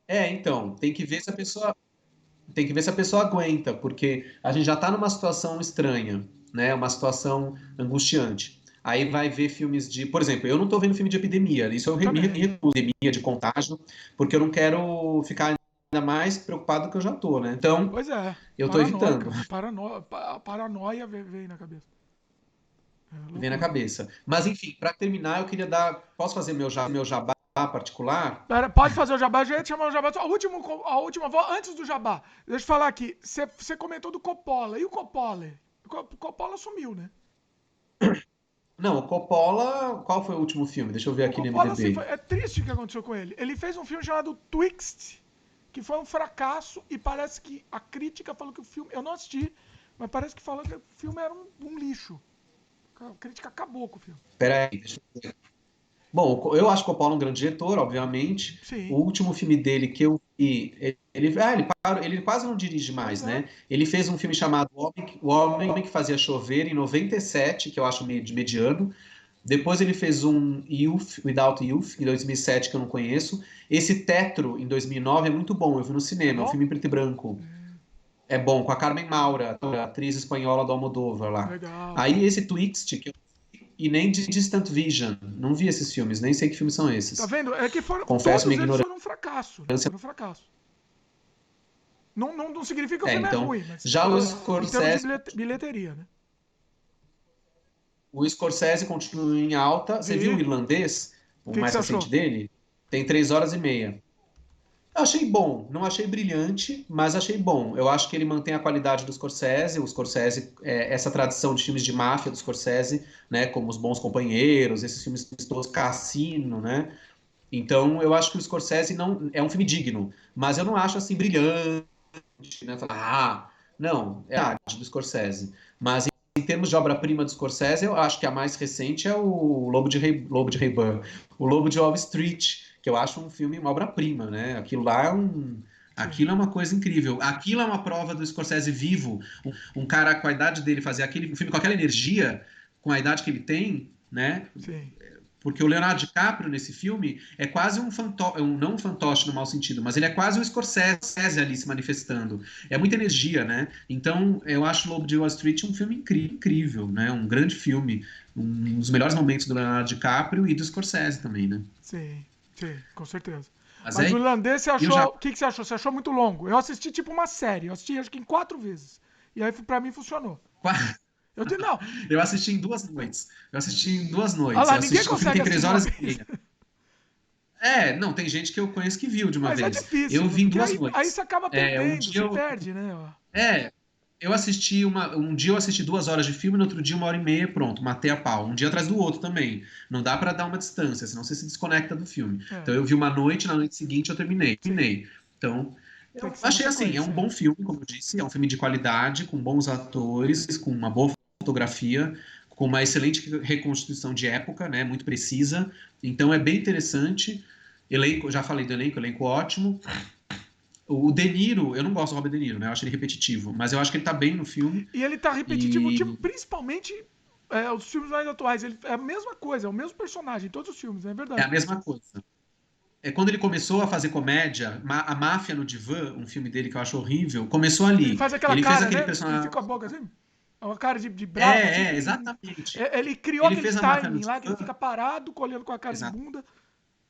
Então, tem que ver se a pessoa aguenta, porque a gente já está numa situação estranha, né? Uma situação angustiante. Aí vai ver filmes de, por exemplo, eu não estou vendo filme de epidemia, isso eu me Também. recuso, epidemia de contágio, porque eu não quero ficar ainda mais preocupado do que eu já estou, né? Então, Pois é. eu estou evitando. Paranoica. A paranoia veio na cabeça. É Vem na loucura. cabeça. Mas enfim, para terminar, eu queria dar, posso fazer meu jabá particular? Pera, pode fazer o jabá, eu já ia te chamar o jabá. A última voz, antes do jabá. Deixa eu falar aqui. Você comentou do Coppola. E o Coppola? O Coppola sumiu, né? Não, o Coppola, qual foi o último filme? Deixa eu ver O aqui no Coppola, assim, MDB. é triste o que aconteceu com ele. Ele fez um filme chamado Twixt, que foi um fracasso e parece que a crítica falou que o filme... Eu não assisti, mas parece que falou que o filme era um lixo. A crítica acabou com o filme. Peraí, deixa eu ver. Bom, eu acho que o Coppola é um grande diretor, obviamente. O Sim. último filme dele que eu vi, ele quase não dirige Pois mais, é. né? Ele fez um filme chamado O Homem que Fazia Chover, em 97, que eu acho mediano. Depois ele fez um Youth, Without Youth, em 2007, que eu não conheço. Esse Tetro, em 2009, é muito bom, eu vi no É cinema, é um bom? filme em preto e branco. É bom, com a Carmen Maura, a atriz espanhola do Almodóvar lá. Legal. Aí esse Twixt, e nem de Distant Vision. Não vi esses filmes, nem sei que filmes são Tá esses. vendo? É que Confesso todos minha eles ignorância. foram um fracasso. Foram um fracasso. Não significa que o filme é Então, ruim, mas já o em termos de Scorsese, bilheteria, né? O Scorsese continua em alta. Você viu o Irlandês, O o que mais você recente achou? dele? Tem 3 horas e meia. Eu achei bom, não achei brilhante, mas achei bom. Eu acho que ele mantém a qualidade do Scorsese, o Scorsese, essa tradição de filmes de máfia do Scorsese, né, como Os Bons Companheiros, esses filmes todos, Cassino, né? Então, eu acho que o Scorsese não é um filme digno, mas eu não acho assim brilhante, né? Não, é a arte do Scorsese. Mas em termos de obra-prima do Scorsese, eu acho que a mais recente é o Lobo de Rayburn, o Lobo de Wall Street, que eu acho um filme, uma obra-prima, né? Sim. Aquilo é uma coisa incrível. Aquilo é uma prova do Scorsese vivo. Um cara com a idade dele fazer aquele filme com aquela energia, com a idade que ele tem, né? Sim. Porque o Leonardo DiCaprio nesse filme é quase não um fantoche no mau sentido, mas ele é quase um Scorsese ali se manifestando. É muita energia, né? Então eu acho Lobo de Wall Street um filme incrível, né? Um grande filme, um dos melhores momentos do Leonardo DiCaprio e do Scorsese também, né? Sim, sim, com certeza. Mas Mas o irlandês, você eu achou. já O que você achou? Você achou muito longo? Eu assisti tipo uma série. Eu assisti acho que em 4 vezes. E aí pra mim funcionou. Eu disse, não. eu assisti em 2 noites. Eu assisti em duas Olha noites. lá, ninguém O filme consegue tem assistir três de uma horas e vez. meia. Não, tem gente que eu conheço que viu de uma Mas é vez. difícil, Eu né? vi em Porque duas aí noites. você acaba Um perdendo, dia você eu perde, né? Ó. É, eu assisti um dia eu assisti 2 horas de filme, no outro dia 1 hora e meia, pronto, matei a pau. Um dia atrás do outro também. Não dá pra dar uma distância, senão você se desconecta do filme. É, Então eu vi uma noite, na noite seguinte eu terminei. sim. Então, Tem eu que ser na achei assim, é um sequência. bom filme, como eu disse, é um filme de qualidade, com bons atores, com uma boa fotografia, com uma excelente reconstituição de época, né, muito precisa. Então é bem interessante. Elenco, já falei do elenco, elenco ótimo. O De Niro, eu não gosto do Robert De Niro, né? Eu acho ele repetitivo, mas eu acho que ele tá bem no filme. E ele tá repetitivo, tipo, E principalmente os filmes mais atuais. Ele, é a mesma coisa, é o mesmo personagem em todos os filmes, é é verdade. a mesma coisa. Quando ele começou a fazer comédia, A Máfia no Divã, um filme dele que eu acho horrível, começou Ele ali. faz aquela Ele fez cara, aquele né? Ele personagem. fica com a boca assim. É uma cara de bravo, assim. Exatamente. Ele criou Ele aquele fez A Máfia no timing lá que ele Divã. fica parado, colhendo com a cara de Exato. bunda.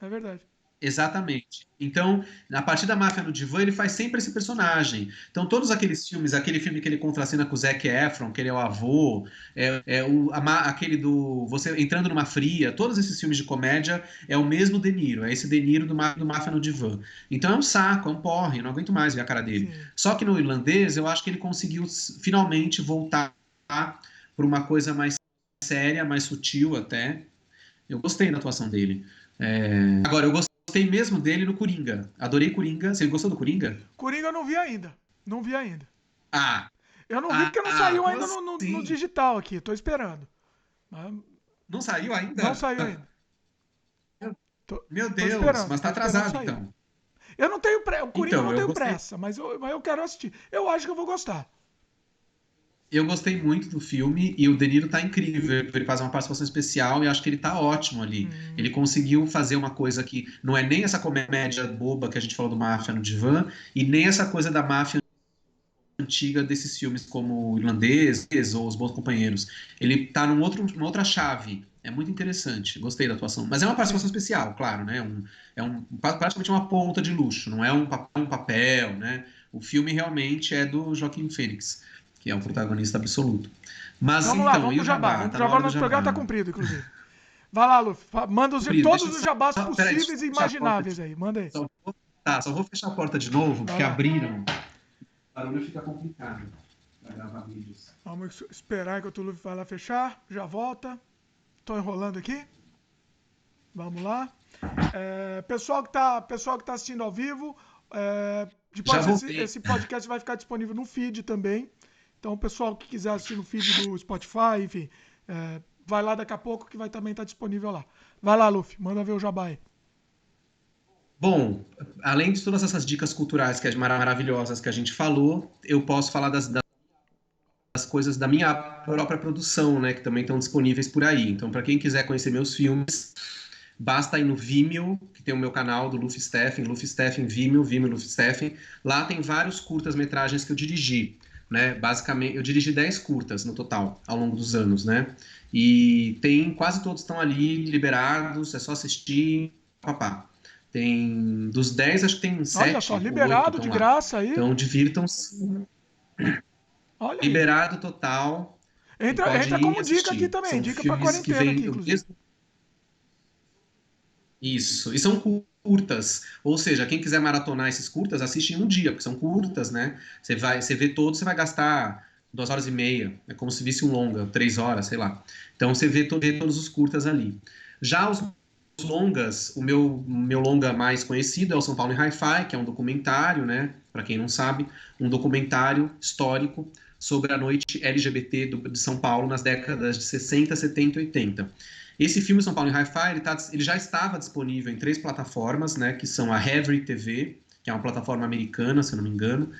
É verdade. Exatamente. Então, a partir da Máfia no Divã, ele faz sempre esse personagem. Então, todos aqueles filmes, aquele filme que ele contracena com o Zac Efron, que ele é o avô, aquele do Você Entrando numa Fria, todos esses filmes de comédia é o mesmo De Niro, é esse De Niro do Máfia no Divã. Então é um saco, é um porre, eu não aguento mais ver a cara dele. Sim. Só que no Irlandês, eu acho que ele conseguiu finalmente voltar para uma coisa mais séria, mais sutil até. Eu gostei da atuação dele. Agora, eu gostei mesmo dele no Coringa. Adorei Coringa. Você gostou do Coringa? Coringa eu não vi ainda. Não vi ainda. Ah, Eu não vi porque não saiu como ainda no assim? digital aqui. Tô esperando. Mas Não saiu não ainda? saiu ainda. Meu Tô Deus, esperando. mas Tô tá esperando atrasado sair. então. Eu não tenho pressa. O Coringa eu Então, não eu tenho gostei. pressa, mas eu quero assistir. Eu acho que eu vou gostar. Eu gostei muito do filme e o De Niro tá incrível. Ele faz uma participação especial e acho que ele tá ótimo ali. Ele Hum, conseguiu fazer uma coisa que não é nem essa comédia boba que a gente falou do Máfia no Divã e nem essa coisa da máfia antiga desses filmes como o Irlandês ou Os Bons Companheiros. Ele tá numa outra chave. É muito interessante. Gostei da atuação. Mas é uma participação sim. especial, claro, né? Praticamente uma ponta de luxo. Não é um papel, né? O filme realmente é do Joaquim Phoenix, que é o Sim. protagonista absoluto. Mas Vamos lá, então, vamos e pro o jabá. Jabá? Vamos pro Tá na jabá. hora do Nosso programa tá Jabá. cumprido, inclusive. Vai lá, Luffy. Manda Cumprido, deixa todos eu os só. jabás Peraí, deixa eu possíveis e fechar a porta imagináveis aí. Manda aí. só vou fechar a porta de novo, Vai porque lá. abriram. O barulho fica complicado para gravar vídeos. Vamos esperar enquanto o Luffy vai lá fechar. Já volta. Tô enrolando aqui. Vamos lá. Pessoal que tá assistindo ao vivo, Já depois voltei. esse podcast vai ficar disponível no feed também. Então, o pessoal que quiser assistir no feed do Spotify, enfim, vai lá daqui a pouco que vai também estar disponível lá. Vai lá, Luffy, manda ver o jabá aí. Bom, além de todas essas dicas culturais maravilhosas que a gente falou, eu posso falar das coisas da minha própria produção, né, que também estão disponíveis por aí. Então, para quem quiser conhecer meus filmes, basta ir no Vimeo, que tem o meu canal do Luffy Steffen Vimeo Luffy Steffen. Lá tem vários curtas-metragens que eu dirigi, né? Basicamente, eu dirigi 10 curtas no total, ao longo dos anos, né? E quase todos estão ali liberados, é só assistir, papá. Dos 10, acho que tem Olha 7 só, ou 8 liberado de estão lá. graça aí. Então, divirtam-se. Olha aí. Liberado total. e pode Entra ir como dica aqui assistir. também, São dica pra filmes que quarentena vêm aqui, do inclusive. mesmo. Isso, e são curtas, ou seja, quem quiser maratonar esses curtas, assiste em um dia, porque são curtas, né? Você vê todos, você vai gastar 2 horas e meia, é como se visse um longa, 3 horas, sei lá. Então você vê todos os curtas ali. Já os longas, o meu longa mais conhecido é o São Paulo em Hi-Fi, que é um documentário, né? Para quem não sabe, um documentário histórico sobre a noite LGBT de São Paulo nas décadas de 60, 70 e 80. Esse filme São Paulo em Hi-Fi, ele já estava disponível em 3 plataformas, né? Que são a Heavy TV, que é uma plataforma americana, se eu não me engano,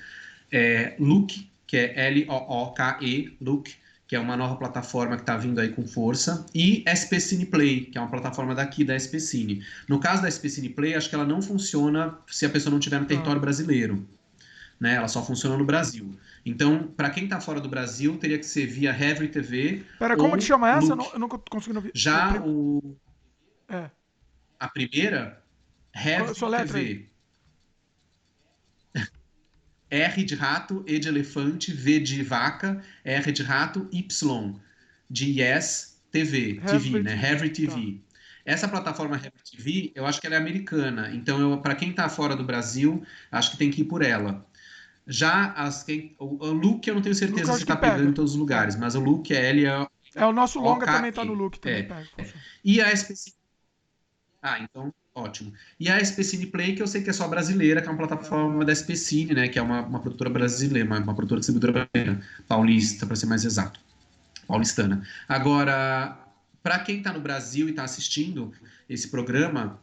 Look, que é Looke, Look, que é uma nova plataforma que está vindo aí com força, e SP Cine Play, que é uma plataforma daqui da SP Cine. No caso da SP Cine Play, acho que ela não funciona se a pessoa não estiver no território brasileiro, né? Ela só funciona no Brasil. Então, para quem está fora do Brasil, teria que ser via Heavy TV Pera, como que ou chama essa? Look. Eu não consegui ouvir. Já É. a primeira, Heavy Sua letra aí. TV. R de rato, E de elefante, V de vaca, R de rato, Y de Yes TV, TV, Heavy né? TV. Heavy Tá. TV. Essa plataforma Heavy TV, eu acho que ela é americana. Então, para quem está fora do Brasil, acho que tem que ir por ela. Já o Look, eu não tenho Look certeza eu se acho que está pegando em pega. todos os É. lugares, mas o Look é É, o nosso longa também tá no L-O-K-E. look, também pega. Funciona. E a então, ótimo. E a SP Cine Play, que eu sei que é só brasileira, que é uma plataforma da SP Cine, né? Que é uma produtora brasileira, uma produtora distribuidora brasileira, paulista, para ser mais exato. Paulistana. Agora, para quem está no Brasil e está assistindo esse programa,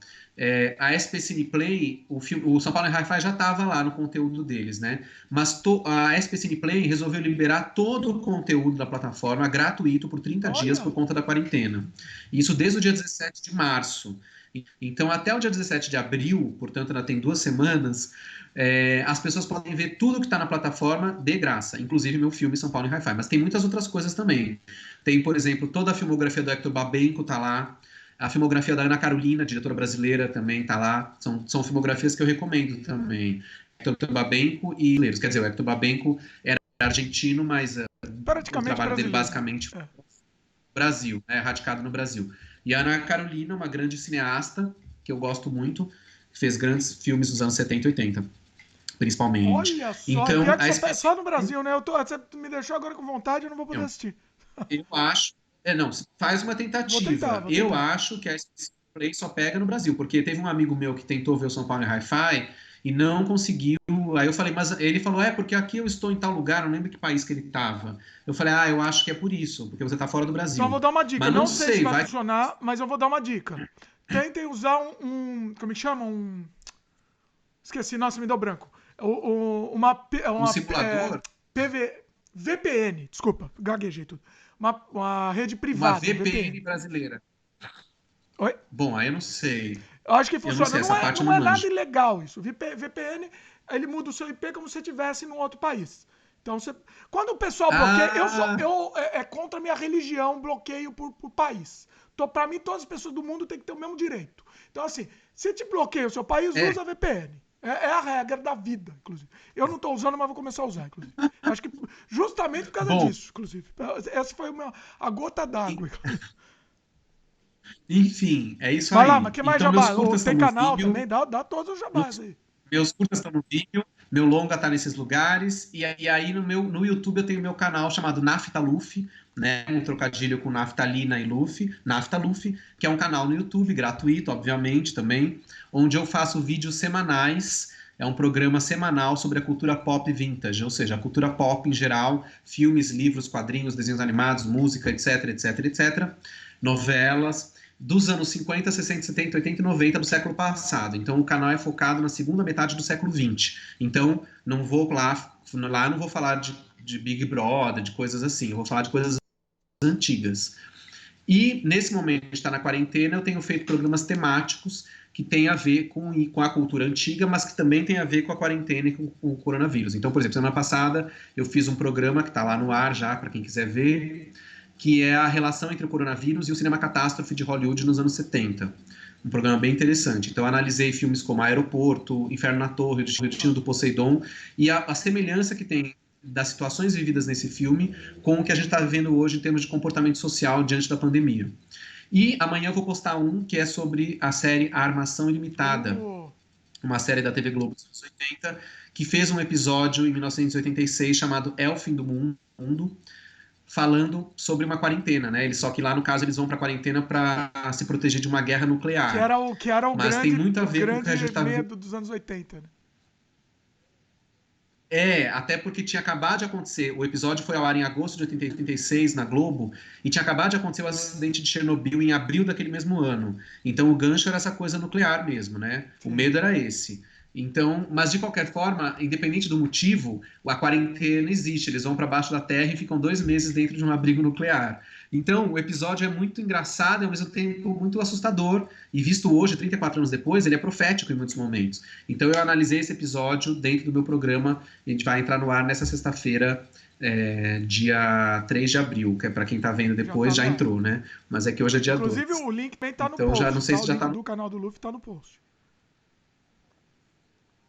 a SP Cine Play, o São Paulo em Hi-Fi já estava lá no conteúdo deles, né? Mas a SP Cine Play resolveu liberar todo o conteúdo da plataforma gratuito por 30 dias Olha. por conta da quarentena. Isso desde o dia 17 de março. Então, até o dia 17 de abril, portanto, ainda tem 2 semanas, as pessoas podem ver tudo que está na plataforma de graça, inclusive meu filme São Paulo em Hi-Fi. Mas tem muitas outras coisas também. Tem, por exemplo, toda a filmografia do Hector Babenco está lá. A filmografia da Ana Carolina, diretora brasileira, também está lá. São filmografias que eu recomendo também. Hector Babenco e brasileiros. Quer dizer, o Hector Babenco era argentino, mas o Praticamente trabalho dele brasileiro. basicamente foi É. no Brasil, né, radicado no Brasil. E a Ana Carolina, uma grande cineasta, que eu gosto muito, fez grandes filmes dos anos 70 e 80, principalmente. Olha só, Então, pior que a só espécie, no Brasil, né? Você me deixou agora com vontade, eu não vou poder assistir. eu acho, não, faz uma Vou tentar, tentativa. vou Eu tentar. acho que a Space Play só pega no Brasil, porque teve um amigo meu que tentou ver o São Paulo em Hi-Fi e não conseguiu. Aí eu falei, mas ele falou, porque aqui eu estou em tal lugar, não lembro que país que ele estava. Eu falei, eu acho que é por isso, porque você está fora do Então eu vou Brasil. dar uma dica. Mas não Não sei se sei, vai vai. funcionar, mas eu vou dar uma dica. Tentem usar como é que chama? Esqueci, nossa, me deu branco. Um simulador, VPN, desculpa, gaguejei tudo. Uma rede uma privada, VPN VPN. brasileira. Oi? Bom, aí eu não sei. Eu acho que Eu não funciona. sei, essa parte eu Não não é nada manjo. ilegal isso. VPN, ele muda o seu IP como se você estivesse num outro país. Então, quando o pessoal bloqueia, Ah, é contra a minha religião, bloqueio por país. Então, para mim, todas as pessoas do mundo têm que ter o mesmo direito. Então, assim, se te bloqueia o seu país, é. usa VPN. É a regra da vida, inclusive. Eu não estou usando, mas vou começar a usar, inclusive. Acho que justamente por causa Bom, disso, inclusive. Essa foi a gota d'água, inclusive. enfim, é isso Vai lá, mas aí. que mais Então, meus jabá? curtas Tem estão no canal Vimeo, também, dá todos os jabás aí. meus curtas estão no Vimeo, meu longa tá nesses lugares, e aí no YouTube eu tenho meu canal chamado Nafta Luffy, né, um trocadilho com naftalina e Luffy, Nafta Luffy, que é um canal no YouTube, gratuito, obviamente, também, onde eu faço vídeos semanais, é um programa semanal sobre a cultura pop vintage, ou seja, a cultura pop em geral, filmes, livros, quadrinhos, desenhos animados, música, etc, etc, etc, novelas, dos anos 50, 60, 70, 80 e 90 do século passado. Então o canal é focado na segunda metade do século 20. Então não vou lá não vou falar de Big Brother, de coisas assim, eu vou falar de coisas antigas. E nesse momento que está na quarentena, eu tenho feito programas temáticos que têm a ver com a cultura antiga, mas que também tem a ver com a quarentena e com o coronavírus. Então, por exemplo, semana passada eu fiz um programa que está lá no ar já, para quem quiser ver, que é a relação entre o coronavírus e o cinema catástrofe de Hollywood nos anos 70. Um programa bem interessante. Então, eu analisei filmes como Aeroporto, Inferno na Torre, O Destino do Poseidon, e a semelhança que tem das situações vividas nesse filme com o que a gente está vivendo hoje em termos de comportamento social diante da pandemia. E amanhã eu vou postar um que é sobre a série A Armação Ilimitada, uma série da TV Globo dos anos 80, que fez um episódio em 1986 chamado É o Fim do Mundo, falando sobre uma quarentena, né? Só que lá, no caso, eles vão para a quarentena para se proteger de uma guerra nuclear. Que era o Mas grande, tem muito a ver com o que a gente grande tá medo dos anos 80, né? Até porque tinha acabado de acontecer, o episódio foi ao ar em agosto de 86 na Globo, e tinha acabado de acontecer o acidente de Chernobyl em abril daquele mesmo ano. Então o gancho era essa coisa nuclear mesmo, né? O medo era esse. Então, mas de qualquer forma, independente do motivo, a quarentena existe. Eles vão para baixo da terra e ficam 2 meses dentro de um abrigo nuclear. Então, o episódio é muito engraçado e ao mesmo tempo muito assustador. E visto hoje, 34 anos depois, ele é profético em muitos momentos. Então, eu analisei esse episódio dentro do meu programa. A gente vai entrar no ar nessa sexta-feira, dia 3 de abril, que é para quem está vendo depois, já entrou, né? Mas é que hoje é dia 2. Inclusive, o link também tá no então, post. Já não sei se já O tá link do canal do Luffy tá no post.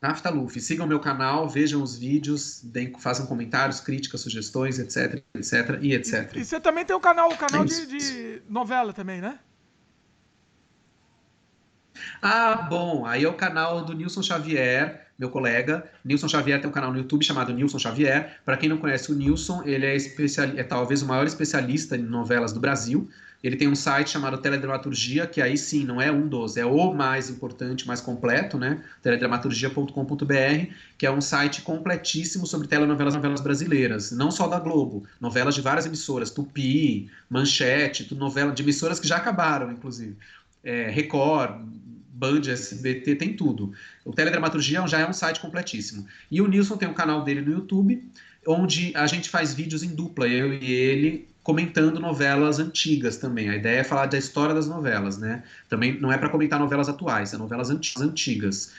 Naftaluf, sigam meu canal, vejam os vídeos, façam comentários, críticas, sugestões, etc, etc e etc. E você também tem o canal de novela também, né? Bom, aí é o canal do Nilson Xavier, meu colega. Nilson Xavier tem um canal no YouTube chamado Nilson Xavier. Para quem não conhece o Nilson, ele é talvez o maior especialista em novelas do Brasil. Ele tem um site chamado Teledramaturgia, que aí sim, não é um dos, é o mais importante, mais completo, né? Teledramaturgia.com.br, que é um site completíssimo sobre telenovelas brasileiras, não só da Globo, novelas de várias emissoras, Tupi, Manchete, novela de emissoras que já acabaram, inclusive. Record, Band, SBT, tem tudo. O Teledramaturgia já é um site completíssimo. E o Nilson tem um canal dele no YouTube, onde a gente faz vídeos em dupla, eu e ele, comentando novelas antigas também. A ideia é falar da história das novelas, né? Também não é para comentar novelas atuais, é novelas antigas.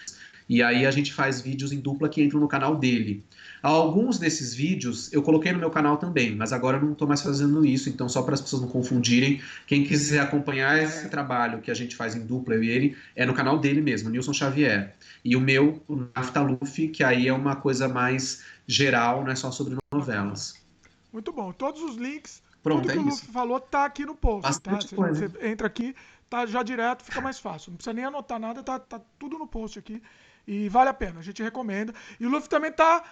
E aí a gente faz vídeos em dupla que entram no canal dele. Alguns desses vídeos eu coloquei no meu canal também, mas agora eu não estou mais fazendo isso, então só para as pessoas não confundirem, quem quiser acompanhar esse trabalho que a gente faz em dupla, eu e ele, é no canal dele mesmo, Nilson Xavier. E o meu, o Naftaluf, que aí é uma coisa mais geral, não é só sobre novelas. Muito bom. Todos os links, Pronto, tudo que o Luffy falou tá aqui no post, bastante tá? coisa. Você entra aqui, tá já direto, fica mais fácil. Não precisa nem anotar nada, tá tudo no post aqui. E vale a pena, a gente recomenda. E o Luffy também tá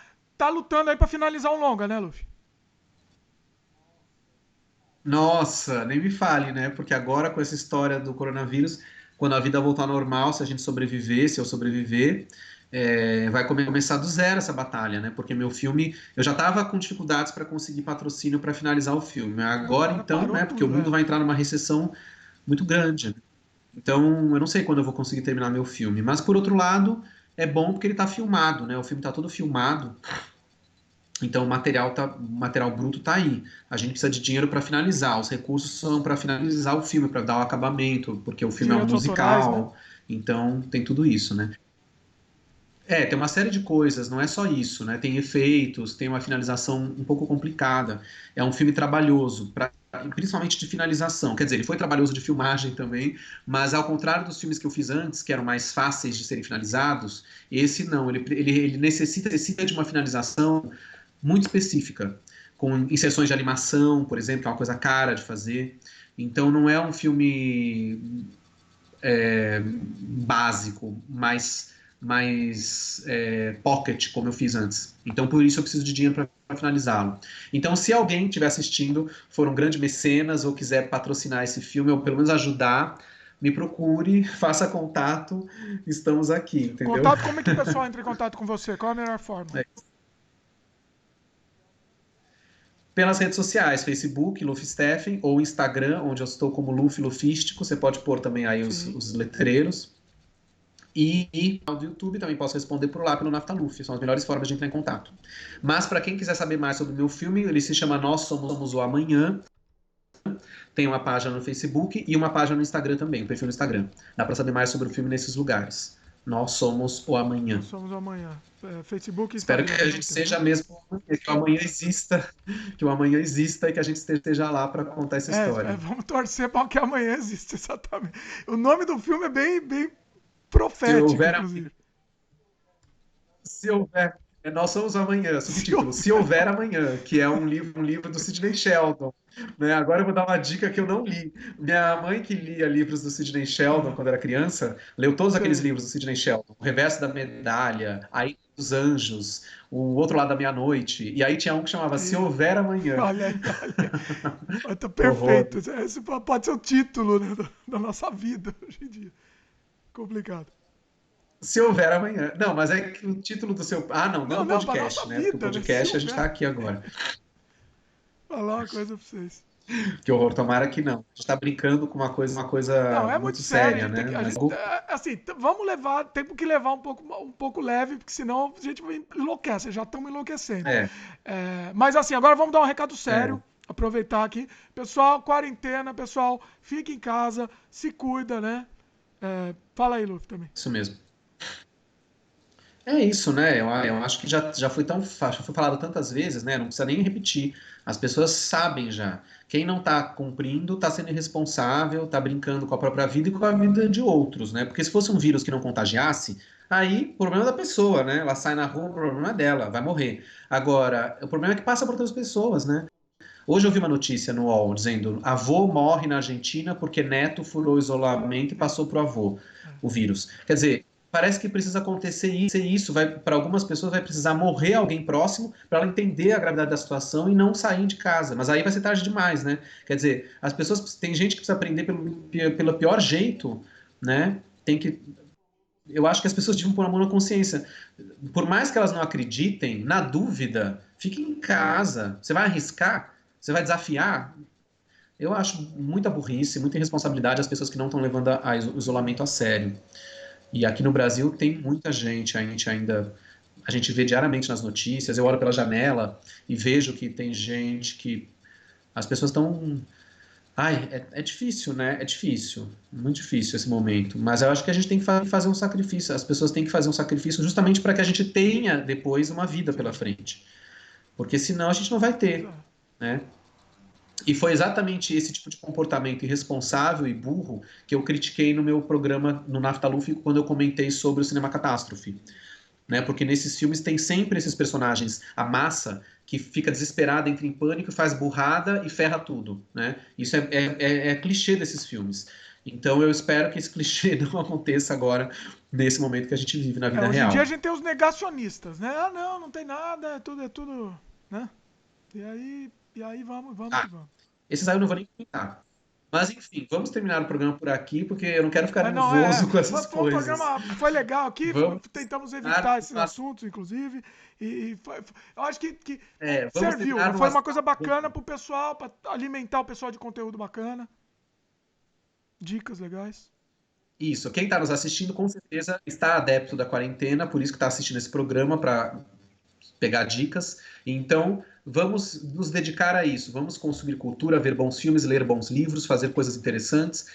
lutando aí pra finalizar um longa, né, Luffy? Nossa, nem me fale, né? Porque agora com essa história do coronavírus, quando a vida voltar ao normal, se a gente sobreviver, se eu sobreviver, vai começar do zero essa batalha, né? Porque meu filme, eu já estava com dificuldades para conseguir patrocínio para finalizar o filme. Agora então, né? Porque o mundo vai entrar numa recessão muito grande. Então, eu não sei quando eu vou conseguir terminar meu filme. Mas por outro lado, é bom porque ele está filmado, né? O filme está todo filmado. Então o material bruto está aí. A gente precisa de dinheiro para finalizar. Os recursos são para finalizar o filme, para dar o acabamento, porque o filme é um musical. Autorais, né? Então tem tudo isso, né? Tem uma série de coisas, não é só isso, né? Tem efeitos, tem uma finalização um pouco complicada. É um filme trabalhoso, principalmente de finalização. Quer dizer, ele foi trabalhoso de filmagem também, mas ao contrário dos filmes que eu fiz antes, que eram mais fáceis de serem finalizados, esse não. Ele necessita de uma finalização muito específica, com inserções de animação, por exemplo, que é uma coisa cara de fazer. Então não é um filme básico, mais pocket, como eu fiz antes. Então por isso eu preciso de dinheiro para finalizá-lo. Então se alguém estiver assistindo, for um grande mecenas ou quiser patrocinar esse filme, ou pelo menos ajudar, me procure, faça contato, estamos aqui, entendeu? Contato, como é que o pessoal entra em contato com você? Qual a melhor forma? Pelas redes sociais, Facebook, Luffy Steffen, ou Instagram, onde eu estou como Luffy Lufístico, você pode pôr também aí os letreiros. E no YouTube também posso responder por lá, pelo Naftaluf, são as melhores formas de entrar em contato. Mas para quem quiser saber mais sobre o meu filme, ele se chama Nós Somos o Amanhã, tem uma página no Facebook e uma página no Instagram também, um perfil no Instagram. Dá para saber mais sobre o filme nesses lugares. Nós Somos o Amanhã. Nós Somos o Amanhã. Facebook e Instagram. Instagram. Espero que a gente seja mesmo, que o amanhã exista e que a gente esteja lá para contar essa história. Vamos torcer para que amanhã exista, exatamente. O nome do filme é bem profético, inclusive. Se houver Nós somos amanhã, subtítulo, Se Houver Amanhã, que é um livro do Sidney Sheldon. Né? Agora eu vou dar uma dica que eu não li. Minha mãe, que lia livros do Sidney Sheldon quando era criança, leu todos aqueles Sei. livros do Sidney Sheldon. O Reverso da Medalha, A Ilha dos Anjos, O Outro Lado da Meia-Noite. E aí tinha um que chamava Se E- Houver Amanhã. Olha aí, olha aí. Mas tá Horror. perfeito. Esse pode ser o título, né, da nossa vida hoje em dia. Complicado. Se Houver Amanhã. Não, mas é que o título do seu... Ah, não, Não, não o não, para nossa podcast, né? Porque o vida, né? Se podcast a gente está houver. aqui agora. Falar uma coisa pra vocês. Que horror, tomara que não. A gente está brincando com uma Não, coisa é muito muito sério. A séria, gente tem né? que, Mas assim, vamos levar, temos que levar um pouco leve, porque senão a gente enlouquece, já estamos enlouquecendo. é, Mas assim, agora vamos dar um recado é, sério, aproveitar aqui. Pessoal, quarentena, pessoal, fique em casa, se cuida, né? Fala aí, Luffy, também. isso mesmo. É isso, né? Eu acho que já foi já foi falado tantas vezes, né? Não precisa nem repetir. As pessoas sabem já. Quem não está cumprindo está sendo irresponsável, está brincando com a própria vida e com a vida de outros, né? Porque se fosse um vírus que não contagiasse, aí problema da pessoa, né? Ela sai na rua, o problema é dela, vai morrer. Agora, o problema é que passa por outras pessoas, né? Hoje eu vi uma notícia no UOL dizendo: avô morre na Argentina porque neto furou o isolamento e passou para o avô o vírus. Quer dizer, parece que precisa acontecer isso. Para algumas pessoas vai precisar morrer alguém próximo para ela entender a gravidade da situação e não sair de casa. Mas aí vai ser tarde demais, né? Quer dizer, as pessoas tem gente que precisa aprender pelo pior jeito, né? Tem que eu acho que as pessoas deviam pôr a mão na consciência. Por mais que elas não acreditem, na dúvida, fique em casa. Você vai arriscar? Você vai desafiar? Eu acho muita burrice, muita irresponsabilidade as pessoas que não estão levando o isolamento a sério. E aqui no Brasil tem muita gente, a gente vê diariamente nas notícias, eu olho pela janela e vejo que tem gente que as pessoas estão. Ai, é difícil, né? É difícil, muito difícil esse momento. Mas eu acho que a gente tem que fazer um sacrifício. As pessoas têm que fazer um sacrifício justamente para que a gente tenha depois uma vida pela frente. Porque senão a gente não vai ter, né? E foi exatamente esse tipo de comportamento irresponsável e burro que eu critiquei no meu programa no Naftaluf quando eu comentei sobre o cinema catástrofe, né? Porque nesses filmes tem sempre esses personagens, a massa que fica desesperada, entra em pânico, faz burrada e ferra tudo, né? Isso é clichê desses filmes. Então eu espero que esse clichê não aconteça agora, nesse momento que a gente vive na vida Hoje em dia a real. gente tem os negacionistas, né? Ah, não, não tem nada, é tudo, né? E aí vamos que Ah, vamos. esses aí eu não vou nem comentar. Mas enfim, vamos terminar o programa por aqui, porque eu não quero ficar Mas não, nervoso com essas foi um coisas. programa, foi legal aqui, Vamos tentamos terminar evitar esses assuntos, inclusive, eu acho que vamos serviu, terminar foi numa. uma coisa bacana pro pessoal, para alimentar o pessoal de conteúdo bacana, dicas legais. Isso, quem está nos assistindo com certeza está adepto da quarentena, por isso que está assistindo esse programa para pegar dicas. Então, vamos nos dedicar a isso. Vamos consumir cultura, ver bons filmes, ler bons livros, fazer coisas interessantes.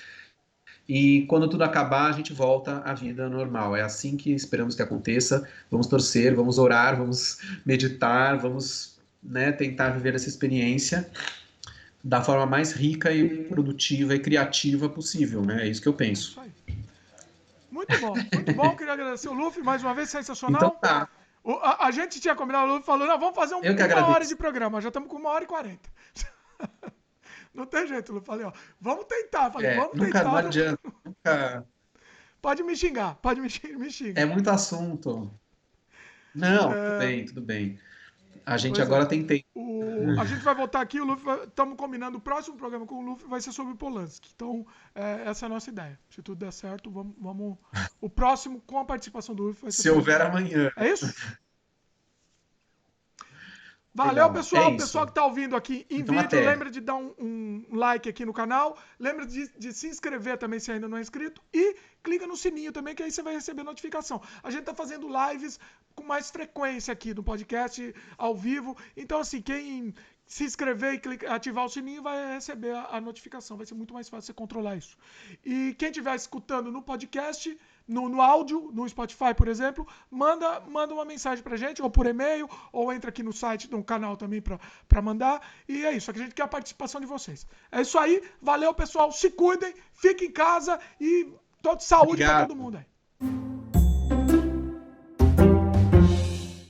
E quando tudo acabar, a gente volta à vida normal. É assim que esperamos que aconteça. Vamos torcer, vamos orar, vamos meditar, vamos, né, tentar viver essa experiência da forma mais rica e produtiva e criativa possível, né? É isso que eu É isso penso. aí. Muito bom, muito bom. Queria agradecer o Luffy mais uma vez, Então sensacional. tá, A gente tinha combinado, o Luffy falou, não, vamos fazer eu que uma hora de agradeço. programa, já estamos com 1h40. Não tem jeito, Luffy. Falei, ó, vamos tentar. Falei, vamos Nunca, não tentar. adianta. Nunca, Pode me xingar, pode me é xinga. muito assunto. Não, tudo É, bem, tudo bem. A gente pois é. agora tem tempo. A gente vai voltar aqui, o Luffy, estamos combinando o próximo programa com o Luffy vai ser sobre o Polanski. Então, essa é a nossa ideia. Se tudo der certo, vamos o próximo com a participação do Luffy vai ser Se sobre o houver Polanski. amanhã. É isso? Valeu, Legal. É pessoal. Pessoal que isso. está ouvindo aqui em Então vídeo, até. lembra de dar um like aqui no canal. Lembra de se inscrever também se ainda não é inscrito. E clica no sininho também, que aí você vai receber notificação. A gente está fazendo lives com mais frequência aqui no podcast, ao vivo. Então, assim, quem se inscrever e ativar o sininho vai receber a notificação. Vai ser muito mais fácil você controlar isso. E quem estiver escutando no podcast, no áudio, no Spotify, por exemplo, manda uma mensagem pra gente, ou por e-mail, ou entra aqui no site, no canal também pra mandar. E é isso, a gente quer a participação de vocês. É isso aí, valeu pessoal, se cuidem, fiquem em casa e toda saúde pra todo Obrigado. mundo aí.